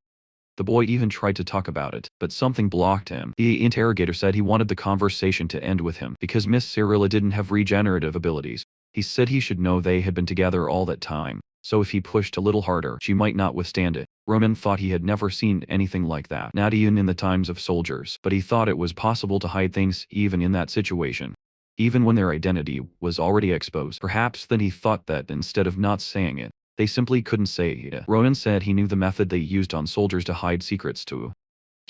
The boy even tried to talk about it, but something blocked him. The interrogator said he wanted the conversation to end with him, because Miss Cyrilla didn't have regenerative abilities. He said he should know they had been together all that time, so if he pushed a little harder, she might not withstand it. Ronan thought he had never seen anything like that, not even in the times of soldiers, but he thought it was possible to hide things even in that situation, even when their identity was already exposed. Perhaps then he thought that instead of not saying it, they simply couldn't say it. Ronan said he knew the method they used on soldiers to hide secrets to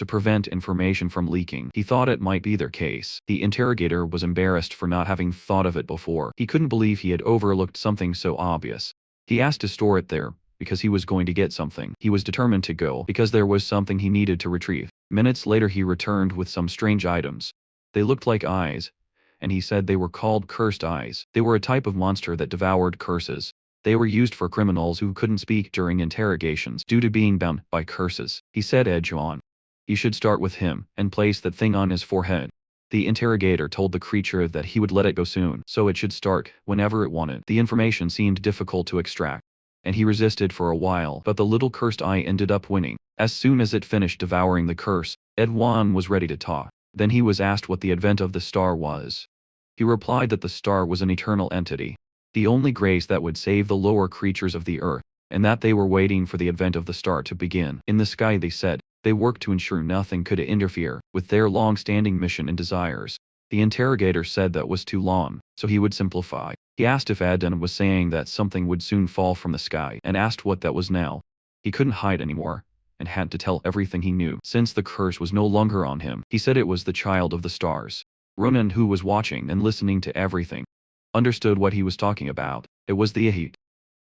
prevent information from leaking. He thought it might be their case. The interrogator was embarrassed for not having thought of it before. He couldn't believe he had overlooked something so obvious. He asked to store it there, because he was going to get something. He was determined to go, because there was something he needed to retrieve. Minutes later he returned with some strange items. They looked like eyes, and he said they were called cursed eyes. They were a type of monster that devoured curses. They were used for criminals who couldn't speak during interrogations due to being bound by curses. He said Edjuan. You should start with him, and place that thing on his forehead. The interrogator told the creature that he would let it go soon, so it should start whenever it wanted. The information seemed difficult to extract, and he resisted for a while, but the little cursed eye ended up winning. As soon as it finished devouring the curse, Edwan was ready to talk. Then he was asked what the advent of the star was. He replied that the star was an eternal entity, the only grace that would save the lower creatures of the earth, and that they were waiting for the advent of the star to begin. In the sky, they said, they worked to ensure nothing could interfere with their long-standing mission and desires. The interrogator said that was too long, so he would simplify. He asked if Adnan was saying that something would soon fall from the sky, and asked what that was now. He couldn't hide anymore, and had to tell everything he knew, since the curse was no longer on him. He said it was the child of the stars. Ronan, who was watching and listening to everything, understood what he was talking about. It was the Ahit.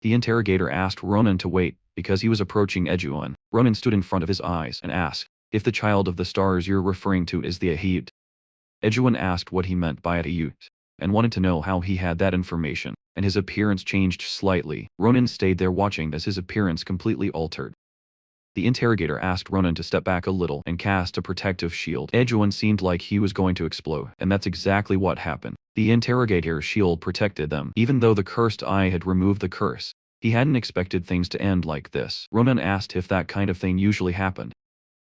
The interrogator asked Ronan to wait, because he was approaching Edjuan. Ronan stood in front of his eyes and asked, if the child of the stars you're referring to is the Ahit. Edjuan asked what he meant by Ahit, and wanted to know how he had that information, and his appearance changed slightly. Ronan stayed there watching as his appearance completely altered. The interrogator asked Ronan to step back a little and cast a protective shield. Edjuan seemed like he was going to explode, and that's exactly what happened. The interrogator's shield protected them, even though the cursed eye had removed the curse. He hadn't expected things to end like this. Ronan asked if that kind of thing usually happened,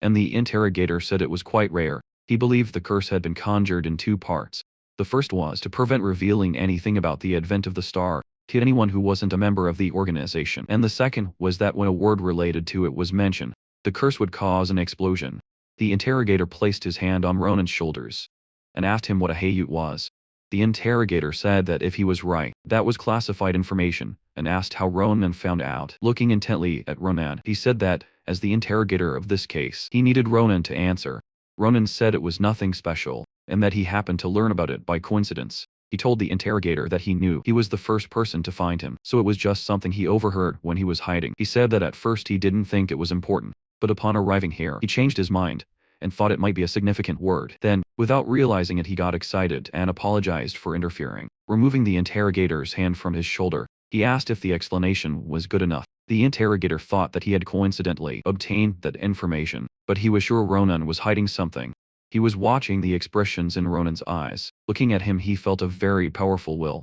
and the interrogator said it was quite rare. He believed the curse had been conjured in two parts. The first was to prevent revealing anything about the advent of the star to anyone who wasn't a member of the organization, and the second was that when a word related to it was mentioned, the curse would cause an explosion. The interrogator placed his hand on Ronan's shoulders and asked him what a Hayut was. The interrogator said that if he was right, that was classified information, and asked how Ronan found out. Looking intently at Ronan, he said that, as the interrogator of this case, he needed Ronan to answer. Ronan said it was nothing special, and that he happened to learn about it by coincidence. He told the interrogator that he knew he was the first person to find him, so it was just something he overheard when he was hiding. He said that at first he didn't think it was important, but upon arriving here, he changed his mind, and thought it might be a significant word. Then, without realizing it, he got excited and apologized for interfering. Removing the interrogator's hand from his shoulder, he asked if the explanation was good enough. The interrogator thought that he had coincidentally obtained that information, but he was sure Ronan was hiding something. He was watching the expressions in Ronan's eyes. Looking at him, he felt a very powerful will.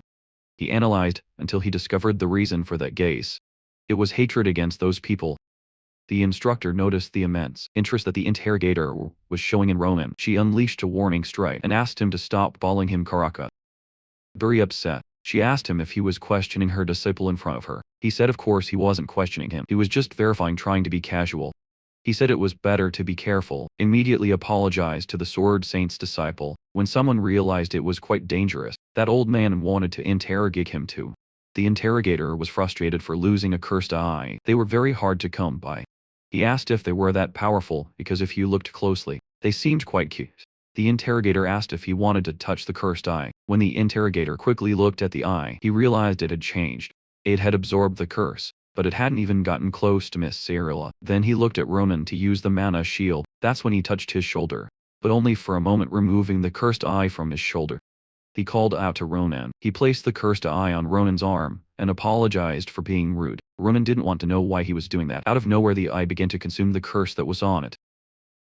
He analyzed until he discovered the reason for that gaze. It was hatred against those people. The instructor noticed the immense interest that the interrogator was showing in Ronan. She unleashed a warning strike and asked him to stop calling him Karaka. Very upset, she asked him if he was questioning her disciple in front of her. He said of course he wasn't questioning him. He was just verifying, trying to be casual. He said it was better to be careful, immediately apologized to the Sword Saint's disciple. When someone realized it was quite dangerous, that old man wanted to interrogate him too. The interrogator was frustrated for losing a cursed eye. They were very hard to come by. He asked if they were that powerful, because if you looked closely, they seemed quite cute. The interrogator asked if he wanted to touch the cursed eye. When the interrogator quickly looked at the eye, he realized it had changed. It had absorbed the curse, but it hadn't even gotten close to Miss Cyrilla. Then he looked at Ronan to use the mana shield. That's when he touched his shoulder, but only for a moment, removing the cursed eye from his shoulder. He called out to Ronan. He placed the cursed eye on Ronan's arm, and apologized for being rude. Ronan didn't want to know why he was doing that. Out of nowhere, the eye began to consume the curse that was on it.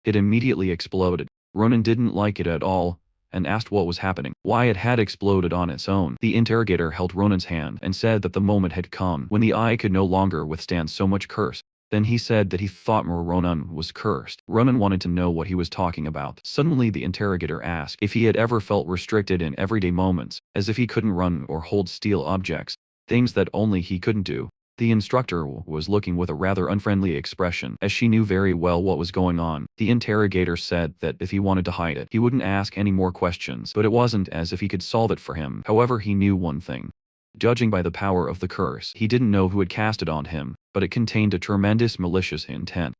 It immediately exploded. Ronan didn't like it at all, and asked what was happening, why it had exploded on its own. The interrogator held Ronan's hand and said that the moment had come when the eye could no longer withstand so much curse. Then he said that he thought Ronan was cursed. Ronan wanted to know what he was talking about. Suddenly the interrogator asked if he had ever felt restricted in everyday moments, as if he couldn't run or hold steel objects, things that only he couldn't do. The instructor was looking with a rather unfriendly expression, as she knew very well what was going on. The interrogator said that if he wanted to hide it, he wouldn't ask any more questions, but it wasn't as if he could solve it for him. However, he knew one thing. Judging by the power of the curse, he didn't know who had cast it on him, but it contained a tremendous malicious intent.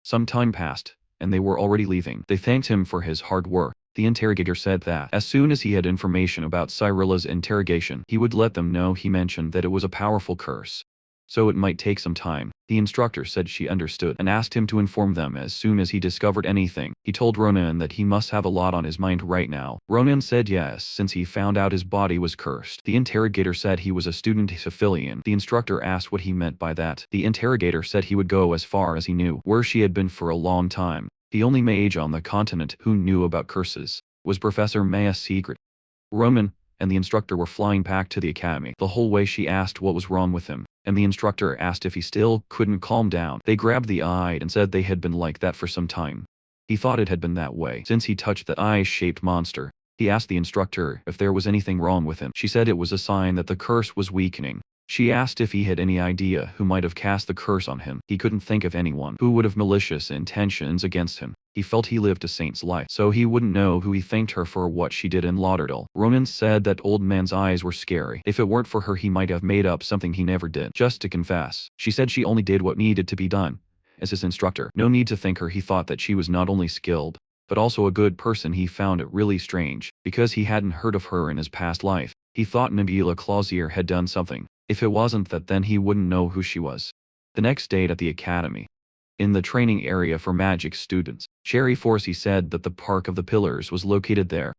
Some time passed, and they were already leaving. They thanked him for his hard work. The interrogator said that as soon as he had information about Cyrilla's interrogation, he would let them know. He mentioned that it was a powerful curse, so it might take some time. The instructor said she understood and asked him to inform them as soon as he discovered anything. He told Ronan that he must have a lot on his mind right now. Ronan said yes, since he found out his body was cursed. The interrogator said he was a student civilian. The instructor asked what he meant by that. The interrogator said he would go as far as he knew, where she had been for a long time. The only mage on the continent who knew about curses was Professor Maya's secret. Ronan and the instructor were flying back to the academy. The whole way she asked what was wrong with him, and the instructor asked if he still couldn't calm down. They grabbed the eye and said they had been like that for some time. He thought it had been that way since he touched the eye-shaped monster. He asked the instructor if there was anything wrong with him. She said it was a sign that the curse was weakening. She asked if he had any idea who might have cast the curse on him. He couldn't think of anyone who would have malicious intentions against him. He felt he lived a saint's life, so he wouldn't know who he thanked her for what she did in Lauderdale. Ronan said that old man's eyes were scary. If it weren't for her, he might have made up something he never did, just to confess. She said she only did what needed to be done. As his instructor, no need to thank her. He thought that she was not only skilled, but also a good person. He found it really strange, because he hadn't heard of her in his past life. He thought Nebula Clausier had done something. If it wasn't that, then he wouldn't know who she was. The next day at the academy, in the training area for magic students, Cherry Forsey said that the Park of the Pillars was located there.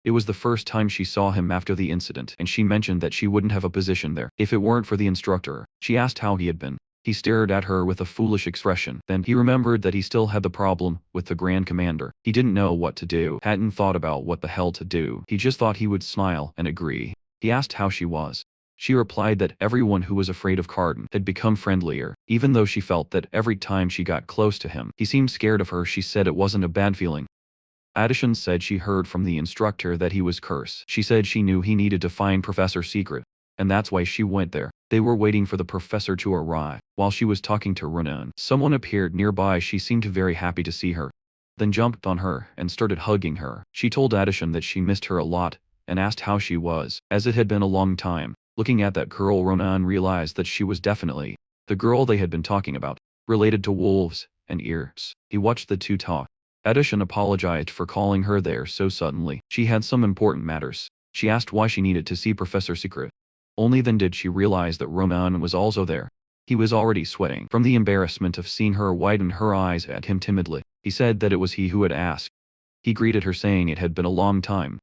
It was the first time she saw him after the incident, and she mentioned that she wouldn't have a position there if it weren't for the instructor. She asked how he had been. He stared at her with a foolish expression. Then he remembered that he still had the problem with the Grand Commander. He didn't know what to do, hadn't thought about what the hell to do. He just thought he would smile and agree. He asked how she was. She replied that everyone who was afraid of Cardin had become friendlier, even though she felt that every time she got close to him, he seemed scared of her. She said it wasn't a bad feeling. Addison said she heard from the instructor that he was cursed. She said she knew he needed to find Professor Secret, and that's why she went there. They were waiting for the professor to arrive. While she was talking to Ronan, someone appeared nearby. She seemed very happy to see her, then jumped on her and started hugging her. She told Addison that she missed her a lot, and asked how she was, as it had been a long time. Looking at that girl, Ronan realized that she was definitely the girl they had been talking about, related to wolves and ears. He watched the two talk. Addison apologized for calling her there so suddenly. She had some important matters. She asked why she needed to see Professor Secret. Only then did she realize that Ronan was also there. He was already sweating from the embarrassment of seeing her, widen her eyes at him timidly. He said that it was he who had asked. He greeted her saying it had been a long time.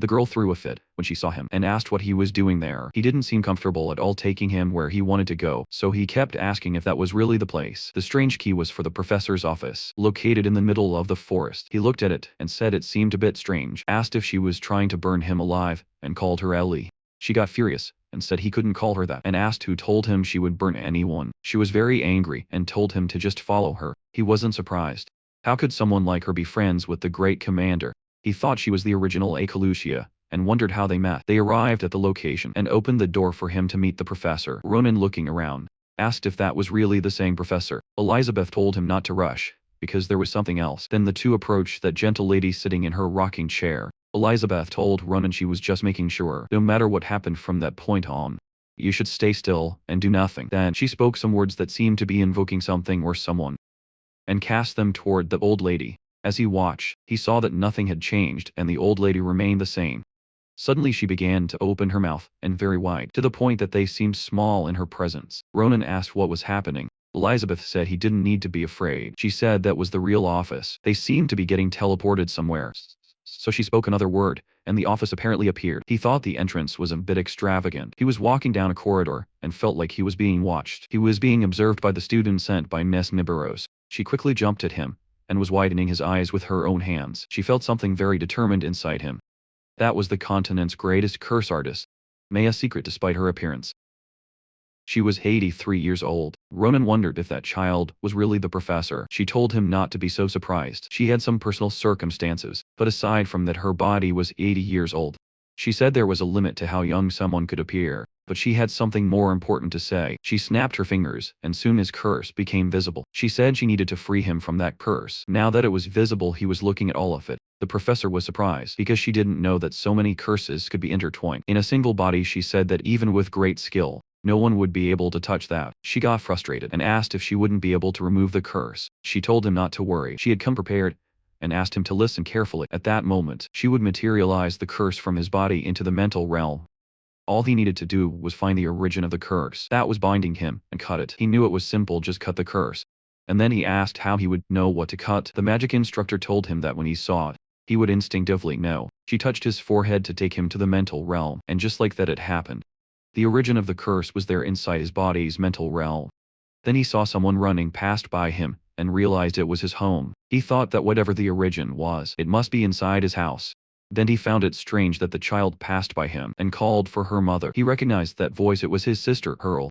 The girl threw a fit when she saw him and asked what he was doing there. He didn't seem comfortable at all taking him where he wanted to go, so he kept asking if that was really the place. The strange key was for the professor's office, located in the middle of the forest. He looked at it and said it seemed a bit strange, asked if she was trying to burn him alive, and called her Ellie. She got furious and said he couldn't call her that, and asked who told him she would burn anyone. She was very angry and told him to just follow her. He wasn't surprised. How could someone like her be friends with the great commander? He thought she was the original Akalusia, and wondered how they met. They arrived at the location and opened the door for him to meet the professor. Ronan, looking around, asked if that was really the same professor. Elizabeth told him not to rush, because there was something else. Then the two approached that gentle lady sitting in her rocking chair. Elizabeth told Ronan she was just making sure, no matter what happened from that point on, you should stay still and do nothing. Then she spoke some words that seemed to be invoking something or someone, and cast them toward the old lady. As he watched, he saw that nothing had changed and the old lady remained the same. Suddenly she began to open her mouth, and very wide, to the point that they seemed small in her presence. Ronan asked what was happening. Elizabeth said he didn't need to be afraid. She said that was the real office. They seemed to be getting teleported somewhere. So she spoke another word, and the office apparently appeared. He thought the entrance was a bit extravagant. He was walking down a corridor, and felt like he was being watched. He was being observed by the student sent by Miss Nibiros. She quickly jumped at him, and was widening his eyes with her own hands. She felt something very determined inside him. That was the continent's greatest curse artist, Maya Secret, despite her appearance. She was 83 years old. Ronan wondered if that child was really the professor. She told him not to be so surprised. She had some personal circumstances, but aside from that, her body was 80 years old. She said there was a limit to how young someone could appear, but she had something more important to say. She snapped her fingers, and soon his curse became visible. She said she needed to free him from that curse. Now that it was visible, he was looking at all of it. The professor was surprised, because she didn't know that so many curses could be intertwined in a single body. She said that even with great skill, no one would be able to touch that. She got frustrated and asked if she wouldn't be able to remove the curse. She told him not to worry. She had come prepared, and asked him to listen carefully. At that moment, she would materialize the curse from his body into the mental realm. All he needed to do was find the origin of the curse that was binding him and cut it. He knew it was simple, just cut the curse. And then he asked how he would know what to cut. The magic instructor told him that when he saw it, he would instinctively know. She touched his forehead to take him to the mental realm, and just like that it happened. The origin of the curse was there inside his body's mental realm. Then he saw someone running past by him, and realized it was his home. He thought that whatever the origin was, it must be inside his house. Then he found it strange that the child passed by him and called for her mother. He recognized that voice, it was his sister, Earl.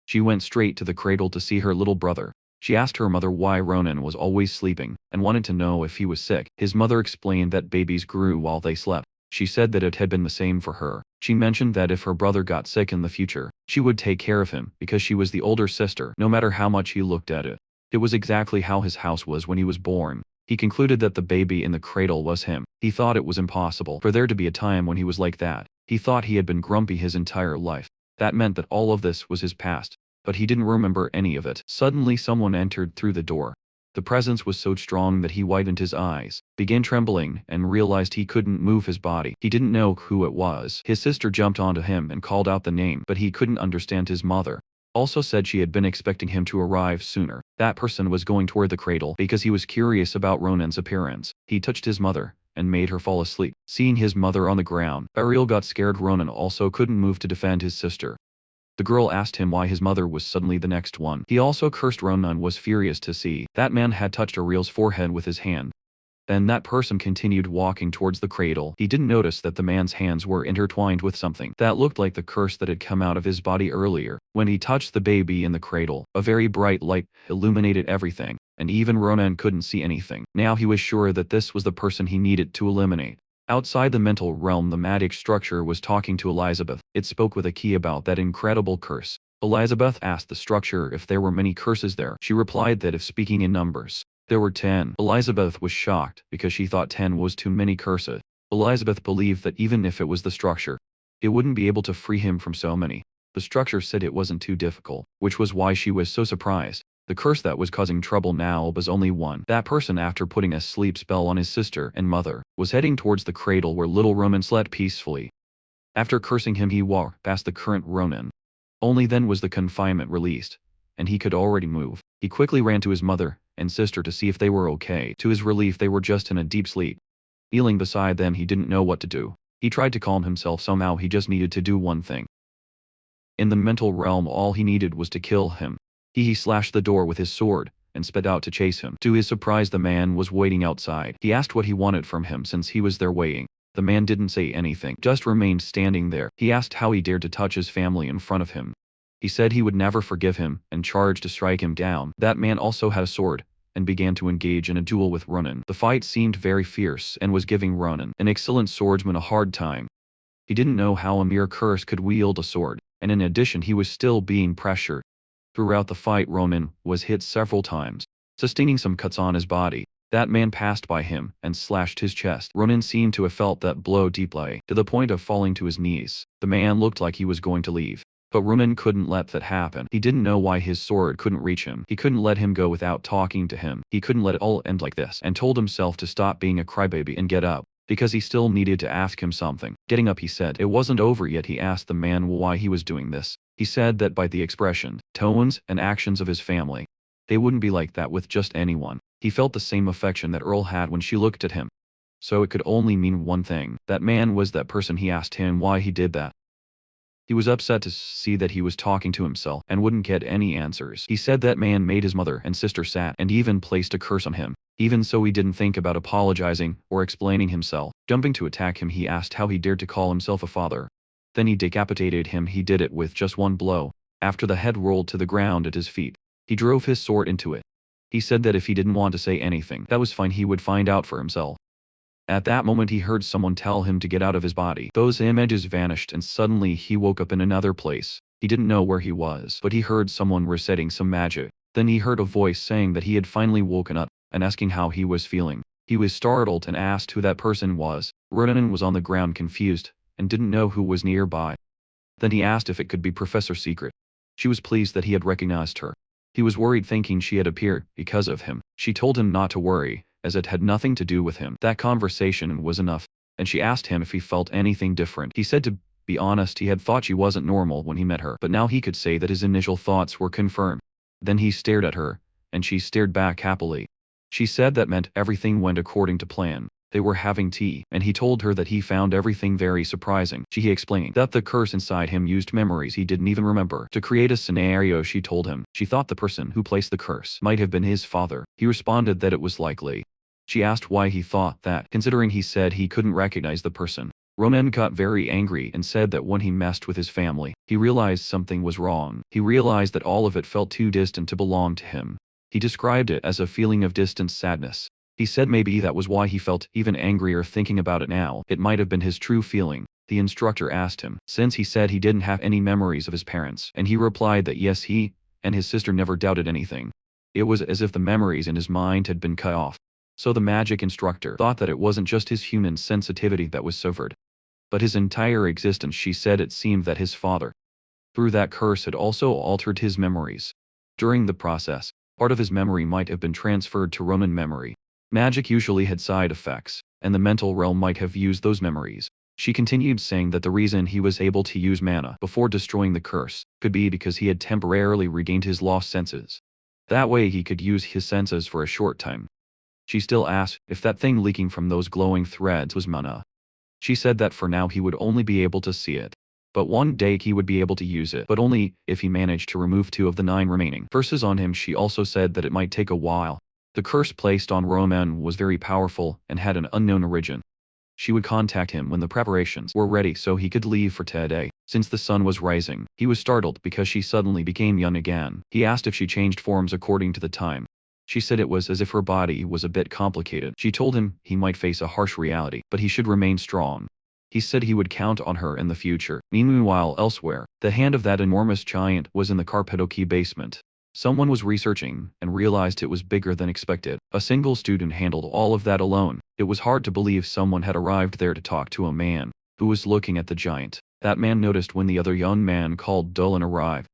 She went straight to the cradle to see her little brother. She asked her mother why Ronan was always sleeping, and wanted to know if he was sick. His mother explained that babies grew while they slept. She said that it had been the same for her. She mentioned that if her brother got sick in the future, she would take care of him, because she was the older sister, no matter how much he looked at it. It was exactly how his house was when he was born. He concluded that the baby in the cradle was him. He thought it was impossible for there to be a time when he was like that. He thought he had been grumpy his entire life. That meant that all of this was his past. But he didn't remember any of it. Suddenly someone entered through the door. The presence was so strong that he widened his eyes, began trembling, and realized he couldn't move his body. He didn't know who it was. His sister jumped onto him and called out the name, but he couldn't understand. His mother also said she had been expecting him to arrive sooner. That person was going toward the cradle because he was curious about Ronan's appearance. He touched his mother and made her fall asleep. Seeing his mother on the ground, Ariel got scared. Ronan also couldn't move to defend his sister. The girl asked him why his mother was suddenly the next one. He also cursed. Ronan was furious to see that man had touched Ariel's forehead with his hand. Then that person continued walking towards the cradle. He didn't notice that the man's hands were intertwined with something that looked like the curse that had come out of his body earlier. When he touched the baby in the cradle, a very bright light illuminated everything, and even Ronan couldn't see anything. Now he was sure that this was the person he needed to eliminate. Outside the mental realm, the magic structure was talking to Elizabeth. It spoke with a key about that incredible curse. Elizabeth asked the structure if there were many curses there. She replied that if speaking in numbers, there were 10. Elizabeth was shocked because she thought 10 was too many curses. Elizabeth believed that even if it was the structure, it wouldn't be able to free him from so many. The structure said it wasn't too difficult, which was why she was so surprised. The curse that was causing trouble now was only one. That person, after putting a sleep spell on his sister and mother, was heading towards the cradle where little Ronan slept peacefully. After cursing him, he walked past the current Ronan. Only then was the confinement released, and he could already move. He quickly ran to his mother and sister to see if they were okay. To his relief, they were just in a deep sleep. Kneeling beside them, he didn't know what to do. He tried to calm himself somehow. He just needed to do one thing. In the mental realm, all he needed was to kill him. He slashed the door with his sword and sped out to chase him. To his surprise, the man was waiting outside. He asked what he wanted from him since he was there waiting. The man didn't say anything, just remained standing there. He asked how he dared to touch his family in front of him. He said he would never forgive him and charged to strike him down. That man also had a sword and began to engage in a duel with Ronan. The fight seemed very fierce and was giving Ronan, an excellent swordsman, a hard time. He didn't know how a mere curse could wield a sword, and in addition he was still being pressured. Throughout the fight, Ronan was hit several times, sustaining some cuts on his body. That man passed by him and slashed his chest. Ronan seemed to have felt that blow deeply, to the point of falling to his knees. The man looked like he was going to leave, but Ronan couldn't let that happen. He didn't know why his sword couldn't reach him. He couldn't let him go without talking to him. He couldn't let it all end like this, and told himself to stop being a crybaby and get up, because he still needed to ask him something. Getting up, he said it wasn't over yet. He asked the man why he was doing this. He said that by the expression, tones, and actions of his family, they wouldn't be like that with just anyone. He felt the same affection that Earl had when she looked at him. So it could only mean one thing. That man was that person. He asked him why he did that. He was upset to see that he was talking to himself and wouldn't get any answers. He said that man made his mother and sister sad and even placed a curse on him. Even so, he didn't think about apologizing or explaining himself. Jumping to attack him, he asked how he dared to call himself a father. Then he decapitated him. He did it with just one blow. After the head rolled to the ground at his feet, he drove his sword into it. He said that if he didn't want to say anything, that was fine, he would find out for himself. At that moment, he heard someone tell him to get out of his body. Those images vanished, and suddenly he woke up in another place. He didn't know where he was, but he heard someone reciting some magic. Then he heard a voice saying that he had finally woken up, and asking how he was feeling. He was startled and asked who that person was. Ronan was on the ground, confused, and didn't know who was nearby. Then he asked if it could be Professor Secret. She was pleased that he had recognized her. He was worried, thinking she had appeared because of him. She told him not to worry, as it had nothing to do with him. That conversation was enough, and she asked him if he felt anything different. He said to Be honest, he had thought she wasn't normal when he met her, but now he could say that his initial thoughts were confirmed. Then he stared at her, and she stared back happily. She said that meant everything went according to plan. They were having tea, and he told her that he found everything very surprising. He explained that the curse inside him used memories he didn't even remember to create a scenario. She told him she thought the person who placed the curse might have been his father. He responded that it was likely. She asked why he thought that, considering he said he couldn't recognize the person. Ronan got very angry and said that when he messed with his family, he realized something was wrong. He realized that all of it felt too distant to belong to him. He described it as a feeling of distant sadness. He said maybe that was why he felt even angrier thinking about it now. It might have been his true feeling. The instructor asked him, since he said he didn't have any memories of his parents, and he replied that yes, he and his sister never doubted anything. It was as if the memories in his mind had been cut off. So the magic instructor thought that it wasn't just his human sensitivity that was severed, but his entire existence. She said it seemed that his father, through that curse, had also altered his memories. During the process, part of his memory might have been transferred to Roman memory. Magic usually had side effects, and the mental realm might have used those memories. She continued saying that the reason he was able to use mana before destroying the curse could be because he had temporarily regained his lost senses. That way he could use his senses for a short time. She still asked if that thing leaking from those glowing threads was mana. She said that for now he would only be able to see it. But one day he would be able to use it, but only if he managed to remove 2 of the 9 remaining curses on him. She also said that it might take a while. The curse placed on Roman was very powerful and had an unknown origin. She would contact him when the preparations were ready so he could leave for today. Since the sun was rising, he was startled because she suddenly became young again. He asked if she changed forms according to the time. She said it was as if her body was a bit complicated. She told him he might face a harsh reality, but he should remain strong. He said he would count on her in the future. Meanwhile, elsewhere, the hand of that enormous giant was in the Carpadoki basement. Someone was researching and realized it was bigger than expected. A single student handled all of that alone. It was hard to believe someone had arrived there to talk to a man who was looking at the giant. That man noticed when the other young man called Dolan arrived.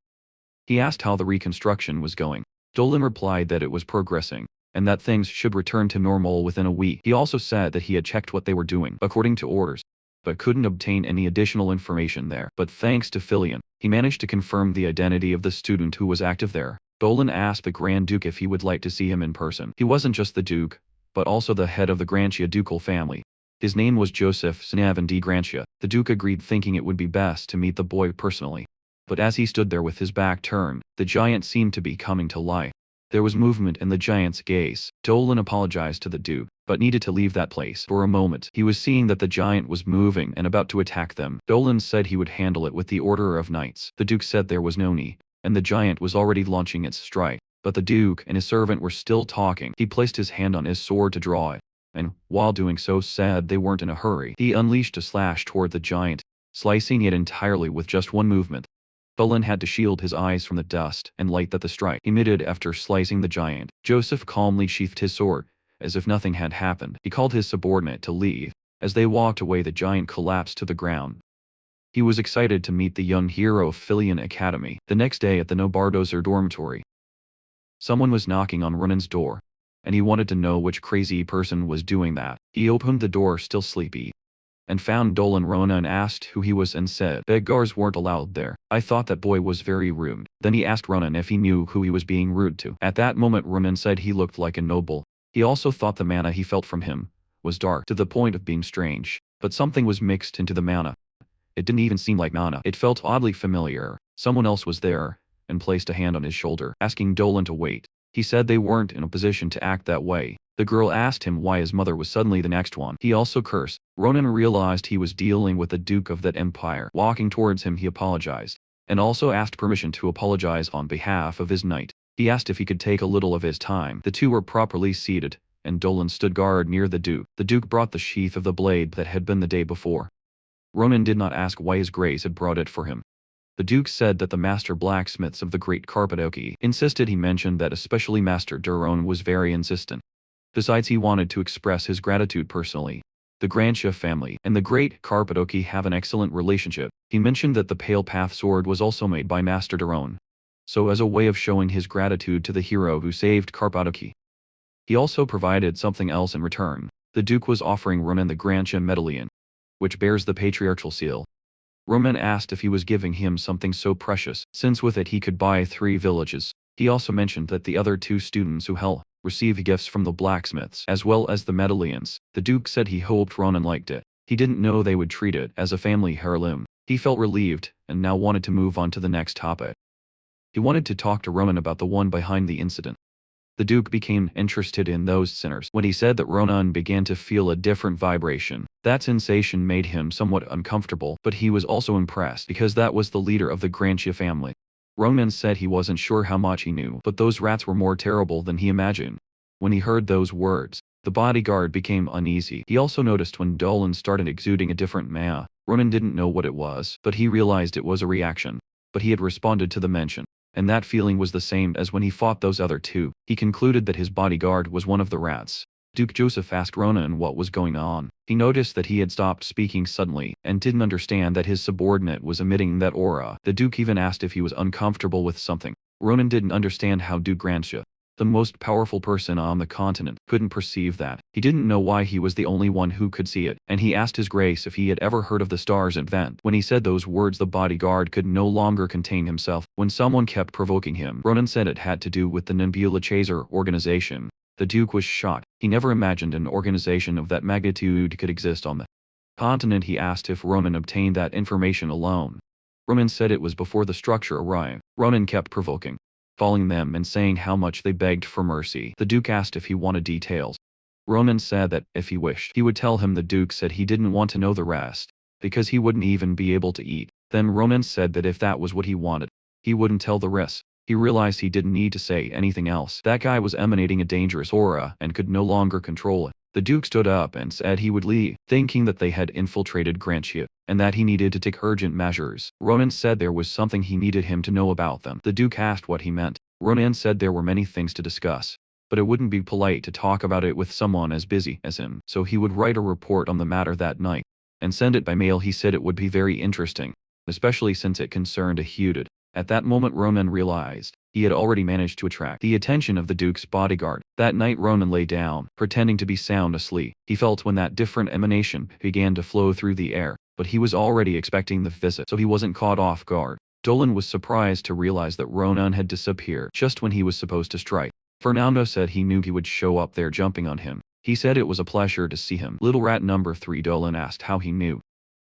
He asked how the reconstruction was going. Dolan replied that it was progressing, and that things should return to normal within a week. He also said that he had checked what they were doing according to orders, but couldn't obtain any additional information there. But thanks to Filion, he managed to confirm the identity of the student who was active there. Dolan asked the Grand Duke if he would like to see him in person. He wasn't just the Duke, but also the head of the Grantia ducal family. His name was Joseph Snavan de Grantia. The Duke agreed, thinking it would be best to meet the boy personally. But as he stood there with his back turned, the giant seemed to be coming to life. There was movement in the giant's gaze. Dolan apologized to the Duke, but needed to leave that place for a moment. He was seeing that the giant was moving and about to attack them. Dolan said he would handle it with the Order of Knights. The Duke said there was no need, and the giant was already launching its strike. But the Duke and his servant were still talking. He placed his hand on his sword to draw it, and, while doing so, said they weren't in a hurry. He unleashed a slash toward the giant, slicing it entirely with just one movement. Dolan had to shield his eyes from the dust and light that the strike emitted after slicing the giant. Joseph calmly sheathed his sword, as if nothing had happened. He called his subordinate to leave. As they walked away, the giant collapsed to the ground. He was excited to meet the young hero of Filion Academy. The next day at the Nobardozer dormitory, someone was knocking on Ronan's door, and he wanted to know which crazy person was doing that. He opened the door, still sleepy, and found Dolan. Ronan asked who he was and said beggars weren't allowed there. I thought that boy was very rude. Then he asked Ronan if he knew who he was being rude to. At that moment Ronan said he looked like a noble. He also thought the mana he felt from him was dark to the point of being strange, but something was mixed into the mana. It didn't even seem like mana. It felt oddly familiar. Someone else was there, and placed a hand on his shoulder, asking Dolan to wait. He said they weren't in a position to act that way. The girl asked him why his mother was suddenly the next one. He also cursed. Ronan realized he was dealing with the Duke of that empire. Walking towards him, he apologized, and also asked permission to apologize on behalf of his knight. He asked if he could take a little of his time. The two were properly seated, and Dolan stood guard near the Duke. The Duke brought the sheath of the blade that had been the day before. Ronan did not ask why his grace had brought it for him. The Duke said that the master blacksmiths of the Great Carpadoki insisted he mentioned that, especially Master Duron was very insistent. Besides, he wanted to express his gratitude personally. The Grantia family and the Great Carpadoki have an excellent relationship. He mentioned that the Pale Path sword was also made by Master Duron, so as a way of showing his gratitude to the hero who saved Carpadoki. He also provided something else in return. The Duke was offering Ronan the Grantia medallion, which bears the patriarchal seal. Roman asked if he was giving him something so precious, since with it he could buy 3 villages. He also mentioned that the other 2 students who held received gifts from the blacksmiths as well as the medallions. The Duke said he hoped Ronan liked it. He didn't know they would treat it as a family heirloom. He felt relieved, and now wanted to move on to the next topic. He wanted to talk to Ronan about the one behind the incident. The Duke became interested in those sinners when he said that Ronan began to feel a different vibration. That sensation made him somewhat uncomfortable, but he was also impressed because that was the leader of the Grantia family. Ronan said he wasn't sure how much he knew, but those rats were more terrible than he imagined. When he heard those words, the bodyguard became uneasy. He also noticed when Dolan started exuding a different Maya. Ronan didn't know what it was, but he realized it was a reaction. But he had responded to the mention. And that feeling was the same as when he fought those other 2. He concluded that his bodyguard was one of the rats. Duke Joseph asked Ronan what was going on. He noticed that he had stopped speaking suddenly, and didn't understand that his subordinate was emitting that aura. The Duke even asked if he was uncomfortable with something. Ronan didn't understand how Duke Grantia, the most powerful person on the continent, couldn't perceive that. He didn't know why he was the only one who could see it, and he asked His Grace if he had ever heard of the Stars event. When he said those words, the bodyguard could no longer contain himself. When someone kept provoking him, Ronan said it had to do with the Nebula Chaser organization. The Duke was shocked. He never imagined an organization of that magnitude could exist on the continent. He asked if Ronan obtained that information alone. Ronan said it was before the structure arrived. Ronan kept provoking, calling them and saying how much they begged for mercy. The Duke asked if he wanted details. Ronan said that, if he wished, he would tell him. The Duke said he didn't want to know the rest, because he wouldn't even be able to eat. Then Ronan said that if that was what he wanted, he wouldn't tell the rest. He realized he didn't need to say anything else. That guy was emanating a dangerous aura and could no longer control it. The Duke stood up and said he would leave, thinking that they had infiltrated Grantia, and that he needed to take urgent measures. Ronan said there was something he needed him to know about them. The Duke asked what he meant. Ronan said there were many things to discuss, but it wouldn't be polite to talk about it with someone as busy as him, so he would write a report on the matter that night and send it by mail. He said it would be very interesting, especially since it concerned a Hudid. At that moment Ronan realized he had already managed to attract the attention of the Duke's bodyguard. That night Ronan lay down, pretending to be sound asleep. He felt when that different emanation began to flow through the air, but he was already expecting the visit, so he wasn't caught off guard. Dolan was surprised to realize that Ronan had disappeared just when he was supposed to strike. Fernando said he knew he would show up there jumping on him. He said it was a pleasure to see him. Little rat number 3 Dolan asked how he knew,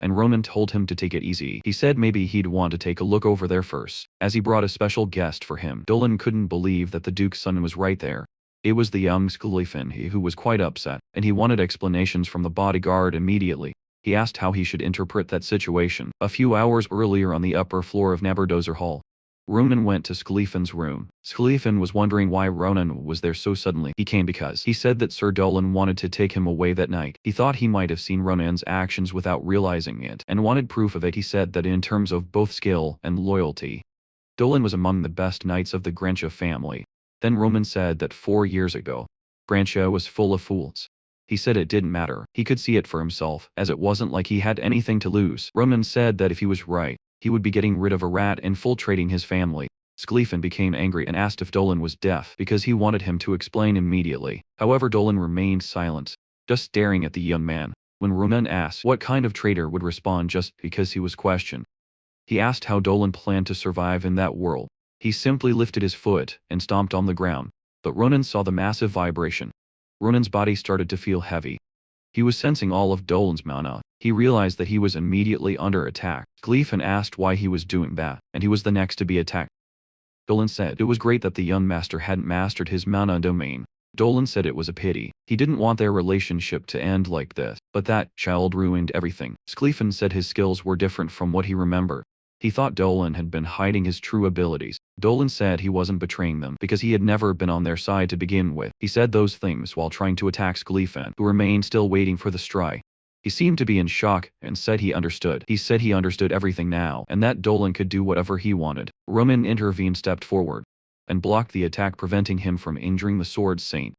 and Ronan told him to take it easy. He said maybe he'd want to take a look over there first, as he brought a special guest for him. Dolan couldn't believe that the Duke's son was right there. It was the young Sclifin who was quite upset, and he wanted explanations from the bodyguard immediately. He asked how he should interpret that situation. A few hours earlier on the upper floor of Naberdozzer Hall, Ronan went to Sclifin's room. Sclifin was wondering why Ronan was there so suddenly. He came because he said that Sir Dolan wanted to take him away that night. He thought he might have seen Ronan's actions without realizing it, and wanted proof of it. He said that in terms of both skill and loyalty, Dolan was among the best knights of the Grantia family. Then Ronan said that 4 years ago, Grantia was full of fools. He said it didn't matter. He could see it for himself, as it wasn't like he had anything to lose. Ronan said that if he was right, he would be getting rid of a rat infiltrating his family. Sclifin became angry and asked if Dolan was deaf, because he wanted him to explain immediately. However, Dolan remained silent, just staring at the young man. When Ronan asked what kind of traitor would respond just because he was questioned, he asked how Dolan planned to survive in that world. He simply lifted his foot and stomped on the ground. But Ronan saw the massive vibration. Ronan's body started to feel heavy. He was sensing all of Dolan's mana. He realized that he was immediately under attack. Sclifin asked why he was doing that, and he was the next to be attacked. Dolan said it was great that the young master hadn't mastered his mana domain. Dolan said it was a pity. He didn't want their relationship to end like this, but that child ruined everything. Sclifin said his skills were different from what he remembered. He thought Dolan had been hiding his true abilities. Dolan said he wasn't betraying them because he had never been on their side to begin with. He said those things while trying to attack Sclifin, who remained still waiting for the strike. He seemed to be in shock and said he understood. He said he understood everything now, and that Dolan could do whatever he wanted. Ronan intervened, stepped forward, and blocked the attack, preventing him from injuring the Sword Saint.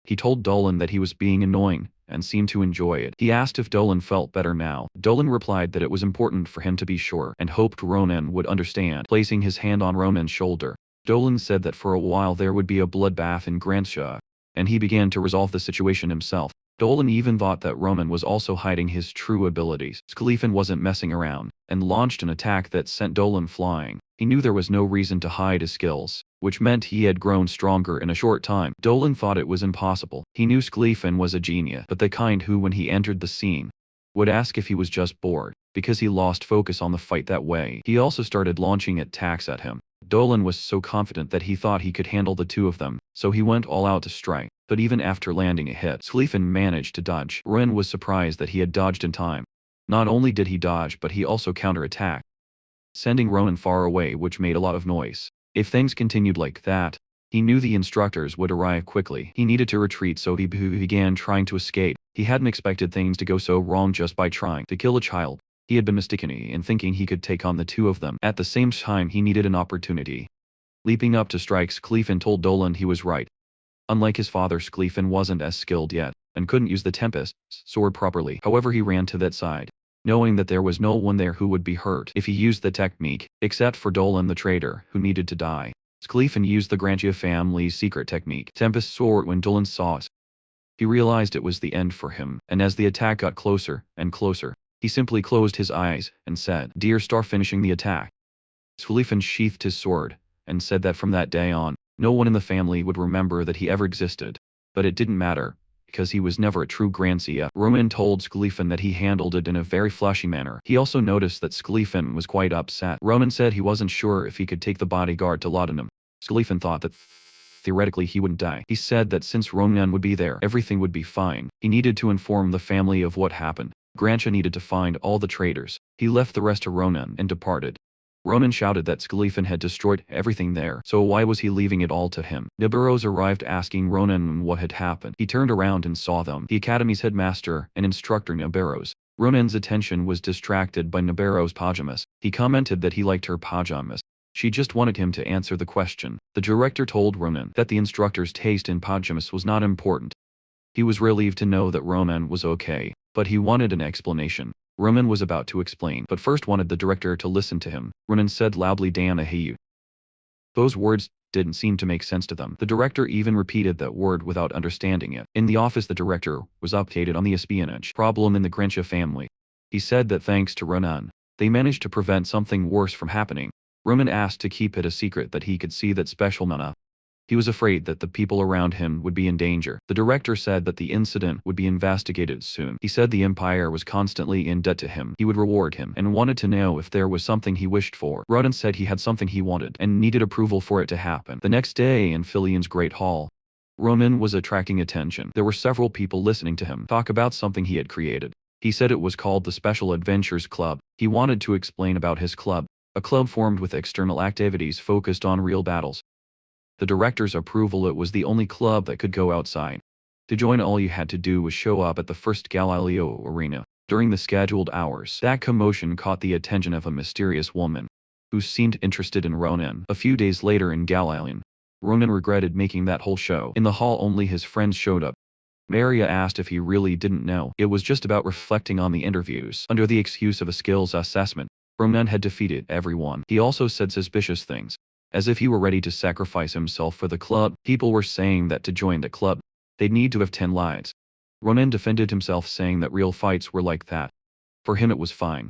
He told Dolan that he was being annoying, and seemed to enjoy it. He asked if Dolan felt better now. Dolan replied that it was important for him to be sure, and hoped Ronan would understand, placing his hand on Ronan's shoulder. Dolan said that for a while there would be a bloodbath in Grantia, and he began to resolve the situation himself. Dolan even thought that Roman was also hiding his true abilities. Schlieffen wasn't messing around, and launched an attack that sent Dolan flying. He knew there was no reason to hide his skills, which meant he had grown stronger in a short time. Dolan thought it was impossible. He knew Schlieffen was a genius, but the kind who, when he entered the scene, would ask if he was just bored, because he lost focus on the fight that way. He also started launching attacks at him. Dolan was so confident that he thought he could handle the two of them, so he went all out to strike. But even after landing a hit, Schlieffen managed to dodge. Ren was surprised that he had dodged in time. Not only did he dodge, but he also counterattacked, sending Ronan far away, which made a lot of noise. If things continued like that, he knew the instructors would arrive quickly. He needed to retreat, so he began trying to escape. He hadn't expected things to go so wrong just by trying to kill a child. He had been mistaken in thinking he could take on the two of them. At the same time, he needed an opportunity. Leaping up to strike, Schlieffen told Dolan he was right. Unlike his father, Schlieffen wasn't as skilled yet, and couldn't use the Tempest's sword properly. However, he ran to that side, knowing that there was no one there who would be hurt if he used the technique, except for Dolan the traitor, who needed to die. Schlieffen used the Grantia family's secret technique, Tempest Sword. When Dolan saw it, he realized it was the end for him, and as the attack got closer and closer, he simply closed his eyes and said, "Dear Star," finishing the attack. Schlieffen sheathed his sword, and said that from that day on, no one in the family would remember that he ever existed. But it didn't matter, because he was never a true Grantia. Roman told Schlieffen that he handled it in a very flashy manner. He also noticed that Schlieffen was quite upset. Roman said he wasn't sure if he could take the bodyguard to laudanum. Schlieffen thought that theoretically he wouldn't die. He said that since Ronan would be there, everything would be fine. He needed to inform the family of what happened. Grantia needed to find all the traitors. He left the rest to Ronan and departed. Ronan shouted that Schlieffen had destroyed everything there, so why was he leaving it all to him? Nibiros arrived asking Ronan what had happened. He turned around and saw them, the academy's headmaster and instructor Nibiros. Ronan's attention was distracted by Nibiros' pajamas. He commented that he liked her pajamas. She just wanted him to answer the question. The director told Ronan that the instructor's taste in pajamas was not important. He was relieved to know that Ronan was okay, but he wanted an explanation. Ronan was about to explain, but first wanted the director to listen to him. Ronan said loudly, "Dan, I hate you." Those words didn't seem to make sense to them. The director even repeated that word without understanding it. In the office, the director was updated on the espionage problem in the Grantia family. He said that thanks to Ronan, they managed to prevent something worse from happening. Ronan asked to keep it a secret that he could see that special mana. He was afraid that the people around him would be in danger. The director said that the incident would be investigated soon. He said the Empire was constantly in debt to him. He would reward him, and wanted to know if there was something he wished for. Ronan said he had something he wanted, and needed approval for it to happen. The next day in Filian's Great Hall, Ronan was attracting attention. There were several people listening to him talk about something he had created. He said it was called the Special Adventures Club. He wanted to explain about his club, a club formed with external activities focused on real battles. The director's approval. It was the only club that could go outside. To join, all you had to do was show up at the first Galileo arena during the scheduled hours. That commotion caught the attention of a mysterious woman who seemed interested in Ronan. A few days later in Galilean, Ronan regretted making that whole show. In the hall, only his friends showed up. Maria asked if he really didn't know. It was just about reflecting on the interviews. Under the excuse of a skills assessment, Ronan had defeated everyone. He also said suspicious things, as if he were ready to sacrifice himself for the club. People were saying that to join the club, they'd need to have 10 lives. Ronan defended himself, saying that real fights were like that. For him it was fine.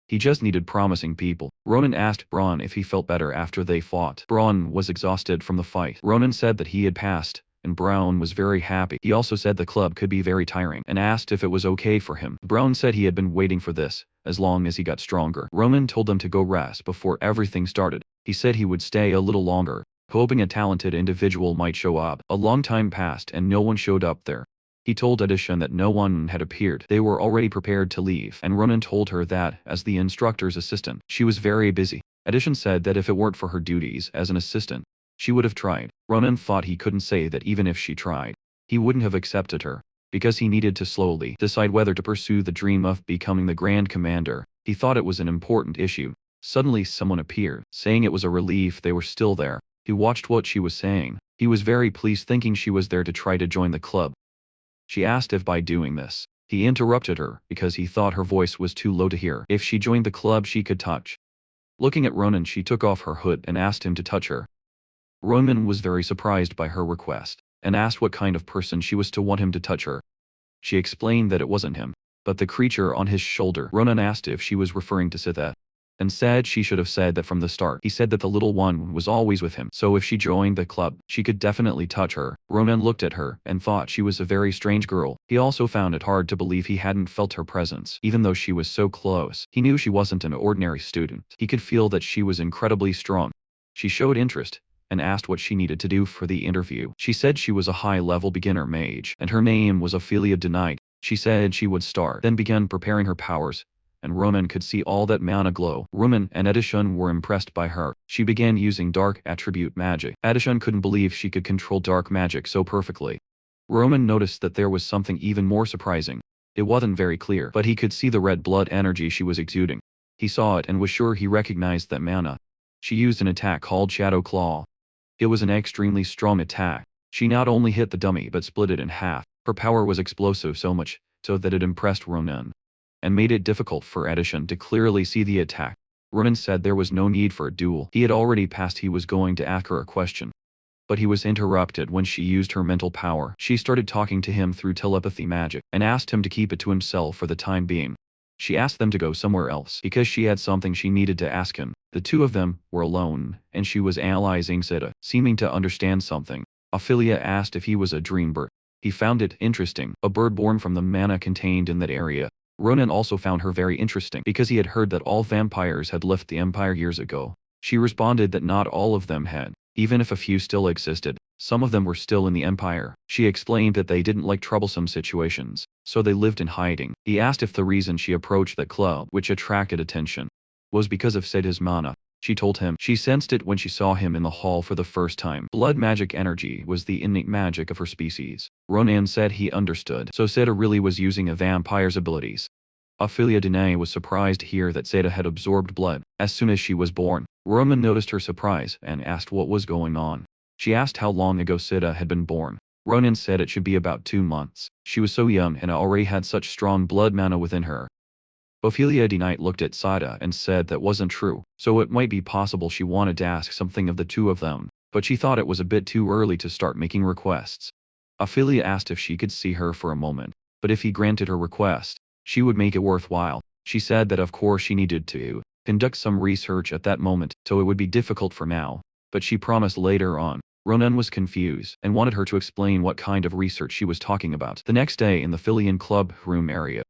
He just needed promising people. Ronan asked Braun if he felt better after they fought. Braun was exhausted from the fight. Ronan said that he had passed, and Braun was very happy. He also said the club could be very tiring, and asked if it was okay for him. Braun said he had been waiting for this, as long as he got stronger. Ronan told them to go rest before everything started. He said he would stay a little longer, hoping a talented individual might show up. A long time passed and no one showed up there. He told Edishan that no one had appeared. They were already prepared to leave, and Ronan told her that, as the instructor's assistant, she was very busy. Edishan said that if it weren't for her duties as an assistant, she would have tried. Ronan thought he couldn't say that even if she tried, he wouldn't have accepted her, because he needed to slowly decide whether to pursue the dream of becoming the Grand Commander. He thought it was an important issue. Suddenly someone appeared, saying it was a relief they were still there. He watched what she was saying. He was very pleased, thinking she was there to try to join the club. She asked if by doing this, he interrupted her, because he thought her voice was too low to hear. If she joined the club, she could touch. Looking at Ronan, she took off her hood and asked him to touch her. Ronan was very surprised by her request, and asked what kind of person she was to want him to touch her. She explained that it wasn't him, but the creature on his shoulder. Ronan asked if she was referring to Sitha, and said she should have said that from the start. He said that the little one was always with him, so if she joined the club, she could definitely touch her. Ronan looked at her and thought she was a very strange girl. He also found it hard to believe he hadn't felt her presence, even though she was so close. He knew she wasn't an ordinary student. He could feel that she was incredibly strong. She showed interest and asked what she needed to do for the interview. She said she was a high-level beginner mage, and her name was Ophelia Denied. She said she would start, then began preparing her powers, and Roman could see all that mana glow. Roman and Edishun were impressed by her. She began using dark attribute magic. Edishun couldn't believe she could control dark magic so perfectly. Roman noticed that there was something even more surprising. It wasn't very clear, but he could see the red blood energy she was exuding. He saw it and was sure he recognized that mana. She used an attack called Shadow Claw. It was an extremely strong attack. She not only hit the dummy but split it in half. Her power was explosive so much so that it impressed Ronan and made it difficult for Edishun to clearly see the attack. Ronan said there was no need for a duel. He had already passed. He was going to ask her a question, but he was interrupted when she used her mental power. She started talking to him through telepathy magic and asked him to keep it to himself for the time being. She asked them to go somewhere else because she had something she needed to ask him. The two of them were alone, and she was analyzing Sita, seeming to understand something. Ophelia asked if he was a dream bird. He found it interesting, a bird born from the mana contained in that area. Ronan also found her very interesting because he had heard that all vampires had left the Empire years ago. She responded that not all of them had, even if a few still existed. Some of them were still in the Empire. She explained that they didn't like troublesome situations, so they lived in hiding. He asked if the reason she approached that club, which attracted attention, was because of Sita's mana. She told him she sensed it when she saw him in the hall for the first time. Blood magic energy was the innate magic of her species. Ronan said he understood, so Sita really was using a vampire's abilities. Ophelia Dene was surprised to hear that Sita had absorbed blood as soon as she was born. Roman noticed her surprise and asked what was going on. She asked how long ago Sita had been born. Ronan said it should be about 2 months. She was so young and already had such strong blood mana within her. Ophelia Denight looked at Sita and said that wasn't true, so it might be possible she wanted to ask something of the two of them, but she thought it was a bit too early to start making requests. Ophelia asked if she could see her for a moment, but if he granted her request, she would make it worthwhile. She said that of course she needed to conduct some research at that moment, so it would be difficult for now, but she promised later on. Ronan was confused and wanted her to explain what kind of research she was talking about. The next day in the Philian Club room area,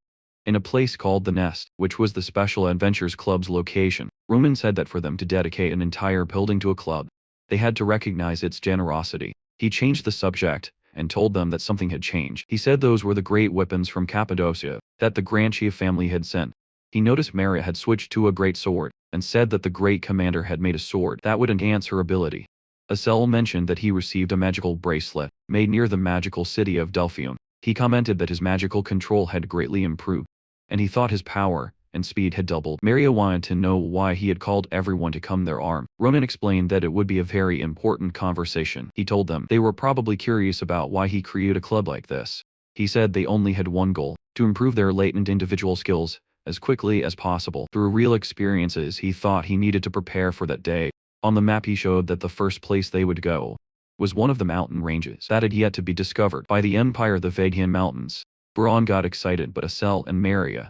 in a place called The Nest, which was the Special Adventures Club's location, Roman said that for them to dedicate an entire building to a club, they had to recognize its generosity. He changed the subject and told them that something had changed. He said those were the great weapons from Cappadocia that the Granchia family had sent. He noticed Maria had switched to a great sword, and said that the great commander had made a sword that would enhance her ability. Asel mentioned that he received a magical bracelet, made near the magical city of Delphium. He commented that his magical control had greatly improved, and he thought his power and speed had doubled. Maria wanted to know why he had called everyone to come their arm. Ronan explained that it would be a very important conversation. He told them they were probably curious about why he created a club like this. He said they only had one goal, to improve their latent individual skills as quickly as possible. Through real experiences he thought he needed to prepare for that day. On the map he showed that the first place they would go was one of the mountain ranges that had yet to be discovered by the Empire, the Vadian Mountains. Braun got excited, but Asel and Maria,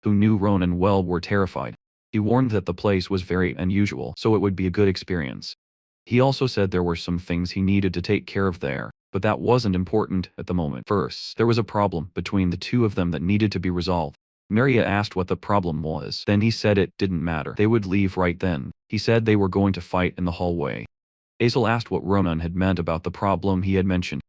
who knew Ronan well, were terrified. He warned that the place was very unusual, so it would be a good experience. He also said there were some things he needed to take care of there, but that wasn't important at the moment. First, there was a problem between the two of them that needed to be resolved. Maria asked what the problem was. Then he said it didn't matter. They would leave right then. He said they were going to fight in the hallway. Asel asked what Ronan had meant about the problem he had mentioned.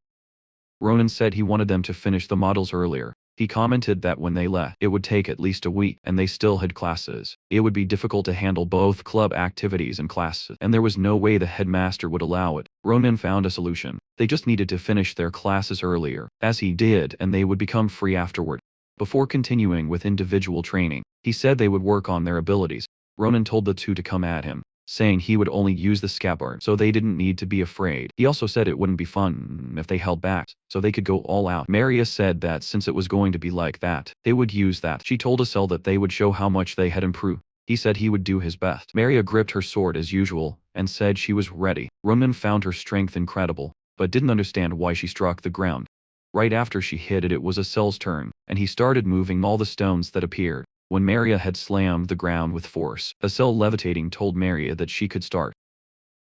Ronan said he wanted them to finish the models earlier. He commented that when they left, it would take at least a week, and they still had classes. It would be difficult to handle both club activities and classes, and there was no way the headmaster would allow it. Ronan found a solution. They just needed to finish their classes earlier, as he did, and they would become free afterward. Before continuing with individual training, he said they would work on their abilities. Ronan told the two to come at him, saying he would only use the scabbard, so they didn't need to be afraid. He also said it wouldn't be fun if they held back, so they could go all out. Maria said that since it was going to be like that, they would use that. She told Asel that they would show how much they had improved. He said he would do his best. Maria gripped her sword as usual, and said she was ready. Ronan found her strength incredible, but didn't understand why she struck the ground. Right after she hit it, it was Asel's turn, and he started moving all the stones that appeared. When Maria had slammed the ground with force, Asel levitating told Maria that she could start.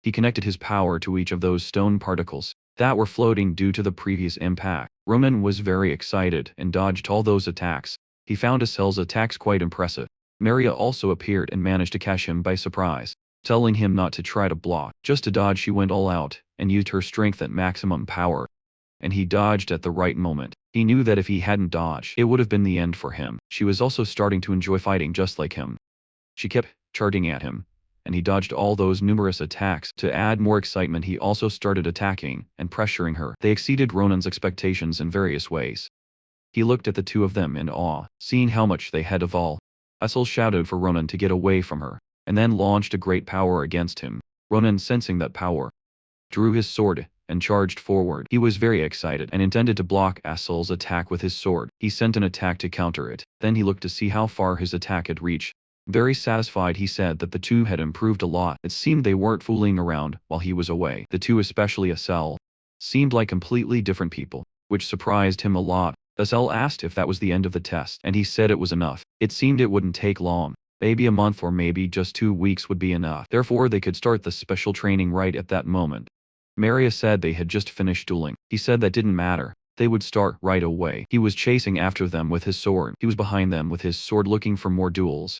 He connected his power to each of those stone particles that were floating due to the previous impact. Roman was very excited and dodged all those attacks. He found Asel's attacks quite impressive. Maria also appeared and managed to catch him by surprise, telling him not to try to block, just to dodge. She went all out and used her strength at maximum power. And he dodged at the right moment. He knew that if he hadn't dodged, it would have been the end for him. She was also starting to enjoy fighting just like him. She kept charging at him, and he dodged all those numerous attacks. To add more excitement, he also started attacking and pressuring her. They exceeded Ronan's expectations in various ways. He looked at the two of them in awe, seeing how much they had evolved. Asel shouted for Ronan to get away from her, and then launched a great power against him. Ronan, sensing that power, drew his sword and charged forward. He was very excited and intended to block Asel's attack with his sword. He sent an attack to counter it. Then he looked to see how far his attack had reached. Very satisfied, he said that the two had improved a lot. It seemed they weren't fooling around while he was away. The two, especially Asel, seemed like completely different people, which surprised him a lot. Asel asked if that was the end of the test, and he said it was enough. It seemed it wouldn't take long. Maybe a month or maybe just 2 weeks would be enough. Therefore they could start the special training right at that moment. Maria said they had just finished dueling. He said that didn't matter. They would start right away. He was chasing after them with his sword. He was behind them with his sword looking for more duels.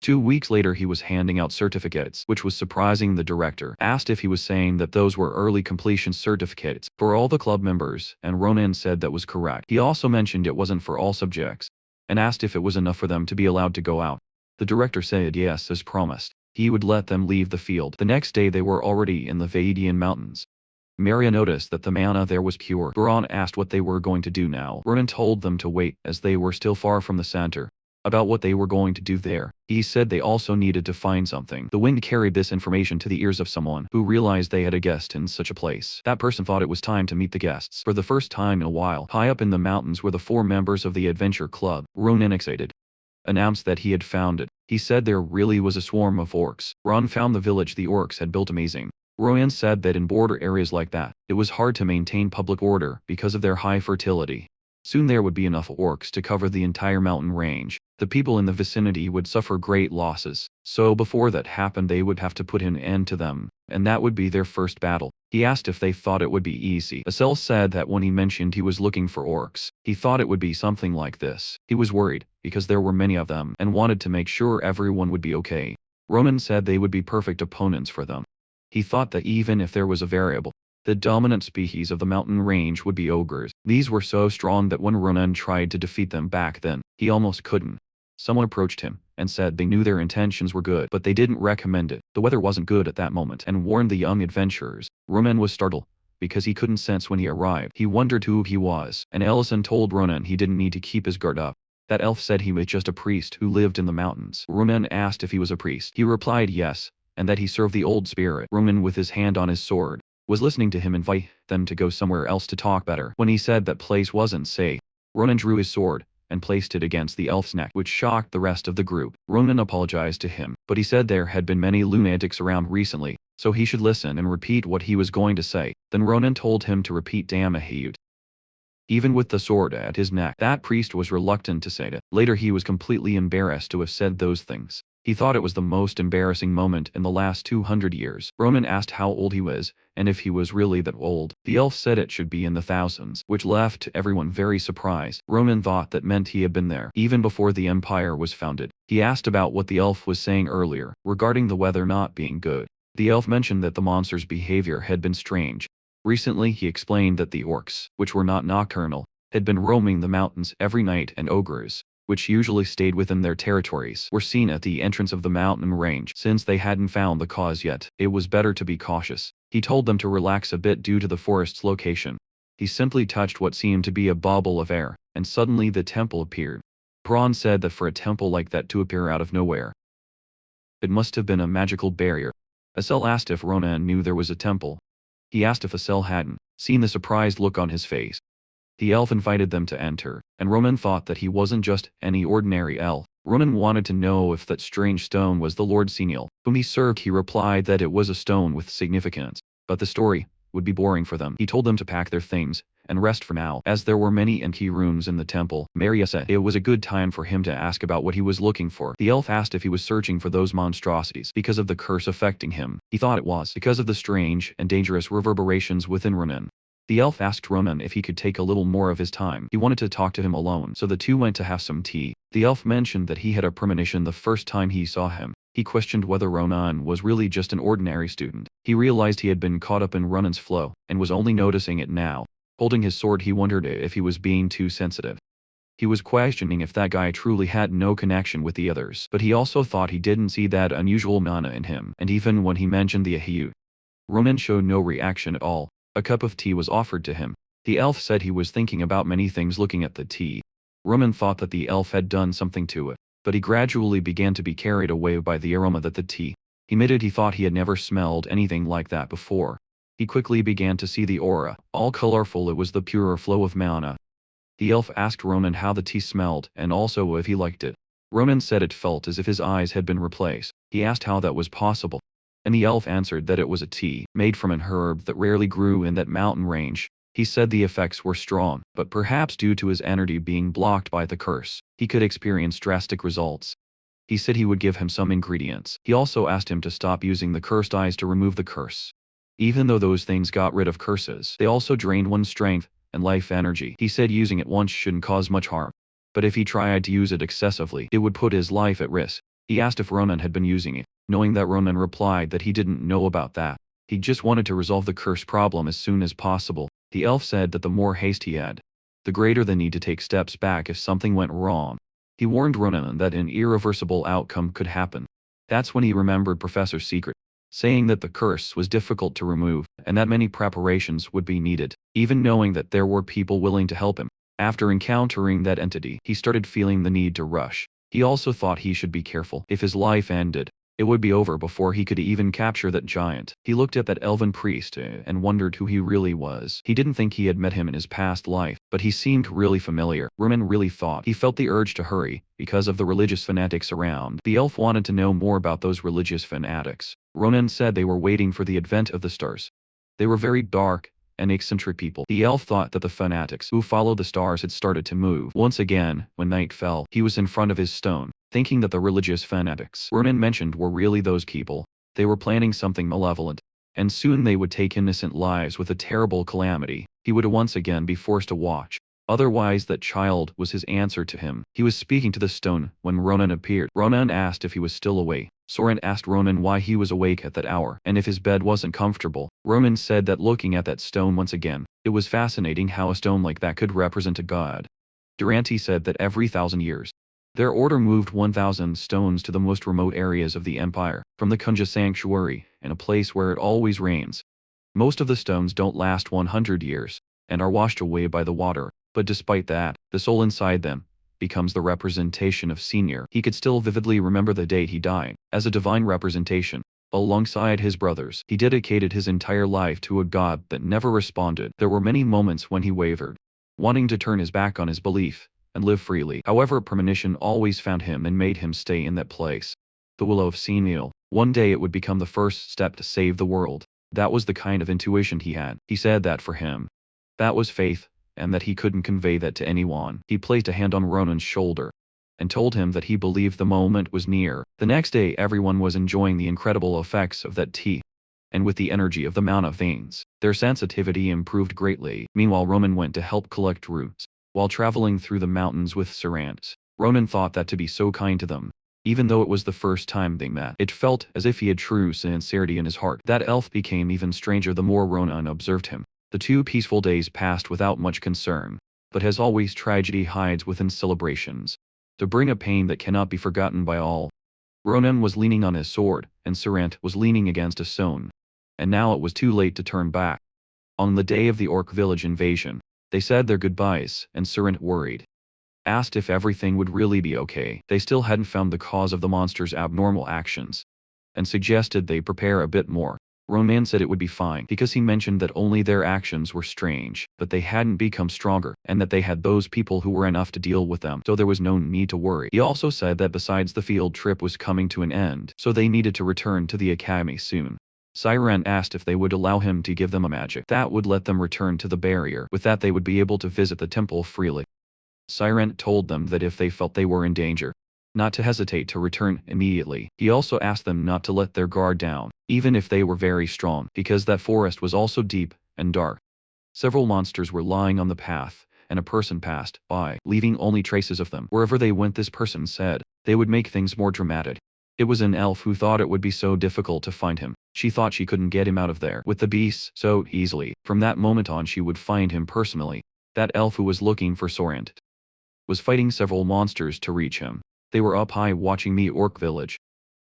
2 weeks later he was handing out certificates, which was surprising. The director asked if he was saying that those were early completion certificates for all the club members, and Ronan said that was correct. He also mentioned it wasn't for all subjects, and asked if it was enough for them to be allowed to go out. The director said yes, as promised. He would let them leave the field. The next day they were already in the Vadian Mountains. Maria noticed that the mana there was pure. Baran asked what they were going to do now. Ronan told them to wait, as they were still far from the center. About what they were going to do there, he said they also needed to find something. The wind carried this information to the ears of someone who realized they had a guest in such a place. That person thought it was time to meet the guests. For the first time in a while, high up in the mountains were the 4 members of the adventure club. Ronan, excited, announced that he had found it. He said there really was a swarm of orcs. Ron found the village the orcs had built amazing. Ronan said that in border areas like that, it was hard to maintain public order because of their high fertility. Soon there would be enough orcs to cover the entire mountain range. The people in the vicinity would suffer great losses, so before that happened they would have to put an end to them, and that would be their first battle. He asked if they thought it would be easy. Asel said that when he mentioned he was looking for orcs, he thought it would be something like this. He was worried, because there were many of them, and wanted to make sure everyone would be okay. Ronan said they would be perfect opponents for them. He thought that even if there was a variable, the dominant species of the mountain range would be ogres. These were so strong that when Ronan tried to defeat them back then, he almost couldn't. Someone approached him and said they knew their intentions were good, but they didn't recommend it. The weather wasn't good at that moment and warned the young adventurers. Ronan was startled, because he couldn't sense when he arrived. He wondered who he was, and Ellison told Ronan he didn't need to keep his guard up. That elf said he was just a priest who lived in the mountains. Ronan asked if he was a priest. He replied yes, and that he served the old spirit. Ronan, with his hand on his sword, was listening to him invite them to go somewhere else to talk better. When he said that place wasn't safe, Ronan drew his sword and placed it against the elf's neck, which shocked the rest of the group. Ronan apologized to him, but he said there had been many lunatics around recently, so he should listen and repeat what he was going to say. Then Ronan told him to repeat Damahayut. Even with the sword at his neck, that priest was reluctant to say it. Later he was completely embarrassed to have said those things. He thought it was the most embarrassing moment in the last 200 years. Ronan asked how old he was, and if he was really that old. The elf said it should be in the thousands, which left everyone very surprised. Ronan thought that meant he had been there, even before the empire was founded. He asked about what the elf was saying earlier, regarding the weather not being good. The elf mentioned that the monster's behavior had been strange. Recently he explained that the orcs, which were not nocturnal, had been roaming the mountains every night, and ogres, which usually stayed within their territories, were seen at the entrance of the mountain range. Since they hadn't found the cause yet, it was better to be cautious. He told them to relax a bit due to the forest's location. He simply touched what seemed to be a bubble of air, and suddenly the temple appeared. Prawn said that for a temple like that to appear out of nowhere, it must have been a magical barrier. Asel asked if Ronan knew there was a temple. He asked if Asel hadn't seen the surprised look on his face. The elf invited them to enter, and Ronan thought that he wasn't just any ordinary elf. Ronan wanted to know if that strange stone was the Lord Senial, whom he served. He replied that it was a stone with significance, but the story would be boring for them. He told them to pack their things and rest for now. As there were many and key rooms in the temple, Maria said it was a good time for him to ask about what he was looking for. The elf asked if he was searching for those monstrosities because of the curse affecting him. He thought it was because of the strange and dangerous reverberations within Ronan. The elf asked Ronan if he could take a little more of his time. He wanted to talk to him alone, so the two went to have some tea. The elf mentioned that he had a premonition the first time he saw him. He questioned whether Ronan was really just an ordinary student. He realized he had been caught up in Ronan's flow, and was only noticing it now. Holding his sword, he wondered if he was being too sensitive. He was questioning if that guy truly had no connection with the others, but he also thought he didn't see that unusual mana in him, and even when he mentioned the Yahello, Ronan showed no reaction at all. A cup of tea was offered to him. The elf said he was thinking about many things looking at the tea. Ronan thought that the elf had done something to it, but he gradually began to be carried away by the aroma that the tea. He admitted he thought he had never smelled anything like that before. He quickly began to see the aura, all colorful. It was the pure flow of mana. The elf asked Ronan how the tea smelled, and also if he liked it. Ronan said it felt as if his eyes had been replaced. He asked how that was possible, and the elf answered that it was a tea made from an herb that rarely grew in that mountain range. He said the effects were strong, but perhaps due to his energy being blocked by the curse, he could experience drastic results. He said he would give him some ingredients. He also asked him to stop using the cursed eyes to remove the curse. Even though those things got rid of curses, they also drained one's strength and life energy. He said using it once shouldn't cause much harm, but if he tried to use it excessively, it would put his life at risk. He asked if Ronan had been using it, knowing that Ronan replied that he didn't know about that. He just wanted to resolve the curse problem as soon as possible. The elf said that the more haste he had, the greater the need to take steps back if something went wrong. He warned Ronan that an irreversible outcome could happen. That's when he remembered Professor's secret, saying that the curse was difficult to remove, and that many preparations would be needed, even knowing that there were people willing to help him. After encountering that entity, he started feeling the need to rush. He also thought he should be careful. If his life ended, it would be over before he could even capture that giant. He looked at that elven priest and wondered who he really was. He didn't think he had met him in his past life, but he seemed really familiar. Ronan really thought he felt the urge to hurry, because of the religious fanatics around. The elf wanted to know more about those religious fanatics. Ronan said they were waiting for the advent of the stars. They were very dark and eccentric people. The elf thought that the fanatics who followed the stars had started to move. Once again, when night fell, he was in front of his stone, thinking that the religious fanatics Ronan mentioned were really those people. They were planning something malevolent, and soon they would take innocent lives with a terrible calamity. He would once again be forced to watch. Otherwise, that child was his answer to him. He was speaking to the stone when Ronan appeared. Ronan asked if he was still awake. Soren asked Ronan why he was awake at that hour, and if his bed wasn't comfortable. Ronan said that looking at that stone once again, it was fascinating how a stone like that could represent a god. Durante said that every 1,000 years, their order moved 1,000 stones to the most remote areas of the empire, from the Kunja sanctuary, in a place where it always rains. Most of the stones don't last 100 years, and are washed away by the water, but despite that, the soul inside them becomes the representation of Senior. He could still vividly remember the date he died. As a divine representation, alongside his brothers, he dedicated his entire life to a god that never responded. There were many moments when he wavered, wanting to turn his back on his belief and live freely. However, premonition always found him and made him stay in that place. The willow of Senior. One day it would become the first step to save the world. That was the kind of intuition he had. He said that for him, that was faith, and that he couldn't convey that to anyone. He placed a hand on Ronan's shoulder and told him that he believed the moment was near. The next day everyone was enjoying the incredible effects of that tea, and with the energy of the mana veins, their sensitivity improved greatly. Meanwhile, Ronan went to help collect roots. While traveling through the mountains with Sarants, Ronan thought that to be so kind to them. Even though it was the first time they met, it felt as if he had true sincerity in his heart. That elf became even stranger the more Ronan observed him. The 2 peaceful days passed without much concern, but as always, tragedy hides within celebrations, to bring a pain that cannot be forgotten by all. Ronan was leaning on his sword, and Sarant was leaning against a stone, and now it was too late to turn back. On the day of the orc village invasion, they said their goodbyes, and Sarant, worried, asked if everything would really be okay. They still hadn't found the cause of the monster's abnormal actions, and suggested they prepare a bit more. Ronan said it would be fine, because he mentioned that only their actions were strange, but they hadn't become stronger, and that they had those people who were enough to deal with them, so there was no need to worry. He also said that besides, the field trip was coming to an end, so they needed to return to the academy soon. Siren asked if they would allow him to give them a magic that would let them return to the barrier. With that they would be able to visit the temple freely. Siren told them that if they felt they were in danger, not to hesitate to return immediately. He also asked them not to let their guard down, even if they were very strong, because that forest was also deep and dark. Several monsters were lying on the path, and a person passed by, leaving only traces of them. Wherever they went, this person said they would make things more dramatic. It was an elf who thought it would be so difficult to find him. She thought she couldn't get him out of there with the beasts so easily. From that moment on she would find him personally. That elf who was looking for Sorant was fighting several monsters to reach him. They were up high watching the orc village,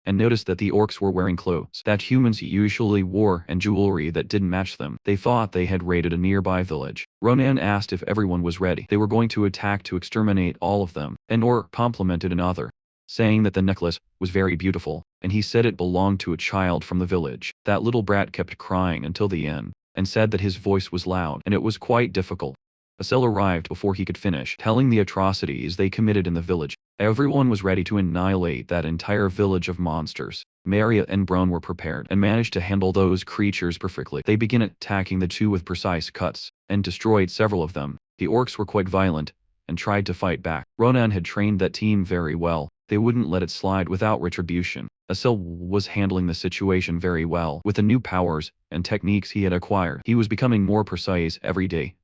and noticed that the orcs were wearing clothes that humans usually wore and jewelry that didn't match them. They thought they had raided a nearby village. Ronan asked if everyone was ready. They were going to attack to exterminate all of them. An orc complimented another, saying that the necklace was very beautiful, and he said it belonged to a child from the village. That little brat kept crying until the end, and said that his voice was loud and it was quite difficult. Asel arrived before he could finish telling the atrocities they committed in the village. Everyone was ready to annihilate that entire village of monsters. Maria and Brown were prepared and managed to handle those creatures perfectly. They began attacking the two with precise cuts, and destroyed several of them. The orcs were quite violent, and tried to fight back. Ronan had trained that team very well. They wouldn't let it slide without retribution. Asel was handling the situation very well. With the new powers and techniques he had acquired, he was becoming more precise every day,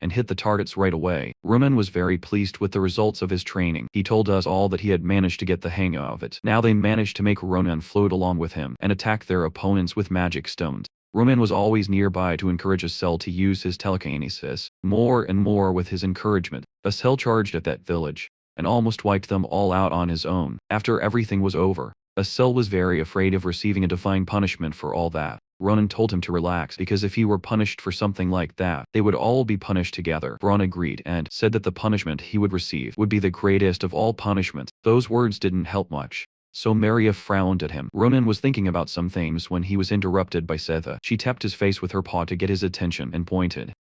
and hit the targets right away. Roman was very pleased with the results of his training. He told us all that he had managed to get the hang of it. Now they managed to make Ronan float along with him and attack their opponents with magic stones. Roman was always nearby to encourage Asel to use his telekinesis more and more. With his encouragement, Asel charged at that village and almost wiped them all out on his own. After everything was over, Asel was very afraid of receiving a divine punishment for all that. Ronan told him to relax because if he were punished for something like that, they would all be punished together. Braun agreed and said that the punishment he would receive would be the greatest of all punishments. Those words didn't help much, so Maria frowned at him. Ronan was thinking about some things when he was interrupted by Setha. She tapped his face with her paw to get his attention and pointed.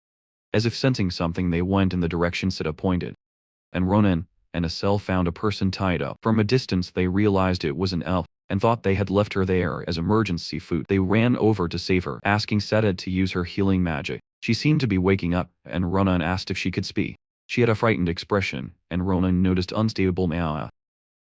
As if sensing something, they went in the direction Setha pointed, and Ronan and Asel found a person tied up. From a distance they realized it was an elf, and thought they had left her there as emergency food. They ran over to save her, asking Setha to use her healing magic. She seemed to be waking up, and Ronan asked if she could speak. She had a frightened expression, and Ronan noticed unstable Manhwa.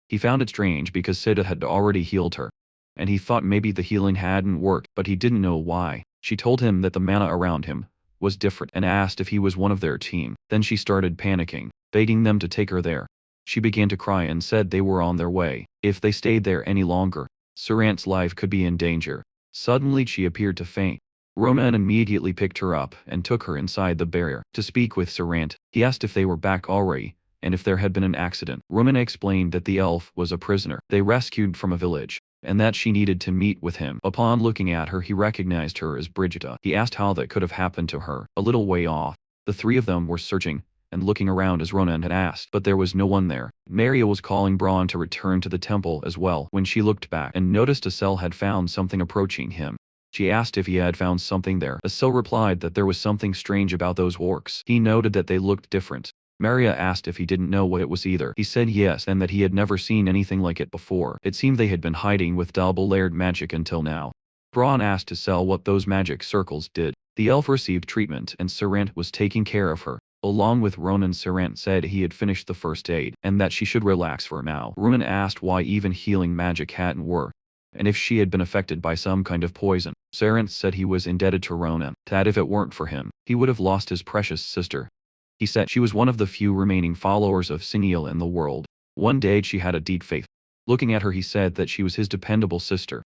He found it strange because Setha had already healed her, and he thought maybe the healing hadn't worked, but he didn't know why. She told him that the mana around him was different and asked if he was one of their team. Then she started panicking, begging them to take her there. She began to cry and said they were on their way. If they stayed there any longer, Sarant's life could be in danger. Suddenly she appeared to faint. Roman immediately picked her up and took her inside the barrier to speak with Sarant. He asked if they were back already, and if there had been an accident. Roman explained that the elf was a prisoner they rescued from a village, and that she needed to meet with him. Upon looking at her he recognized her as Brigitta. He asked how that could have happened to her. A little way off, the three of them were searching and looking around as Ronan had asked, but there was no one there. Maria was calling Braun to return to the temple as well when she looked back and noticed Asel had found something approaching him. She asked if he had found something there. Asel replied that there was something strange about those orcs. He noted that they looked different. Maria asked if he didn't know what it was either. He said yes, and that he had never seen anything like it before. It seemed they had been hiding with double-layered magic until now. Braun asked Asel what those magic circles did. The elf received treatment and Sarant was taking care of her. Along with Ronan, Sarant said he had finished the first aid, and that she should relax for now. Ronan asked why even healing magic hadn't worked, and if she had been affected by some kind of poison. Sarant said he was indebted to Ronan, that if it weren't for him, he would have lost his precious sister. He said she was one of the few remaining followers of Siniel in the world. One day she had a deep faith. Looking at her he said that she was his dependable sister.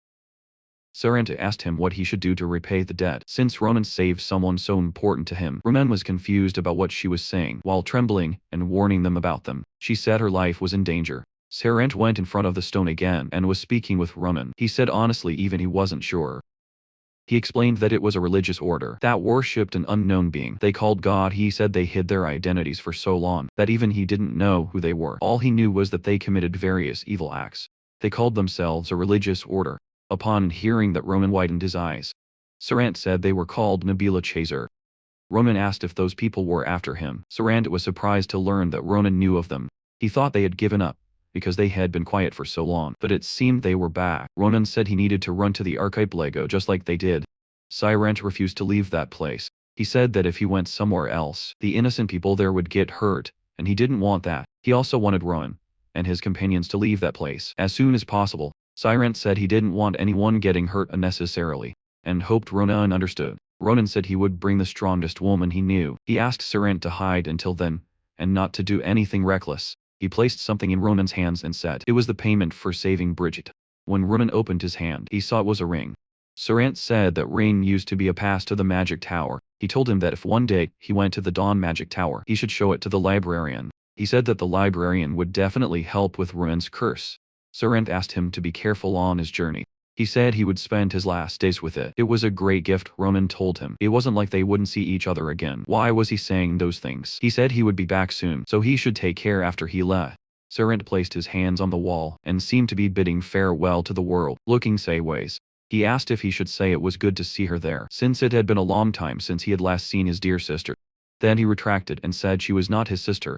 Sarant asked him what he should do to repay the debt. Since Ronan saved someone so important to him, Ronan was confused about what she was saying. While trembling and warning them about them, she said her life was in danger. Sarant went in front of the stone again and was speaking with Ronan. He said honestly even he wasn't sure. He explained that it was a religious order that worshipped an unknown being they called God. He said they hid their identities for so long that even he didn't know who they were. All he knew was that they committed various evil acts. They called themselves a religious order. Upon hearing that, Roman widened his eyes. Sarant said they were called Nabila Chaser. Roman asked if those people were after him. Sarant was surprised to learn that Ronan knew of them. He thought they had given up, because they had been quiet for so long, but it seemed they were back. Ronan said he needed to run to the archipelago just like they did. Sirent refused to leave that place. He said that if he went somewhere else, the innocent people there would get hurt, and he didn't want that. He also wanted Ronan and his companions to leave that place as soon as possible. Sirent said he didn't want anyone getting hurt unnecessarily, and hoped Ronan understood. Ronan said he would bring the strongest woman he knew. He asked Sirent to hide until then, and not to do anything reckless. He placed something in Ronan's hands and said it was the payment for saving Bridget. When Ronan opened his hand, he saw it was a ring. Sirent said that ring used to be a pass to the magic tower. He told him that if one day he went to the Dawn Magic Tower, he should show it to the librarian. He said that the librarian would definitely help with Ronan's curse. Sirent asked him to be careful on his journey. He said he would spend his last days with it. It was a great gift, Ronan told him. It wasn't like they wouldn't see each other again. Why was he saying those things? He said he would be back soon, so he should take care after he left. Sirent placed his hands on the wall and seemed to be bidding farewell to the world, looking sideways. He asked if he should say it was good to see her there, since it had been a long time since he had last seen his dear sister. Then he retracted and said she was not his sister,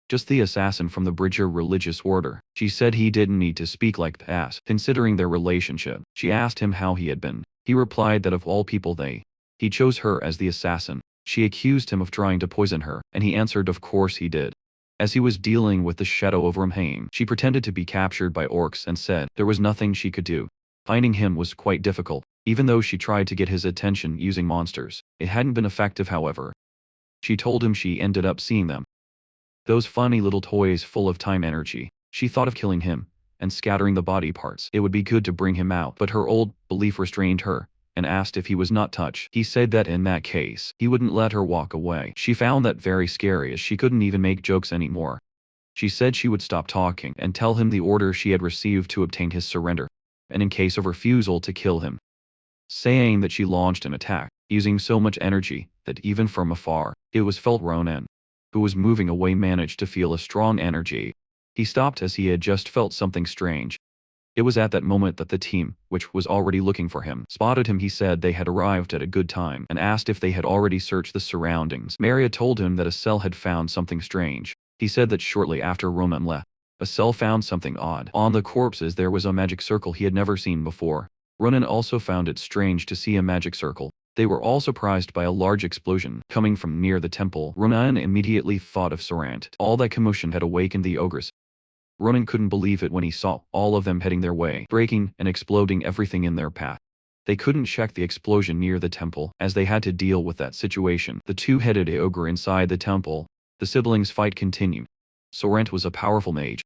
just the assassin from the Bridger religious order. She said he didn't need to speak like that, considering their relationship. She asked him how he had been. He replied that of all people he chose her as the assassin. She accused him of trying to poison her, and he answered of course he did. As he was dealing with the shadow of Ramheim, she pretended to be captured by orcs and said there was nothing she could do. Finding him was quite difficult, even though she tried to get his attention using monsters. It hadn't been effective, however. She told him she ended up seeing them. Those funny little toys full of time energy. She thought of killing him and scattering the body parts. It would be good to bring him out, but her old belief restrained her and asked if he was not touched. He said that in that case, he wouldn't let her walk away. She found that very scary as she couldn't even make jokes anymore. She said she would stop talking and tell him the order she had received to obtain his surrender, and in case of refusal to kill him. Saying that she launched an attack, using so much energy that even from afar, it was felt. Ronan, who was moving away, managed to feel a strong energy. He stopped as he had just felt something strange. It was at that moment that the team, which was already looking for him, spotted him. He said they had arrived at a good time and asked if they had already searched the surroundings. Maria told him that a cell had found something strange. He said that shortly after Ronan left, a cell found something odd. On the corpses there was a magic circle he had never seen before. Ronan also found it strange to see a magic circle. They were all surprised by a large explosion coming from near the temple. Ronan immediately thought of Sirent. All that commotion had awakened the ogres. Ronan couldn't believe it when he saw all of them heading their way, breaking and exploding everything in their path. They couldn't check the explosion near the temple, as they had to deal with that situation. The two-headed ogre inside the temple. The siblings' fight continued. Sirent was a powerful mage,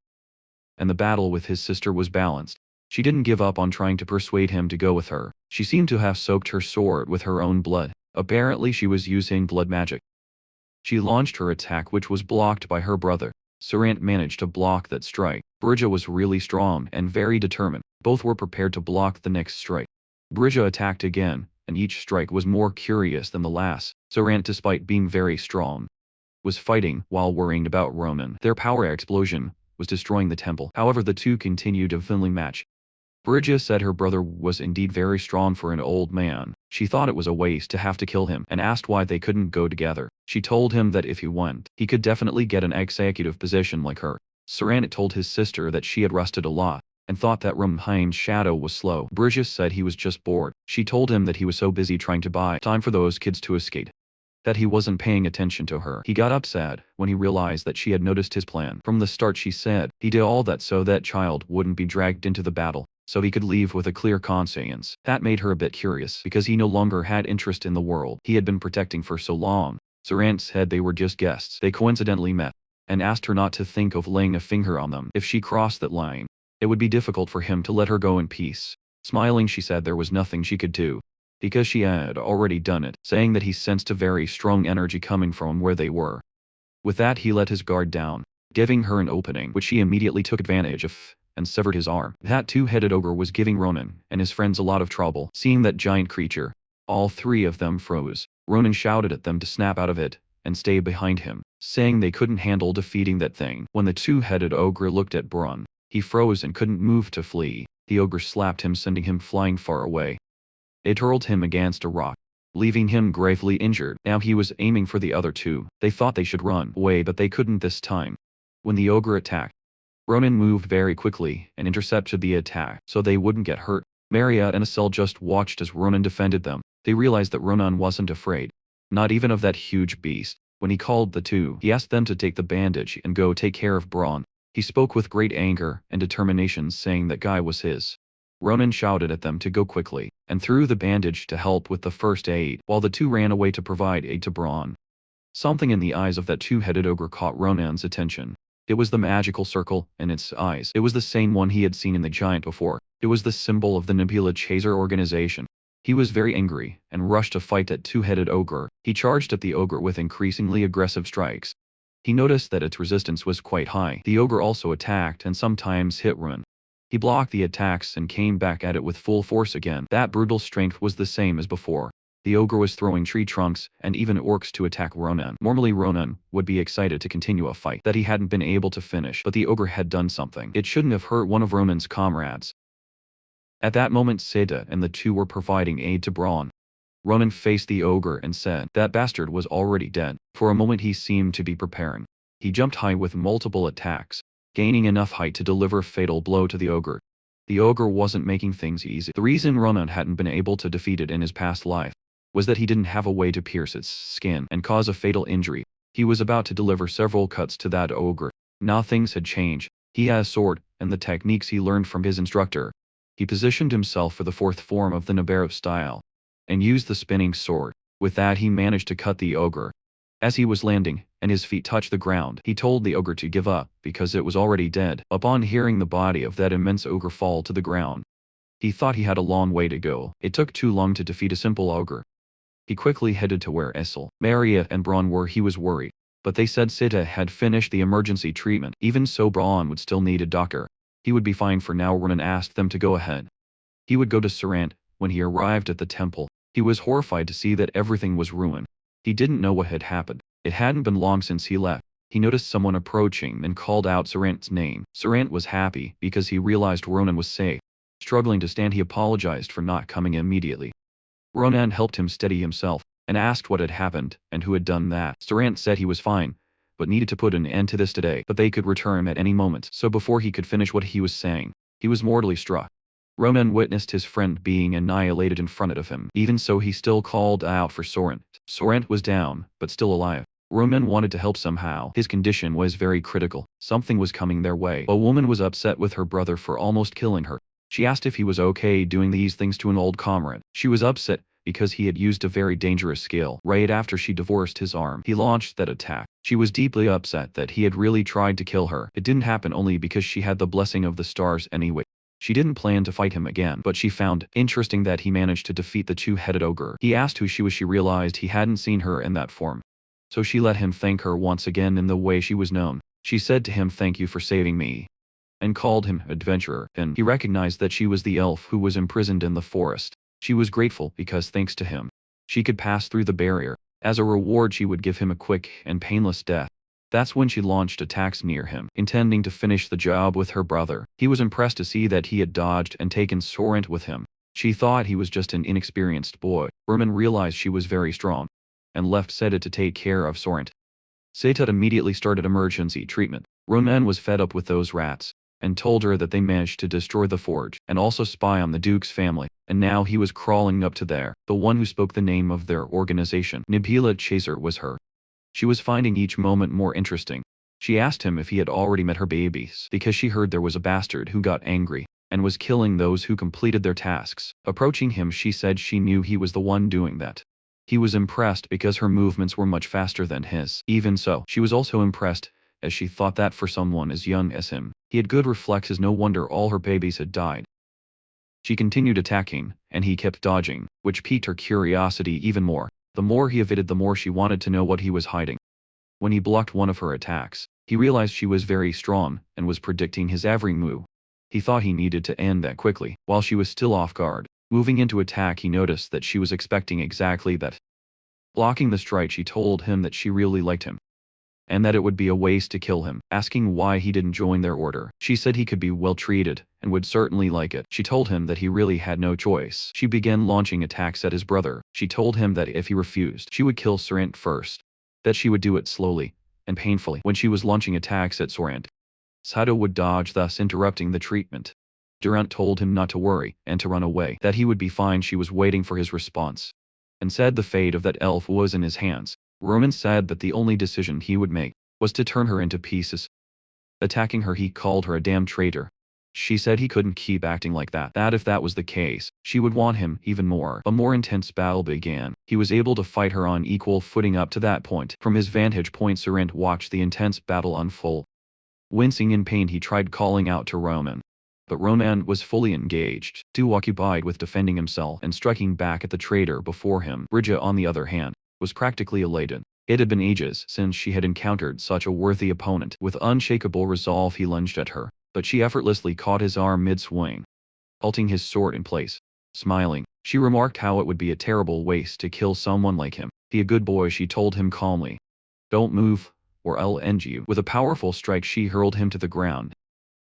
and the battle with his sister was balanced. She didn't give up on trying to persuade him to go with her. She seemed to have soaked her sword with her own blood. Apparently she was using blood magic. She launched her attack, which was blocked by her brother. Sirent managed to block that strike. Bridget was really strong and very determined. Both were prepared to block the next strike. Bridget attacked again, and each strike was more curious than the last. Sirent, despite being very strong, was fighting while worrying about Ronan. Their power explosion was destroying the temple. However, the two continued a friendly match. Bridget said her brother was indeed very strong for an old man. She thought it was a waste to have to kill him and asked why they couldn't go together. She told him that if he went, he could definitely get an executive position like her. Sirent told his sister that she had rested a lot and thought that Ramheim's shadow was slow. Bridget said he was just bored. She told him that he was so busy trying to buy time for those kids to escape that he wasn't paying attention to her. He got upset when he realized that she had noticed his plan. From the start, she said he did all that so that child wouldn't be dragged into the battle, so he could leave with a clear conscience. That made her a bit curious, because he no longer had interest in the world he had been protecting for so long. Sirent said they were just guests. They coincidentally met, and asked her not to think of laying a finger on them. If she crossed that line, it would be difficult for him to let her go in peace. Smiling, she said there was nothing she could do, because she had already done it, saying that he sensed a very strong energy coming from where they were. With that, he let his guard down, giving her an opening, which she immediately took advantage of, and severed his arm. That two-headed ogre was giving Ronan and his friends a lot of trouble. Seeing that giant creature, all three of them froze. Ronan shouted at them to snap out of it and stay behind him, saying they couldn't handle defeating that thing. When the two-headed ogre looked at Bron, he froze and couldn't move to flee. The ogre slapped him, sending him flying far away. It hurled him against a rock, leaving him gravely injured. Now he was aiming for the other two. They thought they should run away, but they couldn't this time. When the ogre attacked, Ronan moved very quickly and intercepted the attack so they wouldn't get hurt. Maria and Estelle just watched as Ronan defended them. They realized that Ronan wasn't afraid. Not even of that huge beast. When he called the two, he asked them to take the bandage and go take care of Braun. He spoke with great anger and determination, saying that guy was his. Ronan shouted at them to go quickly, and threw the bandage to help with the first aid, while the two ran away to provide aid to Braun. Something in the eyes of that two-headed ogre caught Ronan's attention. It was the magical circle in its eyes. It was the same one he had seen in the giant before. It was the symbol of the Nebula Chaser organization. He was very angry, and rushed to fight that two-headed ogre. He charged at the ogre with increasingly aggressive strikes. He noticed that its resistance was quite high. The ogre also attacked and sometimes hit Ronan. He blocked the attacks and came back at it with full force again. That brutal strength was the same as before. The ogre was throwing tree trunks and even orcs to attack Ronan. Normally Ronan would be excited to continue a fight that he hadn't been able to finish, but the ogre had done something. It shouldn't have hurt one of Ronan's comrades. At that moment Seda and the two were providing aid to Braun. Ronan faced the ogre and said that bastard was already dead. For a moment he seemed to be preparing. He jumped high with multiple attacks, gaining enough height to deliver a fatal blow to the ogre. The ogre wasn't making things easy. The reason Ronan hadn't been able to defeat it in his past life was that he didn't have a way to pierce its skin and cause a fatal injury. He was about to deliver several cuts to that ogre. Now things had changed. He had a sword, and the techniques he learned from his instructor. He positioned himself for the fourth form of the Nabarro style, and used the spinning sword. With that he managed to cut the ogre. As he was landing, and his feet touched the ground, he told the ogre to give up, because it was already dead. Upon hearing the body of that immense ogre fall to the ground, he thought he had a long way to go. It took too long to defeat a simple ogre. He quickly headed to where Estelle, Maria and Braun were. He was worried, but they said Sita had finished the emergency treatment. Even so, Braun would still need a doctor. He would be fine for now. Ronan asked them to go ahead. He would go to Sarant. When he arrived at the temple, he was horrified to see that everything was ruined. He didn't know what had happened. It hadn't been long since he left. He noticed someone approaching and called out Sarant's name. Sarant was happy because he realized Ronan was safe. Struggling to stand, he apologized for not coming immediately. Ronan helped him steady himself, and asked what had happened, and who had done that. Sarant said he was fine, but needed to put an end to this today, but they could return him at any moment. So before he could finish what he was saying, he was mortally struck. Ronan witnessed his friend being annihilated in front of him. Even so, he still called out for Sarant. Sarant was down, but still alive. Ronan wanted to help somehow. His condition was very critical. Something was coming their way. A woman was upset with her brother for almost killing her. She asked if he was okay doing these things to an old comrade. She was upset because he had used a very dangerous skill. Right after she divorced his arm, he launched that attack. She was deeply upset that he had really tried to kill her. It didn't happen only because she had the blessing of the stars anyway. She didn't plan to fight him again, but she found interesting that he managed to defeat the two-headed ogre. He asked who she was. She realized he hadn't seen her in that form. So she let him thank her once again in the way she was known. She said to him, "Thank you for saving me," and called him adventurer, and he recognized that she was the elf who was imprisoned in the forest. She was grateful because thanks to him, she could pass through the barrier. As a reward, she would give him a quick and painless death. That's when she launched attacks near him, intending to finish the job with her brother. He was impressed to see that he had dodged and taken Sorrent with him. She thought he was just an inexperienced boy. Ronan realized she was very strong, and left Seta to take care of Sorrent. Seta immediately started emergency treatment. Ronan was fed up with those rats, and told her that they managed to destroy the forge, and also spy on the Duke's family, and now he was crawling up to there. The one who spoke the name of their organization, Nebula Chaser, was her. She was finding each moment more interesting. She asked him if he had already met her babies, because she heard there was a bastard who got angry, and was killing those who completed their tasks. Approaching him, she said she knew he was the one doing that. He was impressed because her movements were much faster than his. Even so, she was also impressed, as she thought that for someone as young as him, he had good reflexes. No wonder all her babies had died. She continued attacking, and he kept dodging, which piqued her curiosity even more. The more he evaded, the more she wanted to know what he was hiding. When he blocked one of her attacks, he realized she was very strong, and was predicting his every move. He thought he needed to end that quickly, while she was still off guard. Moving into attack, he noticed that she was expecting exactly that. Blocking the strike, she told him that she really liked him, and that it would be a waste to kill him. Asking why he didn't join their order, she said he could be well treated, and would certainly like it. She told him that he really had no choice. She began launching attacks at his brother. She told him that if he refused, she would kill Sorrent first. That she would do it slowly and painfully. When she was launching attacks at Sorrent, Sato would dodge, thus interrupting the treatment. Durant told him not to worry and to run away, that he would be fine. She was waiting for his response, and said the fate of that elf was in his hands. Roman said that the only decision he would make was to turn her into pieces. Attacking her, he called her a damn traitor. She said he couldn't keep acting like that, that if that was the case, she would want him even more. A more intense battle began. He was able to fight her on equal footing up to that point. From his vantage point, Sorrent watched the intense battle unfold. Wincing in pain, he tried calling out to Roman, but Roman was fully engaged, too occupied with defending himself and striking back at the traitor before him. Bridget, on the other hand, was practically elated. It had been ages since she had encountered such a worthy opponent. With unshakable resolve, he lunged at her, but she effortlessly caught his arm mid-swing, halting his sword in place. Smiling, she remarked how it would be a terrible waste to kill someone like him. Be a good boy, she told him calmly. Don't move, or I'll end you. With a powerful strike, she hurled him to the ground.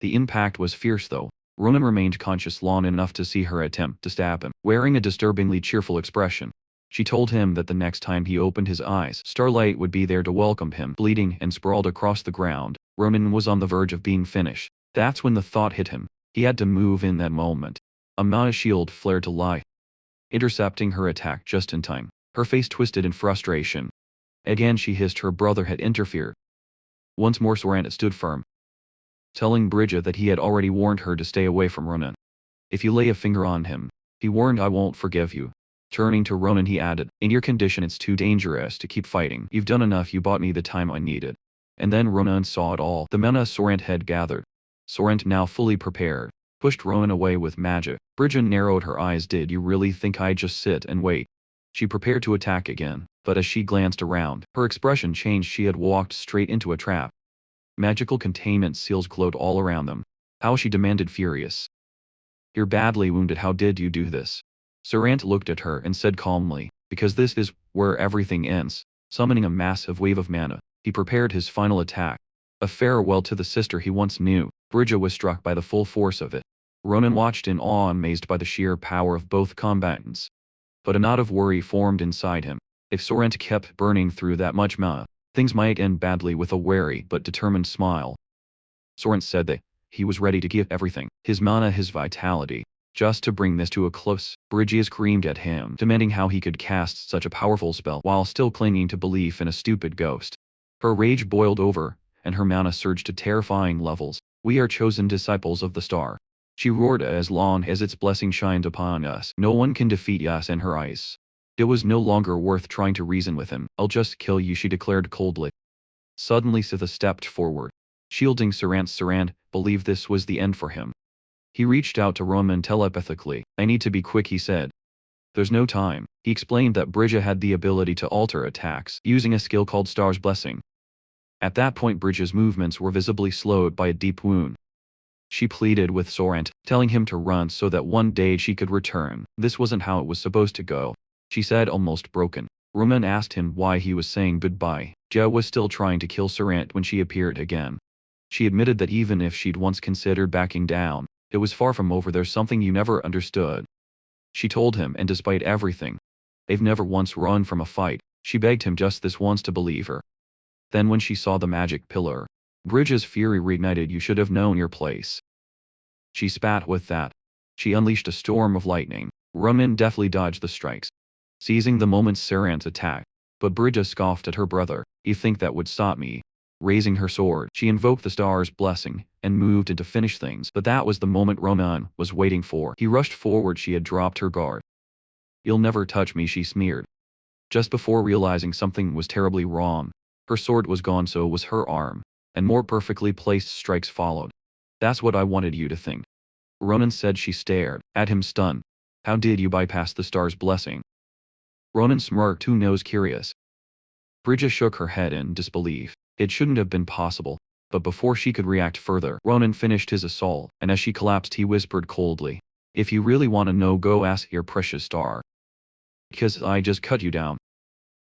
The impact was fierce though. Roman remained conscious long enough to see her attempt to stab him, wearing a disturbingly cheerful expression. She told him that the next time he opened his eyes, Starlight would be there to welcome him. Bleeding and sprawled across the ground, Roman was on the verge of being finished. That's when the thought hit him. He had to move in that moment. A mana shield flared to life, intercepting her attack just in time. Her face twisted in frustration. Again she hissed her brother had interfered. Once more Sorrent stood firm, telling Bridget that he had already warned her to stay away from Ronan. If you lay a finger on him, he warned, I won't forgive you. Turning to Ronan, he added, in your condition it's too dangerous to keep fighting. You've done enough, you bought me the time I needed. And then Ronan saw it all. The mana Sorrent had gathered. Sorrent, now fully prepared, pushed Ronan away with magic. Bridget narrowed her eyes. Did you really think I'd just sit and wait? She prepared to attack again, but as she glanced around, her expression changed. She had walked straight into a trap. Magical containment seals glowed all around them. How, she demanded, furious. You're badly wounded. How did you do this? Sorrent looked at her and said calmly, because this is where everything ends. Summoning a massive wave of mana, he prepared his final attack. A farewell to the sister he once knew. Bridget was struck by the full force of it. Ronan watched in awe, amazed by the sheer power of both combatants. But a knot of worry formed inside him. If Sorrent kept burning through that much mana, things might end badly. With a wary but determined smile, Sorrent said that he was ready to give everything, his mana, his vitality, just to bring this to a close. Bridget screamed at him, demanding how he could cast such a powerful spell while still clinging to belief in a stupid ghost. Her rage boiled over, and her mana surged to terrifying levels. We are chosen disciples of the star, she roared. As long as its blessing shined upon us, no one can defeat us. In her eyes, it was no longer worth trying to reason with him. I'll just kill you, she declared coldly. Suddenly Sitha stepped forward, shielding Sorrent. Sorrent believed this was the end for him. He reached out to Roman telepathically. I need to be quick, he said. There's no time. He explained that Bridget had the ability to alter attacks using a skill called Star's Blessing. At that point Bridget's movements were visibly slowed by a deep wound. She pleaded with Sorrent, telling him to run so that one day she could return. This wasn't how it was supposed to go, she said, almost broken. Roman asked him why he was saying goodbye. Jia was still trying to kill Sorrent when she appeared again. She admitted that even if she'd once considered backing down, it was far from over. There's something you never understood, she told him, and despite everything, they've never once run from a fight. She begged him just this once to believe her. Then when she saw the magic pillar, Bridget's fury reignited. You should have known your place, she spat. With that, she unleashed a storm of lightning. Roman deftly dodged the strikes, seizing the moment Sorrent attacked. But Bridget scoffed at her brother. You think that would stop me? Raising her sword, she invoked the star's blessing and moved in to finish things. But that was the moment Roman was waiting for. He rushed forward. She had dropped her guard. You'll never touch me, she sneered. Just before realizing something was terribly wrong, her sword was gone, so was her arm, and more perfectly placed strikes followed. That's what I wanted you to think, Ronan said. She stared at him, stunned. How did you bypass the star's blessing? Ronan smirked. Who knows, curious. Bridget shook her head in disbelief. It shouldn't have been possible. But before she could react further, Ronan finished his assault, and as she collapsed he whispered coldly, if you really want to know, go ask your precious star. Because I just cut you down.